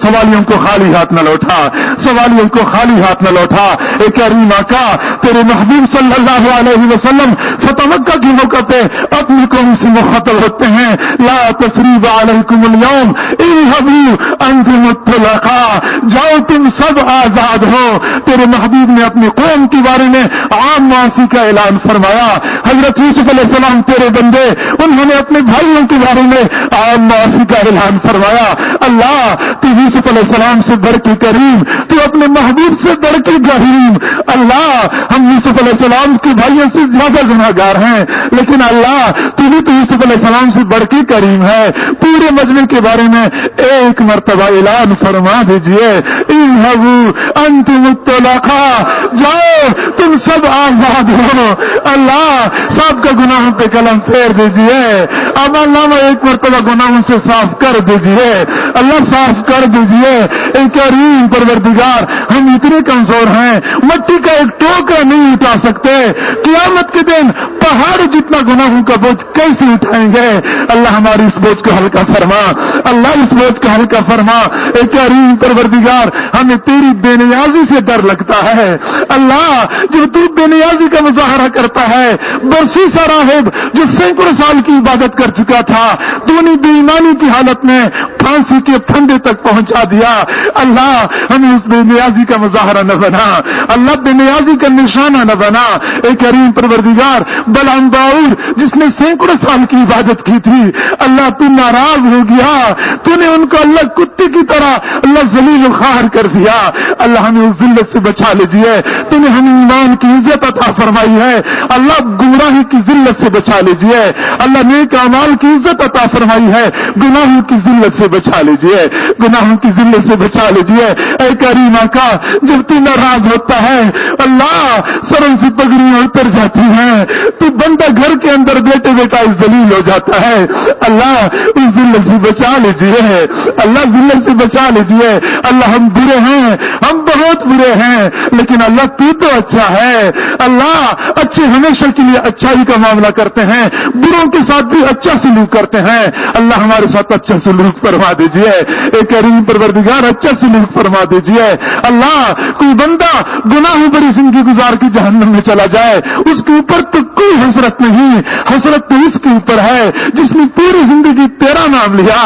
سوالیوں کو خالی ہاتھ نہ لوٹا، سوالیوں کو خالی ہاتھ نہ لوٹا، اے کریم آقا تیرے محبوب صلی اللہ علیہ وسلم فتح مکہ کی موقع پہ اپنی قوم سے مخاطب ہوتے ہیں لا تثریب علیکم اليوم اذهبوا انتم الطلقاء، جاؤ تم سب آزاد ہو، تیرے محبوب نے اپنی قوم کے بارے میں عام معافی کا اعلان فرمایا. حضرت یوسف علیہ السلام تیرے بندے, انہوں نے اپنے بھائیوں کے بارے میں عام معافی کا اعلان فرمایا. اللہ تو یوسف علیہ السلام سے بڑھ کے کریم, تو اپنے محبوب سے بڑھ کے کریم. اللہ ہم یوسف علیہ السلام کے بھائیوں سے زیادہ گناہ گار ہیں, لیکن اللہ تو بھی تو یوسف علیہ السلام سے بڑھ کے کریم ہے. پورے مجمع کے بارے میں ایک مرتبہ اعلان فرما دیجئے, اذهبوا انتم الطلقاء, جاؤ تم سب آزاد ہو. اللہ سب کا گناہوں پہ قلم پھیر دیجئے. اب اللہ ایک مرتبہ گناہوں سے صاف کر دیجئے. اللہ صاف کر دیجئے. اے کریم پروردگار, ہم اتنے کمزور ہیں, مٹی کا ایک ٹوکرا نہیں اٹھا سکتے. قیامت کے دن پہاڑ جتنا گناہوں کا بوجھ کیسے اٹھائیں گے؟ اللہ ہماری اس بوجھ کو ہلکا فرما. اللہ اس بوجھ کو ہلکا فرما. اے کریم پروردگار, ہمیں تیری بے نیازی سے ڈر لگتا ہے. اللہ جب تو بے نیازی کا مظاہرہ کرتا ہے, برسی سا راہب جو سینکڑوں سال کی عبادت کر چکا تھا, تو نے بے ایمانی کی حالت میں پھانسی کے پھندے تک پہنچا دیا. اللہ ہمیں اس بے نیازی کا مظاہرہ نہ بنا. اللہ بے نیازی کا نشانہ نہ بنا. اے کریم پروردگار, بلعام باؤر جس نے سینکڑوں سال کی عبادت کی تھی, اللہ تو ناراض ہو گیا, تو نے ان کو اللہ کتے کی طرح اللہ ذلیل و خوار کر دیا. اللہ ہمیں اس ذلت سے بچا لیجیے. تو نے ہمیں ایمان کی عزت عطا فرمائی ہے. اللہ گمراہی کی ذلت سے بچا لیجیے. اللہ نیک اعمال کی عزت عطا فرمائی ہے, گناہوں کی ذلت سے بچا لیجیے. گناہوں کی ذلت سے بچا لیجیے. اے کریم آقا, جب تو ناراض ہوتا ہے اللہ سروں سے پگڑیاں اتر جاتی ہیں, تو بندہ گھر کے اندر بیٹے بیٹا ذلیل ہو جاتا ہے. اللہ اس ذلت سے بچا لیجیے. اللہ ذلت سے بچا لیجیے. اللہ ہم برے ہیں, ہم بہت برے ہیں, لیکن اللہ تو اچھا ہے. اللہ اچھے ہمیشہ کے لیے اچھائی کا معاملہ کرتے ہیں, بروں کے ساتھ بھی اچھا سلوک کرتے ہیں. اللہ ہمارے ساتھ اچھا سلوک فرما دیجیے. اے کریم پروردگار, اچھا سلوک فرما دیجیے. اللہ کوئی بندہ گناہوں بڑی زندگی گزار کے جہنم میں چلا جائے, اس کے اوپر تو کوئی حسرت نہیں. حسرت تو اس کے اوپر ہے جس نے پوری زندگی تیرا نام لیا,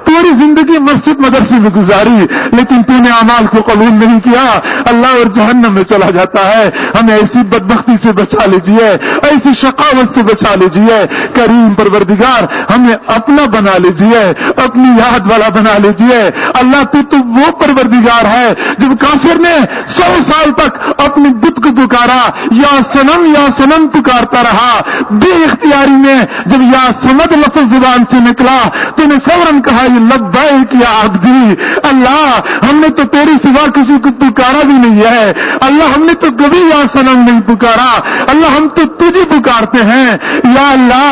پوری زندگی مسجد مدرسے میں گزاری, لیکن تو نے اعمال کو قبول نہیں کیا. اللہ اور جہنم میں چلا جاتا ہے. ہمیں ایسی بدبختی سے بچا لیجیے, ایسی شقاوت سے بچا لیجیے. کریم پروردگار, ہمیں اپنا بنا لیجیے, اپنی یاد والا بنا لیجیے. اللہ تو وہ پروردگار ہے جب کافر نے 100 سال تک اپنے بت کو پکارا, یا سنم پکارتا رہا, بے اختیاری میں جب یا سمد لفظ زبان سے نکلا تو نے فوراً کہا یہ لبیک یا عبدی. اللہ ہم نے تو تیری سوا کسی کو پکارا بھی نہیں ہے. اللہ ہم نے تو کبھی یا سنم نہیں پکارا. اللہ ہم تو تجھے پکارتے ہیں. یا اللہ,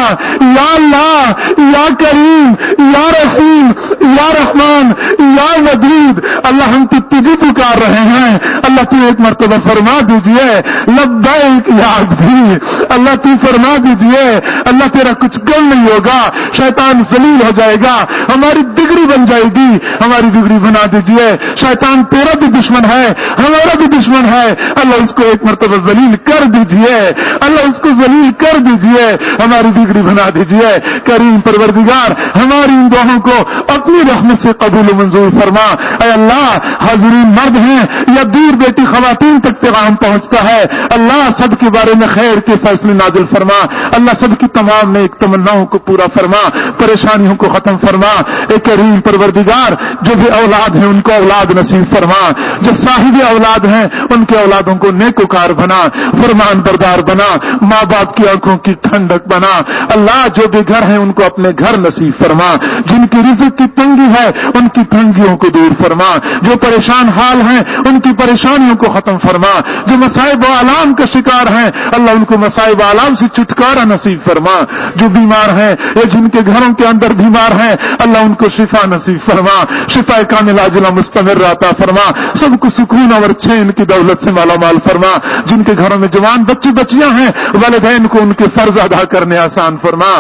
یا اللہ, یا کریم, یا رحیم, یا رحمان, یا ودود, اللہ ہم تو تجھے پکار رہے ہیں. اللہ تو ایک مرتبہ فرما دیجئے لبیک یا عبدی. اللہ تو فرما دیجئے. اللہ تیرا کچھ کم نہیں ہوگا, شیطان ذلیل ہو جائے گا, ہماری بگڑی بن جائے گی. ہماری بگڑی بنا دیجئے. شیطان تیرا بھی دشمن ہے, ہمارا بھی دشمن ہے. اللہ اس کو ایک مرتبہ ذلیل کر دیجئے. اللہ اس کو ذلیل کر دیجئے, ہماری بگڑی بنا دیجئے. کریم پروردگار, ہماری ان دعاؤں کو اپنی رحمت سے قبول و منظور فرما. اے اللہ, حاضرین مرد ہیں یا دور بیٹی خواتین تک پیغام پہنچتا ہے, اللہ سب کے بارے میں خیر کے فیصلے نازل فرما. اللہ سب کی تمام نیک تمناؤں کو پورا فرما, پریشانیوں کو ختم فرما. اے کریم پروردگار, جو بھی اولاد ہیں ان کو اولاد نصیب فرما, جو صاحب اولاد ہیں ان کے اولادوں کو نیکوکار بنا, فرمان بردار بنا, ماں باپ کی آنکھوں کی ٹھنڈک بنا. اللہ جو بھی گھر ہیں ان کو اپنے گھر نصیب فرما, جن کی رزق کی تنگی ہے ان کی تنگیوں کو دور فرما, جو پریشان حال ہیں ان کی پریشانیوں کو ختم فرما, جو مصائب و آلام کا شکار ہیں اللہ ان کو مصائب و آلام سے چھٹکارا نصیب فرما, جو بیمار ہیں یا جن کے گھروں کے اندر بیمار ہیں اللہ ان کو شفا نصیب فرما, شفا کامل عاجلہ مستمر عطا فرما, سب کو سکون اور چین کی دولت سے مالا مال فرما. جن کے گھروں میں جوان بچے بچیاں ہیں والدین کو ان کے فرض ادا کرنے آسان فرما.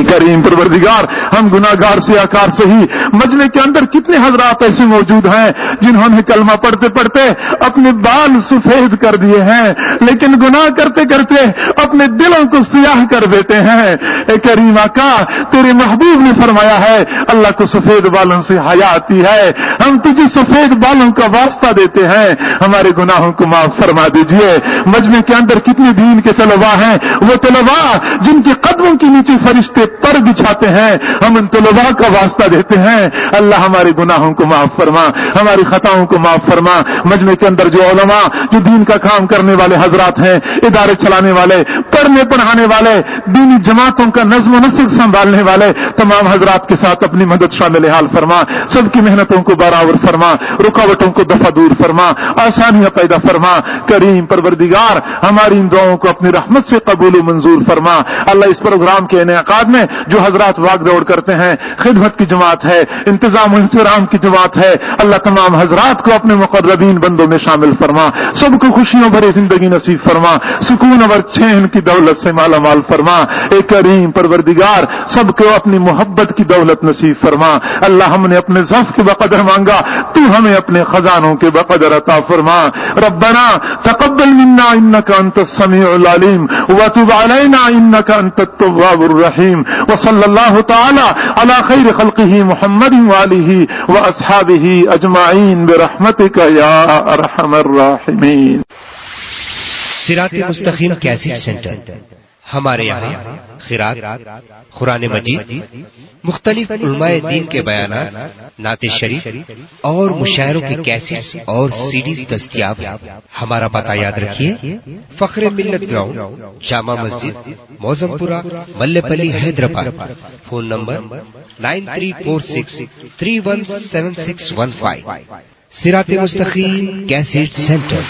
کریم پروردگار ہم گناہگار سیاکار سے ہی مجمع کے اندر کتنے حضرات ایسے موجود ہیں جنہوں نے کلمہ پڑھتے پڑھتے اپنے بال سفید کر دیے ہیں، لیکن گناہ کرتے کرتے اپنے دلوں کو سیاہ کر دیتے ہیں۔ اے کریم آقا، تیرے محبوب نے فرمایا ہے اللہ کو سفید بالوں سے حیا آتی ہے، ہم تجھے سفید بالوں کا واسطہ دیتے ہیں، ہمارے گناہوں کو معاف فرما دیجئے۔ مجمع کے اندر کتنے دین کے طلباء ہیں، وہ طلباء جن کے قدموں کے نیچے فرشتے پر بچھاتے ہیں، ہم ان طلباء کا واسطہ دیتے ہیں۔ اللہ ہمارے گناہوں کو معاف فرما، ہماری خطاؤں کو معاف فرما۔ مجمع کے اندر جو علماء، جو دین کا کام کرنے والے حضرات ہیں، ادارے چلانے والے، پڑھنے پڑھانے والے، دینی جماعتوں کا نظم و نسق سنبھالنے والے تمام حضرات کے ساتھ اپنی مدد شامل حال فرما، سب کی محنتوں کو برابر فرما، رکاوٹوں کو دفع دور فرما، آسانیاں پیدا فرما۔ کریم پروردگار ہماری ان دعاؤں کو اپنی رحمت سے قبول و منظور فرما۔ اللہ اس پروگرام کے انعقاد میں جو حضرات واق دوڑ کرتے ہیں، خدمت کی جماعت ہے، انتظام و انصرام کی جماعت ہے، اللہ تمام حضرات کو اپنے مقربین بندوں میں شامل فرما، سب کو خوشیوں بھری زندگی نصیب فرما، سکون اور چین کی دولت سے مالا مال فرما۔ اے کریم پروردگار سب کو اپنی محبت کی دولت نصیب فرما۔ اللہ ہم نے اپنے ضعف کے بقدر مانگا، تو ہمیں اپنے خزانوں کے بقدر عطا فرما۔ ربنا تقبل منا انك انت السميع العليم وتب علينا انك انت التواب الرحيم وصلى الله تعالى على خير خلقه محمد وآله واصحابه اجمعين برحمتك يا ارحم الراحمين۔ صراط مستقیم کیسٹ سینٹر، ہمارے یہاں خیرات، قرآن مجید، مختلف علماء دین کے بیانات، نعت شریف اور مشاعروں کی کیسٹس اور سیڈیز دستیاب ہیں۔ ہمارا پتہ یاد رکھیے، فخر ملت گراؤنڈ، جامع مسجد، موزم پورہ، ملے پلی، حیدرآباد۔ Phone number 9346317615۔ صراط مستقیم کیسٹ سینٹر۔